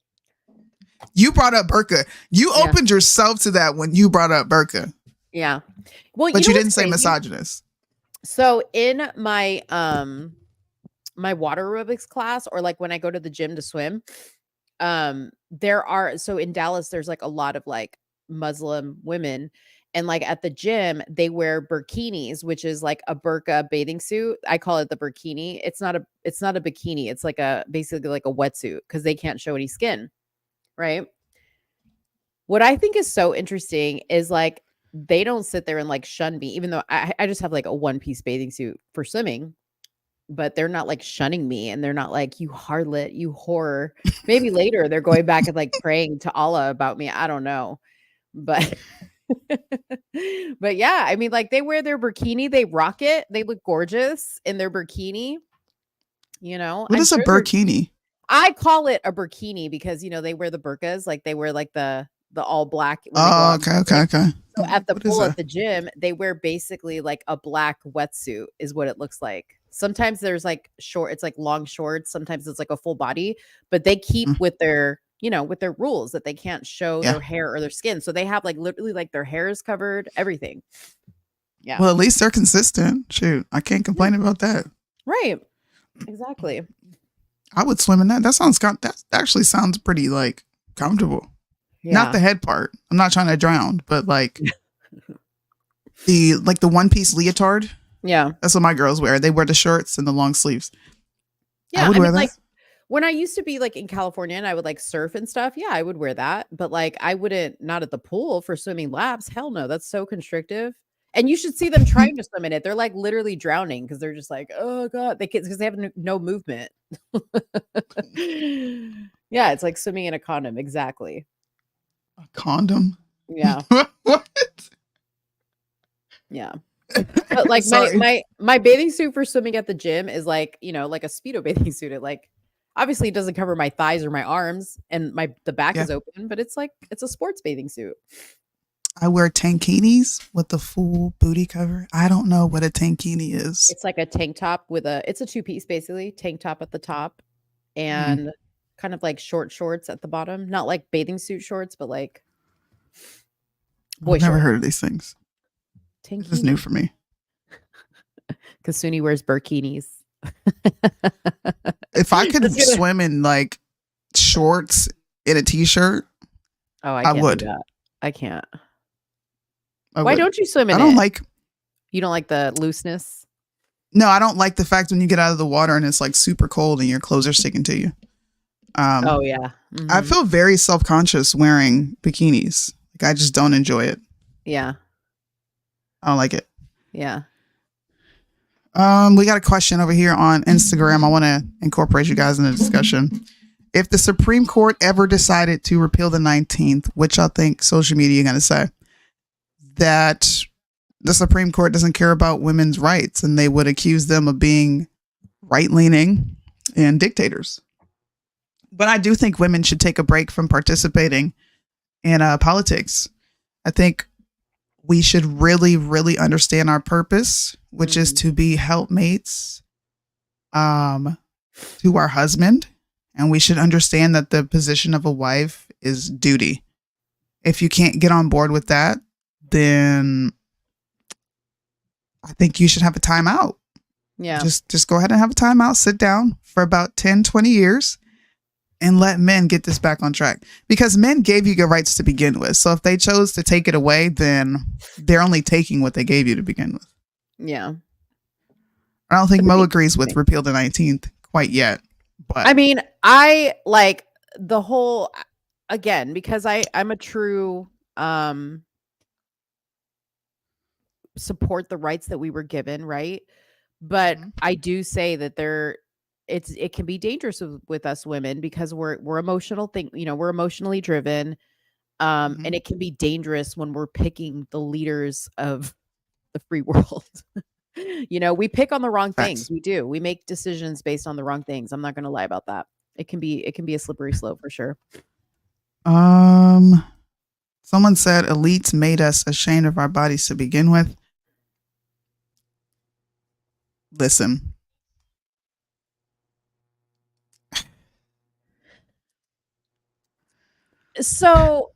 You brought up burqa. You opened yourself to that when you brought up burqa. Yeah. Well, but you didn't say misogynist. So in my my water aerobics class, or like when I go to the gym to swim, there are, so in Dallas there's like a lot of like Muslim women, and like at the gym they wear burkinis, which is like a burqa bathing suit. I call it the burkini. It's not a bikini. It's like basically like a wetsuit, because they can't show any skin, right? What I think is so interesting is like they don't sit there and like shun me, even though I just have like a one-piece bathing suit for swimming, but they're not like shunning me, and they're not like, you harlot, you whore. Maybe later they're going back and like praying to Allah about me. I don't know. But but yeah, I mean, like they wear their burkini, they rock it, they look gorgeous in their burkini. You know, what is a burkini? I call it a burkini because, you know, they wear the burqas, like they wear like the all black. Oh, okay. So at the pool at the gym, they wear basically like a black wetsuit is what it looks like. Sometimes there's like it's like long shorts. Sometimes it's like a full body, but they keep with their, you know, with their rules that they can't show their hair or their skin. So they have like literally like their hair is covered, everything. Yeah. Well, at least they're consistent. Shoot, I can't complain about that. Right. Exactly. I would swim in that. That actually sounds pretty like comfortable. Yeah. Not the head part. I'm not trying to drown, but like the one piece leotard. Yeah. That's what my girls wear. They wear the shorts and the long sleeves. Yeah. I would wear that. Like when I used to be like in California and I would like surf and stuff. Yeah, I would wear that. But like I wouldn't, not at the pool for swimming laps. Hell no. That's so constrictive. And you should see them trying to swim in it. They're like literally drowning because they're just like, oh God, because they have no movement. Yeah, it's like swimming in a condom. Exactly. A condom? Yeah. What? Yeah. But like my bathing suit for swimming at the gym is like, you know, like a Speedo bathing suit. It like obviously it doesn't cover my thighs or my arms, and the back is open, but it's like it's a sports bathing suit. I wear tankinis with the full booty cover. I don't know what a tankini is. It's like a tank top it's a two-piece basically, tank top at the top and kind of like short shorts at the bottom. Not like bathing suit shorts, but like boy I've never heard of these things. Tankini. This is new for me. Because Soonie wears burkinis. If I could swim in like shorts in a t-shirt, I would. Do that. I can't. Why don't you swim in you don't like the looseness? No, I don't like the fact when you get out of the water and it's like super cold and your clothes are sticking to you. Oh yeah. Mm-hmm. I feel very self-conscious wearing bikinis. Like I just don't enjoy it. Yeah. I don't like it. Yeah. We got a question over here on Instagram. I want to incorporate you guys in the discussion. If the Supreme Court ever decided to repeal the 19th, which I think social media are going to say that the Supreme Court doesn't care about women's rights, and they would accuse them of being right-leaning and dictators. But I do think women should take a break from participating in politics. I think we should really, really understand our purpose, which is to be helpmates to our husband. And we should understand that the position of a wife is duty. If you can't get on board with that, then I think you should have a timeout. Yeah. Just go ahead and have a timeout, sit down for about 10, 20 years and let men get this back on track, because men gave you your rights to begin with. So if they chose to take it away, then they're only taking what they gave you to begin with. Yeah. I don't think Mo agrees with repeal the 19th quite yet. But I mean, I like the whole, again, because I'm a true support the rights that we were given, right? But I do say that it can be dangerous with us women because we're emotional we're emotionally driven, and it can be dangerous when we're picking the leaders of the free world. We pick on the wrong things. We do. We make decisions based on the wrong things. I'm not going to lie about that. It can be a slippery slope for sure. Someone said elites made us ashamed of our bodies to begin with. Listen. So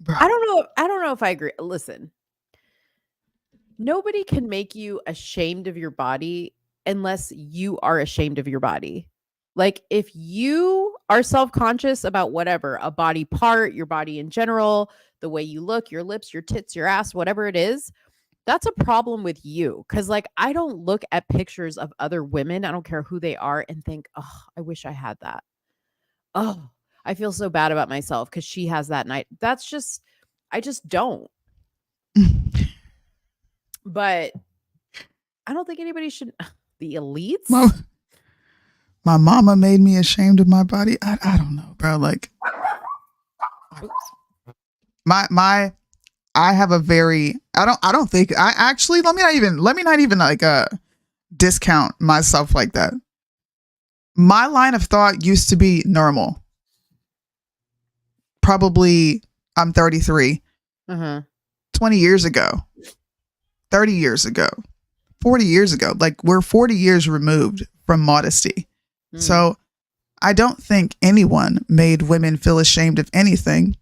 I don't know if I agree. Listen. Nobody can make you ashamed of your body unless you are ashamed of your body. Like if you are self-conscious about whatever, a body part, your body in general, the way you look, your lips, your tits, your ass, whatever it is, that's a problem with you. Cause like I don't look at pictures of other women, I don't care who they are, and think, oh, I wish I had that. Oh, I feel so bad about myself because she has that night. I just don't. But I don't think anybody should. The elites. My mama made me ashamed of my body. I don't know, bro. Like, I have a very. I don't think. I actually let me not even like discount myself like that. My line of thought used to be normal. Probably, I'm 33. 20 years ago. 30 years ago, 40 years ago, like we're 40 years removed from modesty. So I don't think anyone made women feel ashamed of anything.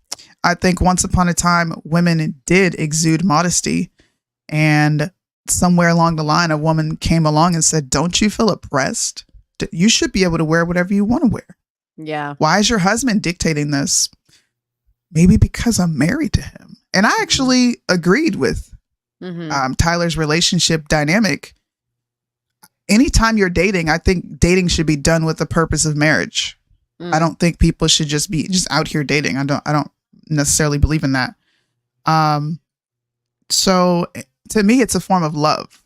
I think once upon a time, women did exude modesty, and somewhere along the line, a woman came along and said, don't you feel oppressed? You should be able to wear whatever you want to wear. Yeah. Why is your husband dictating this? Maybe because I'm married to him. And I actually agreed with Tyler's relationship dynamic. Anytime you're dating, I think dating should be done with the purpose of marriage. I don't think people should just be out here dating. I don't necessarily believe in that. So to me, it's a form of love,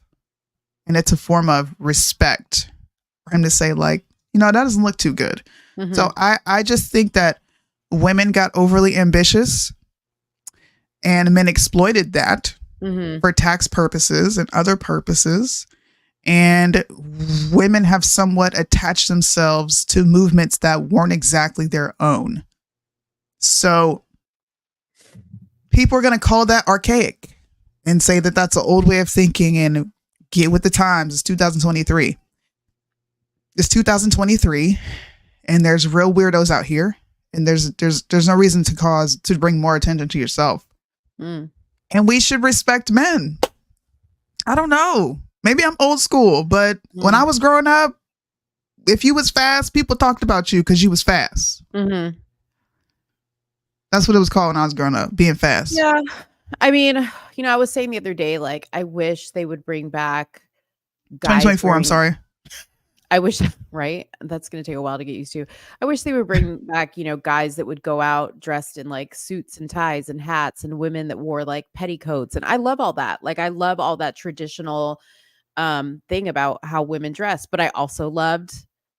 and it's a form of respect for him to say, like, that doesn't look too good. So I just think that women got overly ambitious and men exploited that for tax purposes and other purposes. And women have somewhat attached themselves to movements that weren't exactly their own. So people are going to call that archaic and say that that's an old way of thinking and get with the times. It's 2023. It's 2023 and there's real weirdos out here. And there's no reason to bring more attention to yourself. And we should respect men. I don't know. Maybe I'm old school, but when I was growing up, if you was fast, people talked about you because you was fast. That's what it was called when I was growing up, being fast. Yeah. I mean, I was saying the other day, like, I wish they would bring back guys 2024, I'm sorry. I wish, right? That's going to take a while to get used to. I wish they would bring back, guys that would go out dressed in like suits and ties and hats, and women that wore like petticoats. And I love all that. Like, I love all that traditional thing about how women dress. But I also loved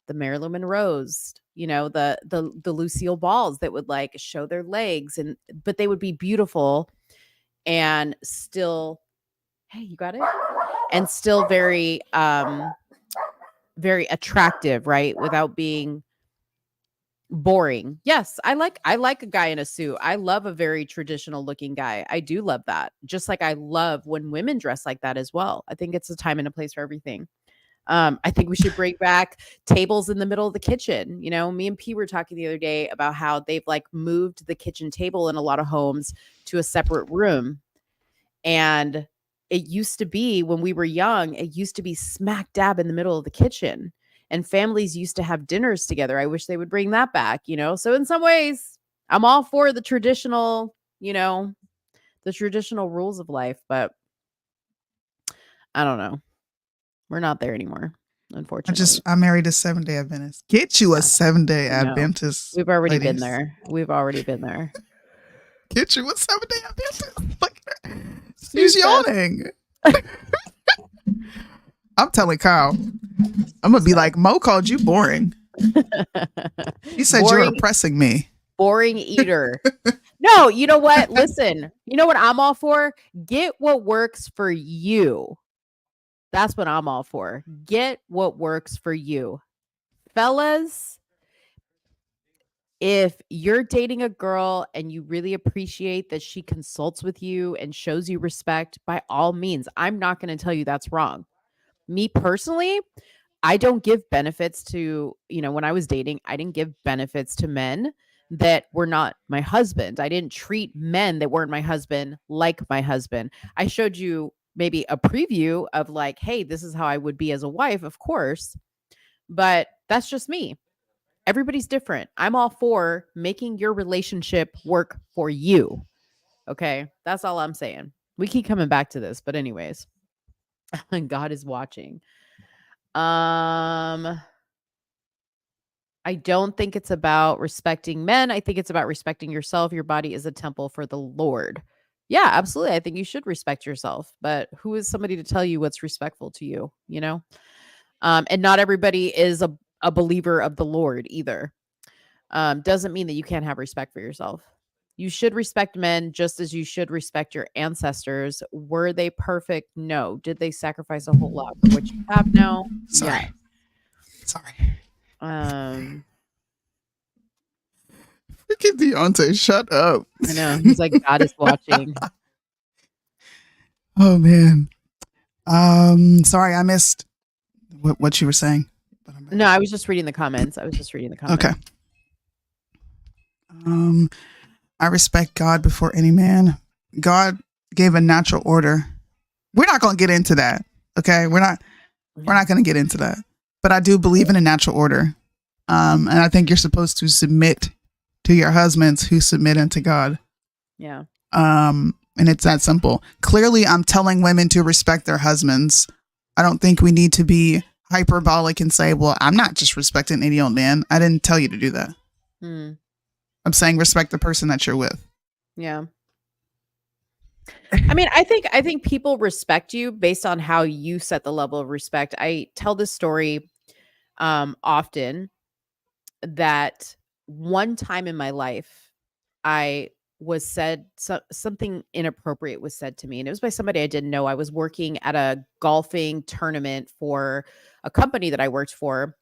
the Marilyn Monroes, the Lucille Balls that would like show their legs, but they would be beautiful and still, hey, you got it? And still very very attractive, right? Without being boring. Yes, I like a guy in a suit. I love a very traditional looking guy. I do love that. Just like I love when women dress like that as well. I think it's a time and a place for everything. I think we should bring back tables in the middle of the kitchen. Me and P were talking the other day about how they've like moved the kitchen table in a lot of homes to a separate room. And it used to be, when we were young, it used to be smack dab in the middle of the kitchen, and families used to have dinners together. I wish they would bring that back, So in some ways, I'm all for the traditional, the traditional rules of life, but I don't know. We're not there anymore, unfortunately. I married a 7-day Adventist. Get you a 7-day Adventist. We've already been there. Get you a 7-day Adventist. Look at her. She's yawning. I'm telling Kyle, I'm going to be like, Mo called you boring. He said you're oppressing me. Boring eater. No, you know what? Listen, you know what I'm all for? Get what works for you. That's what I'm all for. Get what works for you. fellas, if you're dating a girl and you really appreciate that she consults with you and shows you respect, by all means, I'm not going to tell you that's wrong. Me personally, I don't give benefits to, when I was dating, I didn't give benefits to men that were not my husband. I didn't treat men that weren't my husband like my husband. I showed you maybe a preview of like, hey, this is how I would be as a wife, of course, but that's just me. Everybody's different. I'm all for making your relationship work for you. Okay. That's all I'm saying. We keep coming back to this, but anyways, God is watching. I don't think it's about respecting men. I think it's about respecting yourself. Your body is a temple for the Lord. Yeah, absolutely. I think you should respect yourself, but who is somebody to tell you what's respectful to you, And not everybody is a believer of the Lord either. Doesn't mean that you can't have respect for yourself. You should respect men just as you should respect your ancestors. Were they perfect? No. Did they sacrifice a whole lot for what you have now? Sorry. Yes. Sorry. Freaking Deontay, shut up. I know. He's like, God is watching. Oh man. Sorry, I missed what you were saying. No, I was just reading the comments. Okay. I respect God before any man. God gave a natural order. We're not going to get into that. Okay. We're not going to get into that, but I do believe in a natural order. And I think you're supposed to submit to your husbands who submit unto God. Yeah. And it's that simple. Clearly I'm telling women to respect their husbands. I don't think we need to be hyperbolic and say, well, I'm not just respecting any old man. I didn't tell you to do that. I'm saying respect the person that you're with. Yeah. I mean, I think people respect you based on how you set the level of respect. I tell this story often that one time in my life, I was said something inappropriate was said to me, and it was by somebody I didn't know. I was working at a golfing tournament for a company that I worked for,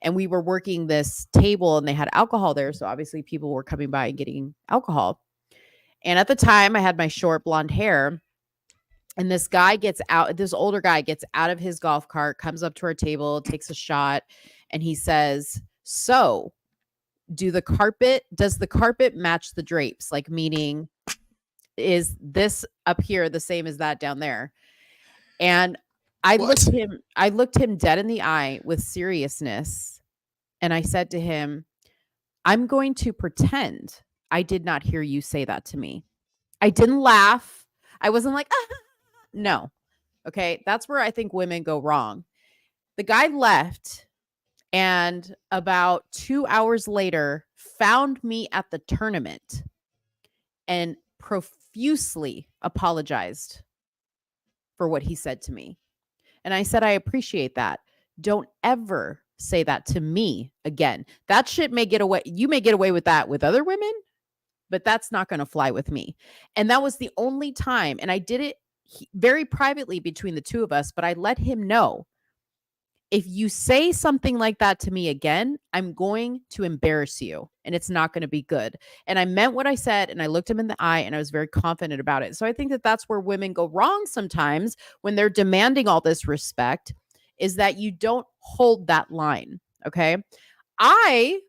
and we were working this table and they had alcohol there. So obviously people were coming by and getting alcohol. And at the time I had my short blonde hair, and this older guy gets out of his golf cart, comes up to our table, takes a shot, and he says, so does the carpet match the drapes? Like, meaning, is this up here the same as that down there? And I looked him dead in the eye with seriousness. And I said to him, I'm going to pretend I did not hear you say that to me. I didn't laugh. I wasn't like, no. Okay. That's where I think women go wrong. The guy left, and about 2 hours later found me at the tournament and profusely apologized for what he said to me. And I said, I appreciate that. Don't ever say that to me again. That shit may get away. You may get away with that with other women, but that's not going to fly with me. And that was the only time. And I did it very privately between the two of us, but I let him know, if you say something like that to me again, I'm going to embarrass you, and it's not going to be good. And I meant what I said, and I looked him in the eye, and I was very confident about it. So I think that that's where women go wrong sometimes when they're demanding all this respect, is that you don't hold that line. Okay. I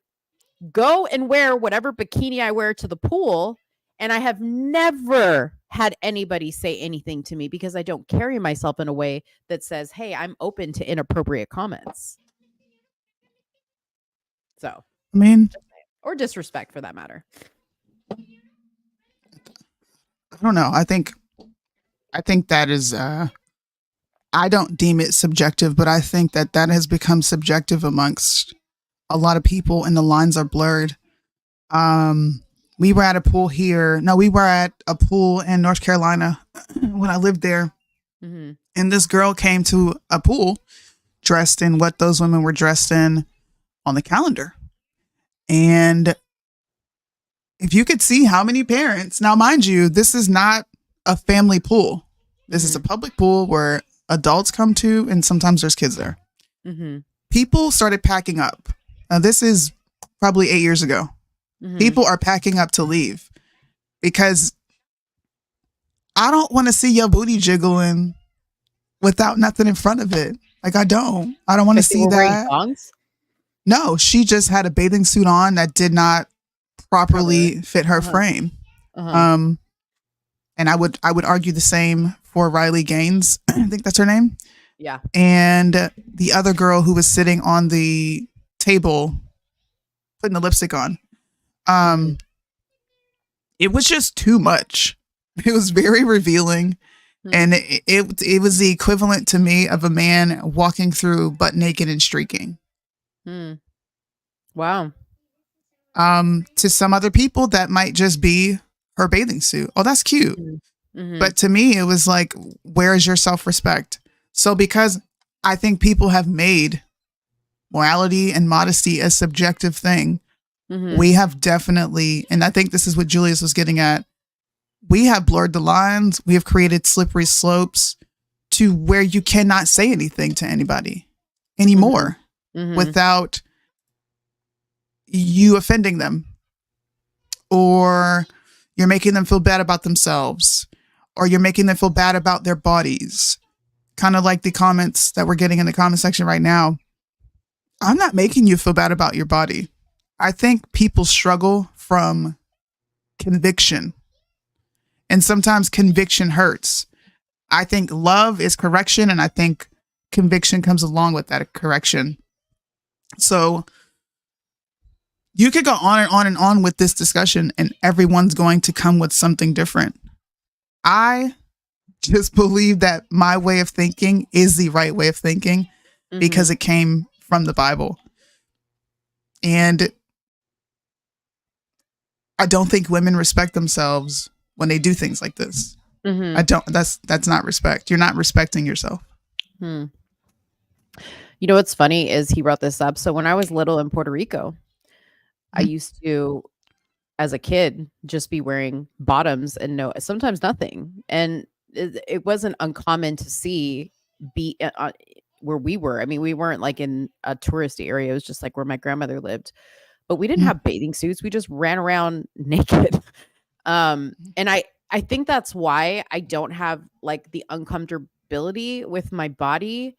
go and wear whatever bikini I wear to the pool, and I have never had anybody say anything to me because I don't carry myself in a way that says, hey, I'm open to inappropriate comments. So, I mean, or disrespect for that matter. I don't know. I think that is, I don't deem it subjective, but I think that has become subjective amongst a lot of people, and the lines are blurred. We were at a pool here. No, we were at a pool in North Carolina when I lived there. Mm-hmm. And this girl came to a pool dressed in what those women were dressed in on the calendar. And if you could see how many parents, now mind you, this is not a family pool. This is a public pool where adults come to, and sometimes there's kids there. Mm-hmm. People started packing up. This is probably 8 years ago. Mhm. People are packing up to leave because I don't want to see your booty jiggling without nothing in front of it. Like, I don't want to Like they see were wearing that. thongs? No, she just had a bathing suit on that did not properly fit her frame. Uh-huh. And I would argue the same for Riley Gaines. I think that's her name. Yeah. And the other girl who was sitting on the table putting the lipstick on. It was just too much. It was very revealing. And it was the equivalent to me of a man walking through butt naked and streaking. Wow. To some other people, that might just be her bathing suit. Oh, that's cute. But to me, it was like, where is your self-respect? So because I think people have made morality and modesty a subjective thing, we have definitely, and I think this is what Julius was getting at, we have blurred the lines. We have created slippery slopes to where you cannot say anything to anybody anymore without you offending them, or you're making them feel bad about themselves, or you're making them feel bad about their bodies. Kind of like the comments that we're getting in the comment section right now. I'm not making you feel bad about your body. I think people struggle from conviction. And sometimes conviction hurts. I think love is correction, and I think conviction comes along with that correction. So you could go on and on and on with this discussion, and everyone's going to come with something different. I just believe that my way of thinking is the right way of thinking because it came from the Bible. And I don't think women respect themselves when they do things like this. I don't, that's not respect. You're not respecting yourself. You know, what's funny is he brought this up. So when I was little in Puerto Rico, I used to, as a kid, just be wearing bottoms and sometimes nothing. And it wasn't uncommon to see where we were. I mean, we weren't like in a touristy area. It was just like where my grandmother lived, but we didn't have bathing suits. We just ran around naked. And I think that's why I don't have like the uncomfortability with my body,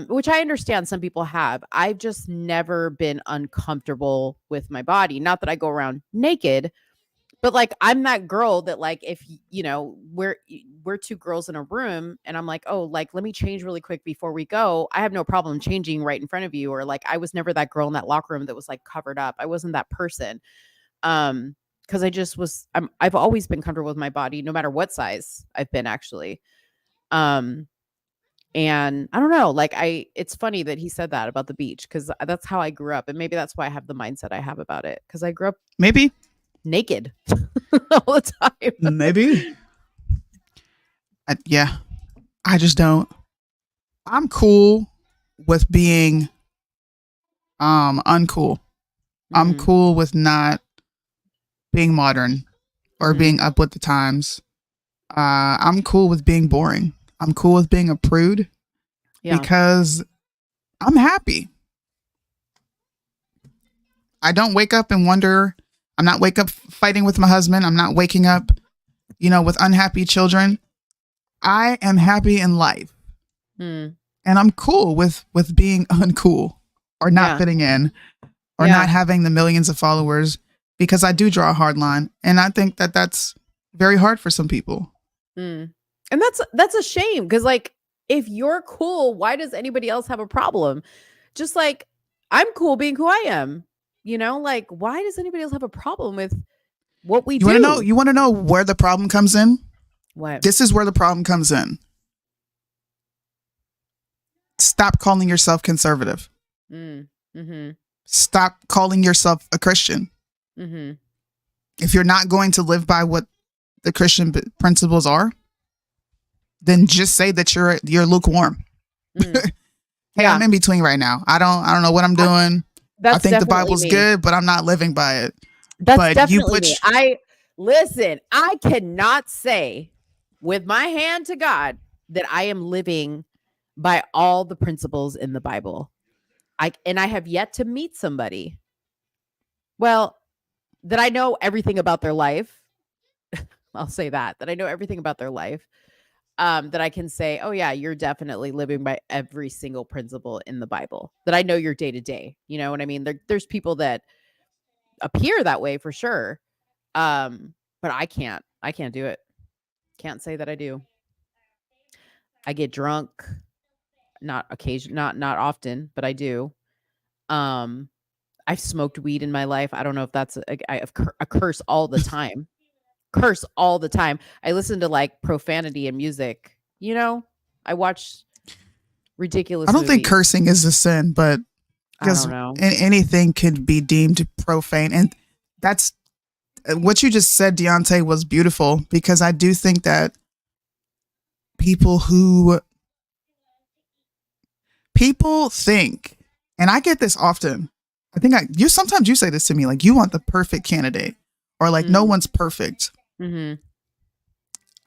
which I understand some people have. I've just never been uncomfortable with my body. Not that I go around naked, but like I'm that girl that like if you know we're two girls in a room and I'm like, oh, like let me change really quick before we go. I have no problem changing right in front of you. Or like I was never that girl in that locker room that was like covered up. I wasn't that person. Because I just was, I've always been comfortable with my body, no matter what size I've been, actually. And I don't know, like it's funny that he said that about the beach, because that's how I grew up, and maybe that's why I have the mindset I have about it, because I grew up maybe naked all the time. Maybe. Yeah, I just don't. I'm cool with being uncool. I'm cool with not being modern or being up with the times. I'm cool with being boring. I'm cool with being a prude because I'm happy. I don't wake up and wonder. I'm not wake up fighting with my husband. I'm not waking up, with unhappy children. I am happy in life. And I'm cool with being uncool or not fitting in or not having the millions of followers, because I do draw a hard line. And I think that that's very hard for some people. And that's a shame, because like, if you're cool, why does anybody else have a problem? Just like I'm cool being who I am, like why does anybody else have a problem with what we do? You want to know where the problem comes in? What? This is where the problem comes in. Stop calling yourself conservative. Stop calling yourself a Christian. If you're not going to live by what the Christian principles are, then just say that you're lukewarm. Hey, I'm in between right now. I don't know what I'm doing. I think the Bible's good, but I'm not living by it. That's definitely me. I cannot say with my hand to God that I am living by all the principles in the Bible. I have yet to meet somebody, well, that I know everything about their life. I'll say that I know everything about their life. That I can say, oh yeah, you're definitely living by every single principle in the Bible. That I know your day to day. You know what I mean? There's people that appear that way for sure. But I can't do it. Can't say that I do. I get drunk, not often, but I do. I've smoked weed in my life. I don't know if that's a curse all the time. Curse all the time. I listen to like profanity and music. You know, I watch ridiculous. I don't think movies. cursing is a sin, but I don't know. anything could be deemed profane, and that's what you just said, Deontay, was beautiful, because I do think that people think, and I get this often. I think sometimes you say this to me, like, you want the perfect candidate, or like no one's perfect. Mm-hmm.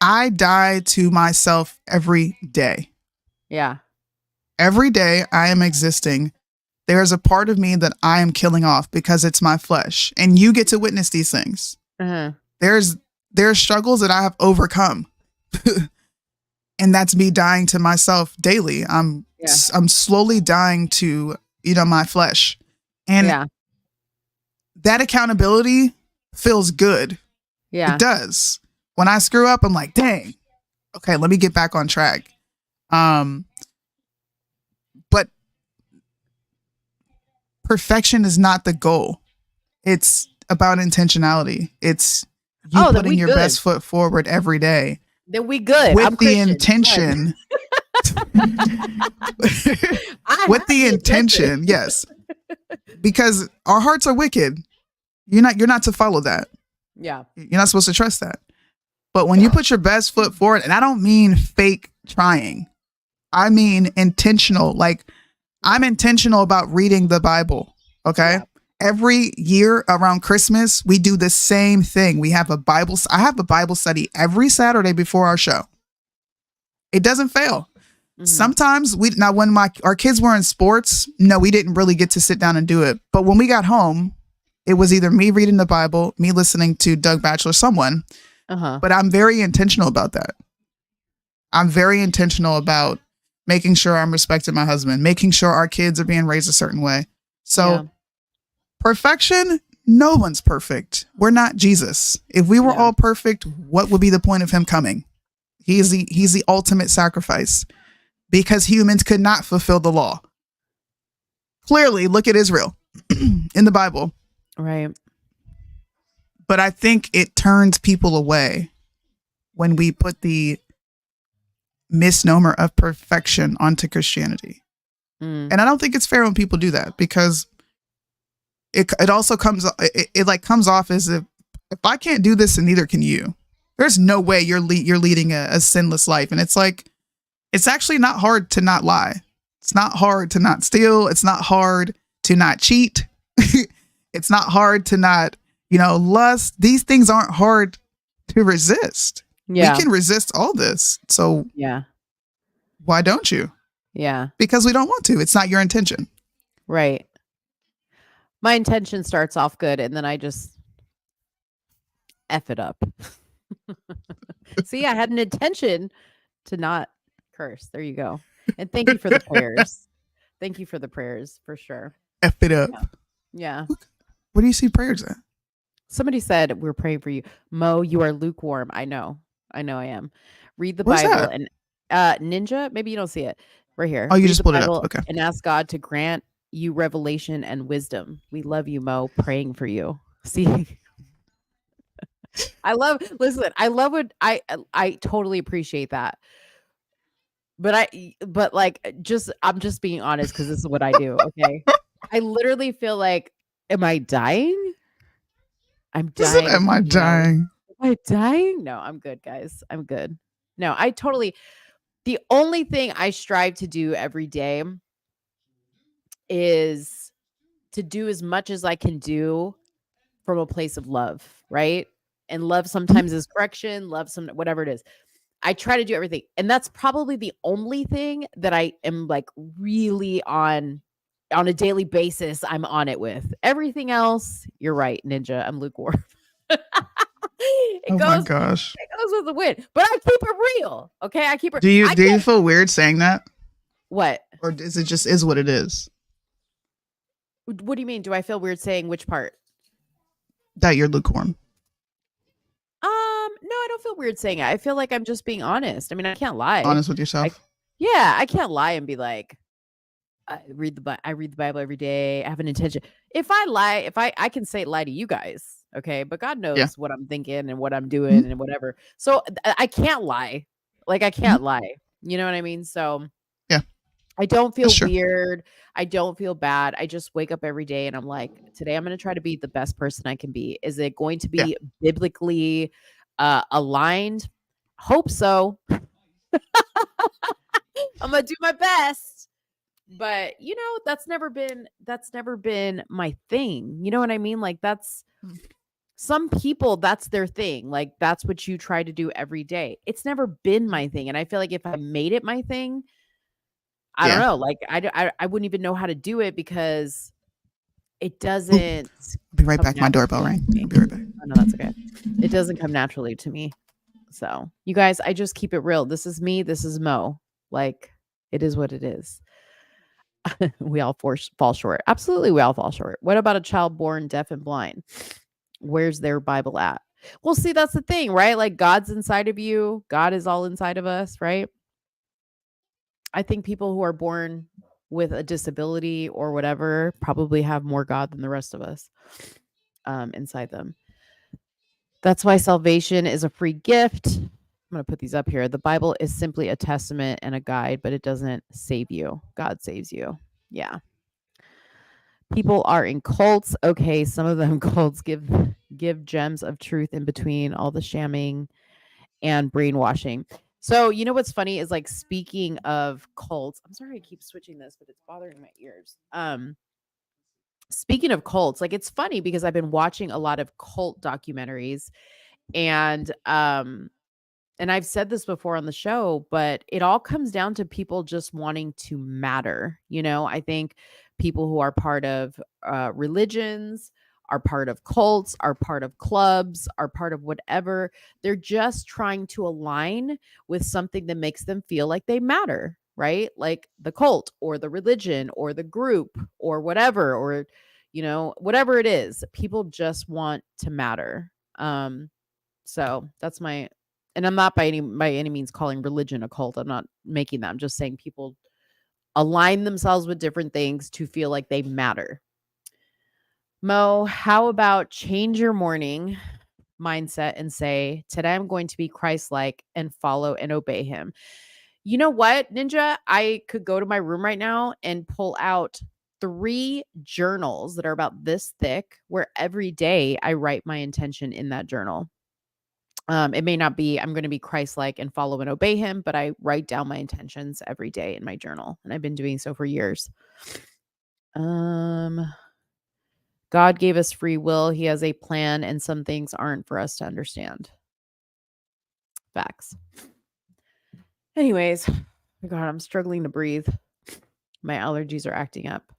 I die to myself every day. Yeah. Every day I am existing, there's a part of me that I am killing off because it's my flesh, and you get to witness these things. Uh-huh. There's struggles that I have overcome, and that's me dying to myself daily. I'm slowly dying to, my flesh, and that accountability feels good. Yeah, it does. When I screw up, I'm like, dang, okay, let me get back on track. But perfection is not the goal. It's about intentionality. It's you putting your best foot forward every day. Then we good. With the intention. With the intention, yes. Because our hearts are wicked. You're not to follow that. Yeah. You're not supposed to trust that. But when you put your best foot forward, and I don't mean fake trying, I mean intentional. Like, I'm intentional about reading the Bible. Okay. Yeah. Every year around Christmas, we do the same thing. I have a Bible study every Saturday before our show. It doesn't fail. Mm-hmm. Sometimes when our kids were in sports, no, we didn't really get to sit down and do it. But when we got home, it was either me reading the Bible, me listening to Doug Batchelor, someone. Uh-huh. But I'm very intentional about that. I'm very intentional about making sure I'm respecting my husband, making sure our kids are being raised a certain way. So perfection, no one's perfect. We're not Jesus. If we were all perfect, what would be the point of him coming? He's the ultimate sacrifice, because humans could not fulfill the law. Clearly, look at Israel in the Bible. Right. But I think it turns people away when we put the misnomer of perfection onto Christianity. And I don't think it's fair when people do that, because it also comes off as if I can't do this, and neither can you. There's no way you're leading a sinless life. And it's like, it's actually not hard to not lie. It's not hard to not steal. It's not hard to not cheat. It's not hard to not, lust. These things aren't hard to resist. Yeah. We can resist all this. So why don't you? Yeah. Because we don't want to. It's not your intention. Right. My intention starts off good, and then I just F it up. See, I had an intention to not curse. There you go. And thank you for the prayers. Thank you for the prayers, for sure. F it up. Yeah. What do you see prayers at? Somebody said we're praying for you. Mo, you are lukewarm. I know I am. Read the What's Bible that? and Ninja, maybe you don't see it. Right here. Oh, you Read just the pulled it Bible up. Okay. And ask God to grant you revelation and wisdom. We love you, Mo. Praying for you. See, I love what I totally appreciate that. But I'm just being honest, because this is what I do. Okay. I literally feel like, am I dying? I'm dying. Am I dying? Am I dying? No, I'm good, guys. I'm good. No, the only thing I strive to do every day is to do as much as I can do from a place of love, right? And love sometimes is correction, whatever it is. I try to do everything. And that's probably the only thing that I am like really on on a daily basis, I'm on it with. Everything else, you're right, Ninja. I'm lukewarm. My gosh. It goes with the wind. But I keep it real. Okay. I keep it. Do you feel weird saying that? What? Or is it just is what it is? What do you mean? Do I feel weird saying which part? That you're lukewarm. No, I don't feel weird saying it. I feel like I'm just being honest. I mean, I can't lie. Honest with yourself. I can't lie and be like, I read the Bible every day. I have an intention. If I lie, I can say lie to you guys, okay? But God knows what I'm thinking and what I'm doing and whatever. So I can't lie. Like I can't lie. You know what I mean? So yeah, I don't feel weird. I don't feel bad. I just wake up every day and I'm like, today I'm going to try to be the best person I can be. Is it going to be biblically aligned? Hope so. I'm going to do my best. But that's never been my thing. You know what I mean? Like that's some people, that's their thing. Like that's what you try to do every day. It's never been my thing. And I feel like if I made it my thing, I don't know. Like I wouldn't even know how to do it because it doesn't. I'll be right back. My doorbell rang. I'll be right back. Oh, no, that's okay. It doesn't come naturally to me. So you guys, I just keep it real. This is me. This is Mo. Like it is what it is. We all fall short. Absolutely, we all fall short. What about a child born deaf and blind? Where's their Bible at? Well, see, that's the thing, right? Like God's inside of you. God is all inside of us, right? I think people who are born with a disability or whatever probably have more God than the rest of us inside them. That's why salvation is a free gift. I'm going to put these up here. The Bible is simply a testament and a guide, but it doesn't save you. God saves you. Yeah. People are in cults. Okay, some of them cults give gems of truth in between all the shamming and brainwashing. So, you know what's funny is like speaking of cults, I'm sorry I keep switching this, but it's bothering my ears. Speaking of cults, like it's funny because I've been watching a lot of cult documentaries and I've said this before on the show, but it all comes down to people just wanting to matter. I think people who are part of religions, are part of cults, are part of clubs, are part of whatever. They're just trying to align with something that makes them feel like they matter, right? Like the cult or the religion or the group or whatever, or, whatever it is, people just want to matter. So that's and I'm not by any means calling religion a cult. I'm not making that. I'm just saying people align themselves with different things to feel like they matter. Mo, how about change your morning mindset and say, today I'm going to be Christ-like and follow and obey him. You know what, Ninja? I could go to my room right now and pull out 3 journals that are about this thick, where every day I write my intention in that journal. It may not be, I'm going to be Christ-like and follow and obey him, but I write down my intentions every day in my journal. And I've been doing so for years. God gave us free will. He has a plan, and some things aren't for us to understand. Facts. Anyways, my God, I'm struggling to breathe. My allergies are acting up.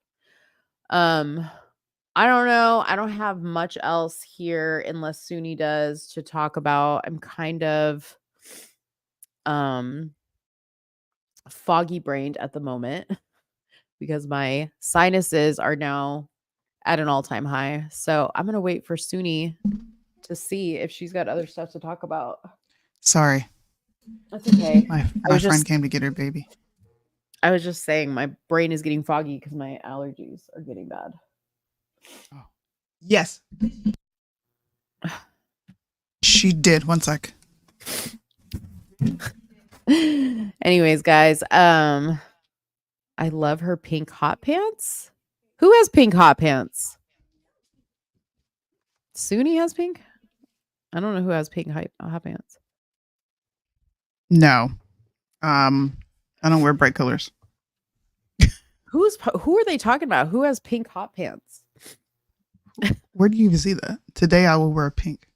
I don't know. I don't have much else here unless Soonie does to talk about. I'm kind of foggy brained at the moment because my sinuses are now at an all-time high. So I'm going to wait for Soonie to see if she's got other stuff to talk about. Sorry. That's okay. My friend came to get her baby. I was just saying my brain is getting foggy because my allergies are getting bad. Oh. Yes. She did. One sec. Anyways, guys, I love her pink hot pants. Who has pink hot pants? Soonie has pink? I don't know who has pink hot pants. No. I don't wear bright colors. Who are they talking about? Who has pink hot pants? Where do you even see that? Today I will wear pink.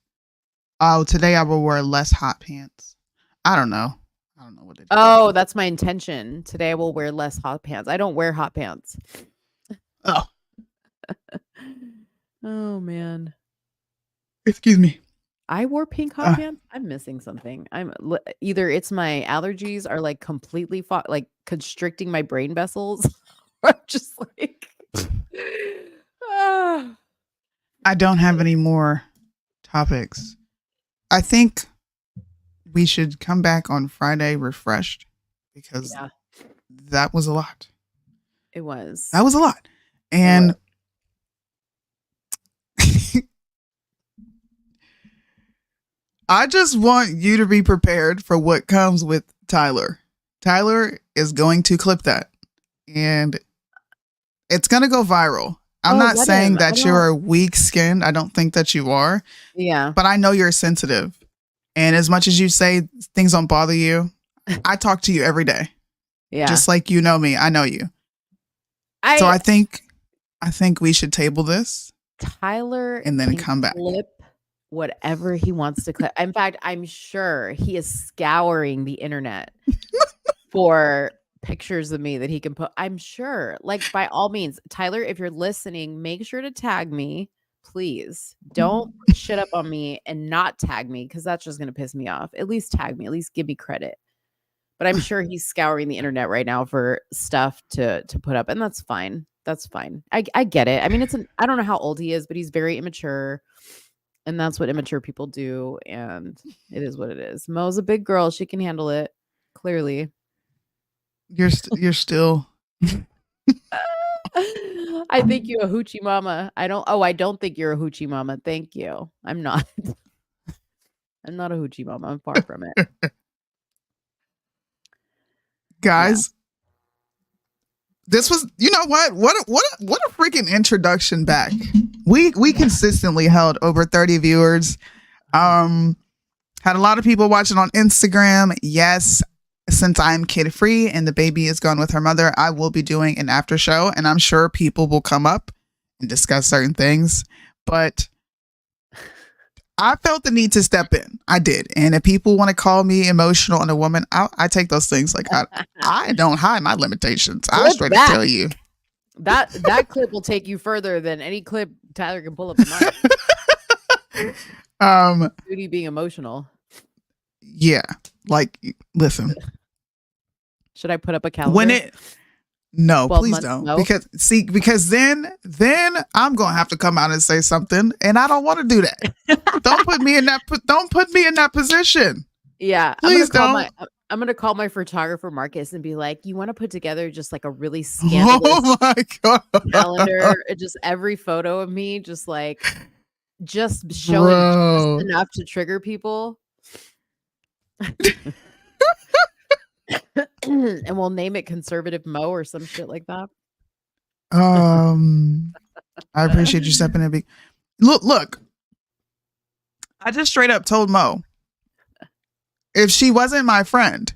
Oh, today I will wear less hot pants. I don't know what they do. Oh, that's my intention. Today I will wear less hot pants. I don't wear hot pants. Oh man. Excuse me. I wore pink hot pants. I'm missing something. Either it's my allergies are like completely like constricting my brain vessels. I'm just like I don't have any more topics. I think we should come back on Friday refreshed because that was a lot. It was. That was a lot. And I just want you to be prepared for what comes with Tyler. Tyler is going to clip that and it's going to go viral. I'm not saying that you're weak skinned. I don't think that you are. Yeah. But I know you're sensitive. And as much as you say things don't bother you, I talk to you every day. Yeah. Just like you know me. I know you. So I think we should table this. Tyler and then come back. Clip whatever he wants to clip. In fact, I'm sure he is scouring the internet for pictures of me that he can put. I'm sure, like, by all means, Tyler, if you're listening, make sure to tag me, please. Don't put shit up on me and not tag me because that's just gonna piss me off. At least tag me, at least give me credit. But I'm sure he's scouring the internet right now for stuff to put up, and that's fine. That's fine. I get it. I mean, I don't know how old he is, but he's very immature, and that's what immature people do, and it is what it is. Mo's a big girl; she can handle it. Clearly. You're still. I think you a hoochie mama. I don't think you're a hoochie mama. Thank you. I'm not. I'm not a hoochie mama. I'm far from it. Guys, this was, you know what a freaking introduction back. We consistently held over 30 viewers. Had a lot of people watching on Instagram. Yes. Since I'm kid free and the baby is gone with her mother, I will be doing an after show and I'm sure people will come up and discuss certain things. But I felt the need to step in. I did. And if people want to call me emotional and a woman, I take those things. Like I don't hide my limitations. I straight up tell you. That clip will take you further than any clip Tyler can pull up in mine. Duty being emotional. Yeah. Like, listen. Should I put up a calendar? No, please don't. No? Because then I'm gonna have to come out and say something, and I don't want to do that. Don't put me in that position. Yeah, please don't. I'm gonna call my photographer Marcus and be like, "You want to put together just like a really scandalous calendar? Just every photo of me, just showing just enough to trigger people." And we'll name it Conservative Mo or some shit like that. I appreciate you stepping in. Look. I just straight up told Mo, if she wasn't my friend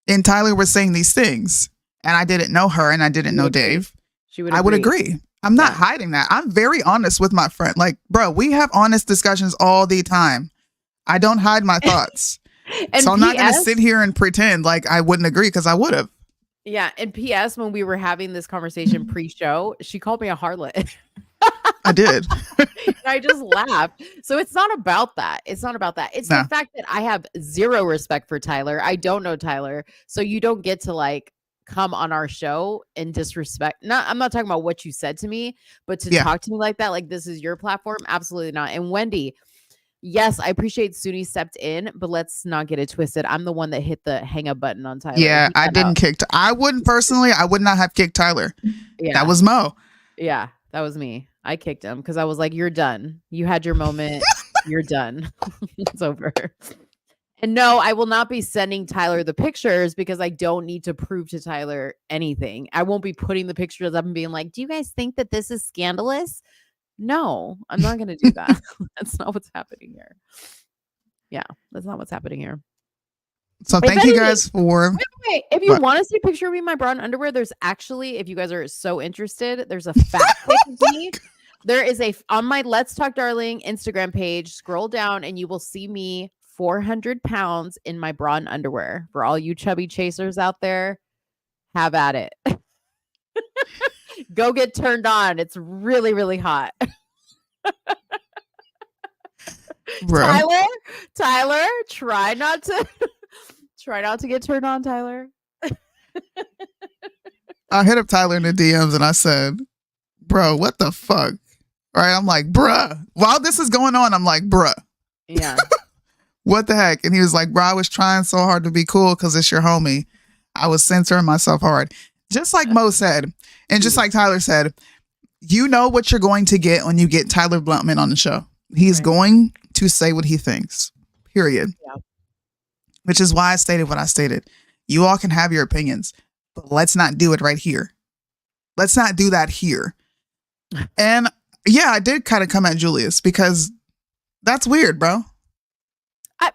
and Tyler was saying these things and I didn't know her and I didn't know Dave, I would agree. I'm not hiding that. I'm very honest with my friend. Like, bro, we have honest discussions all the time. I don't hide my thoughts. So I'm not going to sit here and pretend like I wouldn't agree because I would have. Yeah. And P.S. when we were having this conversation pre-show, she called me a harlot. I did. And I just laughed. So it's not about that. It's not about that. It's the fact that I have zero respect for Tyler. I don't know Tyler. So you don't get to come on our show and disrespect. I'm not talking about what you said to me, but to talk to me like that, like this is your platform. Absolutely not. And Wendy, yes, I appreciate Soonie stepped in, but let's not get it twisted. I'm the one that hit the hang up button on Tyler. Yeah, I didn't kick. I would not have kicked Tyler. Yeah. That was Mo. Yeah, that was me. I kicked him because I was like, you're done. You had your moment. You're done. It's over. And no, I will not be sending Tyler the pictures because I don't need to prove to Tyler anything. I won't be putting the pictures up and being like, do you guys think that this is scandalous? No, I'm not going to do that. That's not what's happening here. Yeah, that's not what's happening here. So thank you guys for... Wait. If you want to see a picture of me in my bra and underwear, there's actually, if you guys are so interested, there's a fat pic of me. There is on my Let's Talk Darling Instagram page, scroll down and you will see me 400 pounds in my bra and underwear. For all you chubby chasers out there, have at it. Go get turned on. It's really, really hot. Bro. Tyler, try not to get turned on, Tyler. I hit up Tyler in the DMs and I said, bro, what the fuck? Right? I'm like, bruh. While this is going on, I'm like, bruh. Yeah. What the heck? And he was like, bro, I was trying so hard to be cool because it's your homie. I was censoring myself hard. Just like Mo said, and just like Tyler said, you know what you're going to get when you get Tyler Bluntman on the show. He's going to say what he thinks, period. Yeah. Which is why I stated what I stated. You all can have your opinions, but let's not do it right here. Let's not do that here. And yeah, I did kind of come at Julius because that's weird, bro.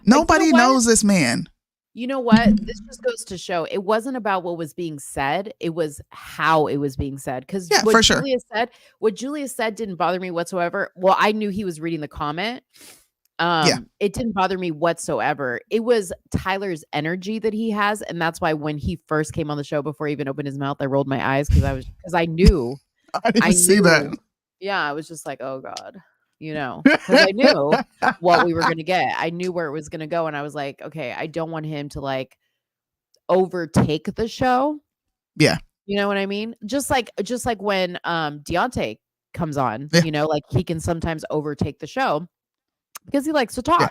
Nobody knows this man. You know what? This just goes to show it wasn't about what was being said. It was how it was being said. Because what Julius said didn't bother me whatsoever. Well, I knew he was reading the comment. It didn't bother me whatsoever. It was Tyler's energy that he has. And that's why when he first came on the show, before he even opened his mouth, I rolled my eyes because I knew. I didn't see that. Yeah, I was just like, oh God. You know, because I knew what we were going to get. I knew where it was going to go. And I was like, okay, I don't want him to like overtake the show. Yeah. You know what I mean? Just like when Deontay comes on, you know, like he can sometimes overtake the show because he likes to talk. Yeah.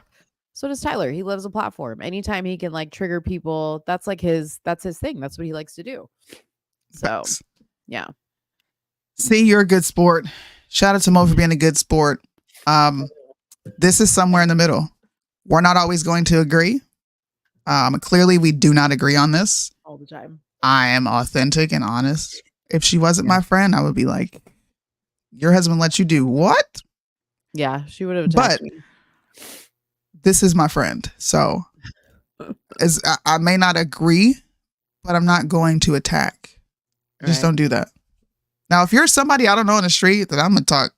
So does Tyler. He loves a platform. Anytime he can like trigger people, that's his thing. That's what he likes to do. So, yeah. See, you're a good sport. Shout out to Mo for being a good sport. This is somewhere in the middle. We're not always going to agree. Clearly we do not agree on this all the time. I am authentic and honest. If she wasn't my friend, I would be like, your husband let you do what? Yeah, she would have attacked me. This is my friend. So I may not agree, but I'm not going to attack. Just don't do that. Now, if you're somebody I don't know in the street, then I'm gonna talk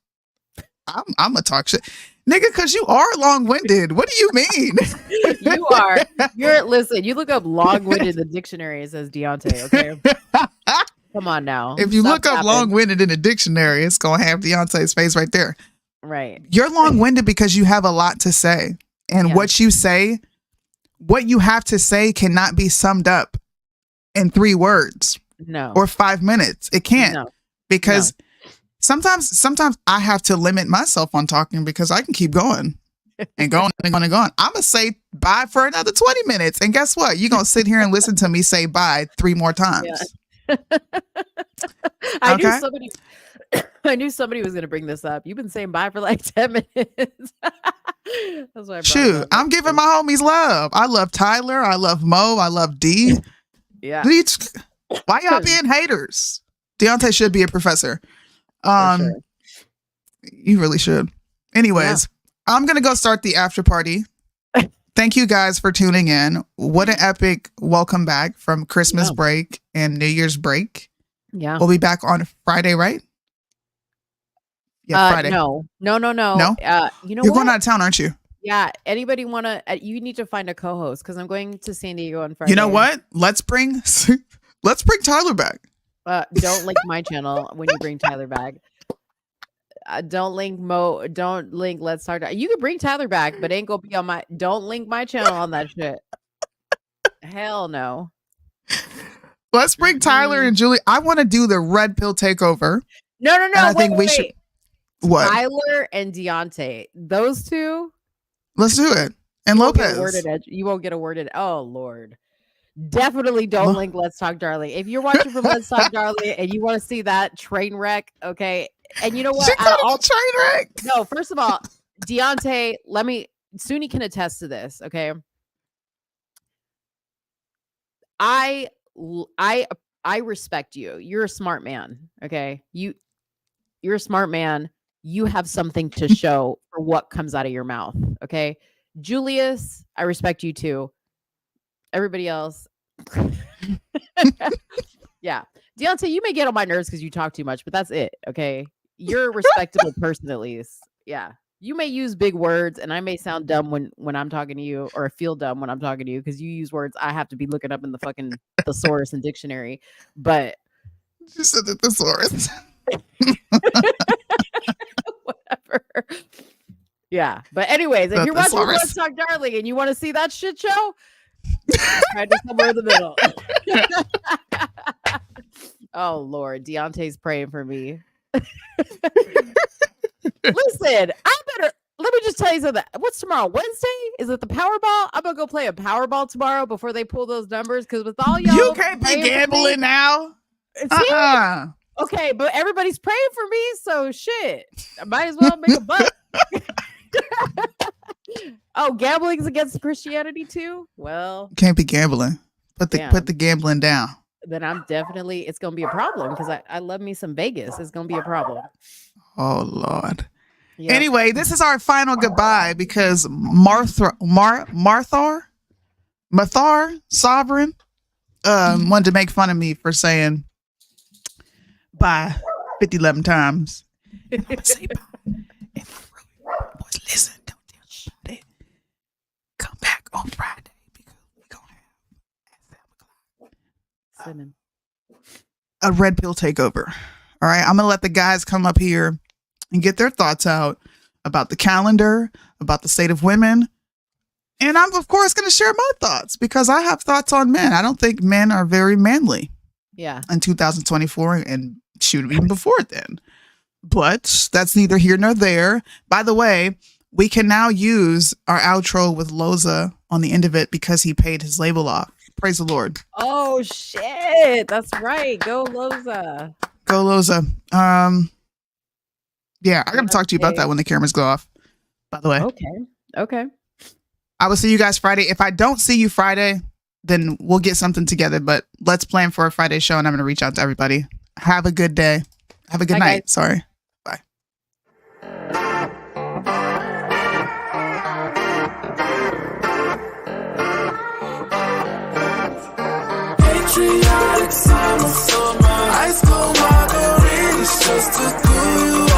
shit, nigga. Because you are long-winded. What do you mean? You are. Listen. You look up long-winded in the dictionary. It says Deontay. Okay. Come on now. If you look up long-winded in the dictionary, it's gonna have Deontay's face right there. Right. You're long-winded because you have a lot to say, and what you say, what you have to say, cannot be summed up in 3 words. No. Or 5 minutes. It can't. No. Because sometimes I have to limit myself on talking because I can keep going and going and going and going. I'm going to say bye for another 20 minutes. And guess what? You're going to sit here and listen to me say bye 3 more times. Yeah. I knew somebody was going to bring this up. You've been saying bye for like 10 minutes. That's why Shoot, I'm giving my homies love. I love Tyler. I love Mo. I love D. Yeah. Why y'all being haters? Deontay should be a professor. Sure. You really should. Anyways, I'm going to go start the after party. Thank you guys for tuning in. What an epic welcome back from Christmas break and New Year's break. Yeah. We'll be back on Friday, right? Yeah, Friday. No. No? You know You're going out of town, aren't you? Yeah. Anybody want to, you need to find a co-host because I'm going to San Diego on Friday. You know what? Let's bring Tyler back. Don't link my channel when you bring Tyler back. Don't link Mo. Don't link Let's Talk. You can bring Tyler back, but ain't gonna be on my. Don't link my channel on that shit. Hell no. Let's bring Tyler and Julie. I want to do the red pill takeover. No. I think we should. What? Tyler and Deontay. Those two. Let's do it. And Lopez. You won't get a worded. Oh Lord. Definitely don't link Let's Talk Darling. If you're watching from Let's Talk Darling and you want to see that train wreck, okay. And you know what? Train wreck. No, first of all, Deontay, Soonie can attest to this, okay? I respect you. You're a smart man, okay? You're a smart man. You have something to show for what comes out of your mouth, okay? Julius, I respect you too. Everybody else. Yeah. Deontay, you may get on my nerves because you talk too much, but that's it. Okay. You're a respectable person, at least. Yeah. You may use big words and I may sound dumb when I'm talking to you, or feel dumb when I'm talking to you because you use words I have to be looking up in the fucking thesaurus and dictionary. But you said the thesaurus. Whatever. Yeah. But anyways, if you're watching Let's Talk Darling and you want to see that shit show, try to somewhere in the middle. Oh Lord, Deontay's praying for me. Listen, let me just tell you something. What's tomorrow? Wednesday? Is it the Powerball? I'm gonna go play a Powerball tomorrow before they pull those numbers. Because with all y'all, you can't be gambling now. Okay, but everybody's praying for me, so shit. I might as well make a buck. Oh, gambling's against Christianity too? Well, can't be gambling. Put the gambling down. Then it's gonna be a problem because I love me some Vegas. It's gonna be a problem. Oh Lord. Yep. Anyway, this is our final goodbye because Mathar Sovereign wanted to make fun of me for saying bye 11 times. I'm gonna say bye. Boys, listen, don't tell somebody. Come back on Friday because we're gonna have at 7 o'clock a red pill takeover. All right, I'm gonna let the guys come up here and get their thoughts out about the calendar, about the state of women. And I'm, of course, going to share my thoughts because I have thoughts on men. I don't think men are very manly. Yeah. In 2024 and shoot, even before then. But that's neither here nor there. By the way, we can now use our outro with Loza on the end of it because he paid his label off. Praise the Lord. Oh, shit. That's right. Go Loza. Go Loza. Yeah, I got to talk to you about that when the cameras go off, by the way. Okay. I will see you guys Friday. If I don't see you Friday, then we'll get something together. But let's plan for a Friday show, and I'm going to reach out to everybody. Have a good day. Have a good night. Guys. Sorry. Bye. Patriotic summer, high school margaritas just to cool you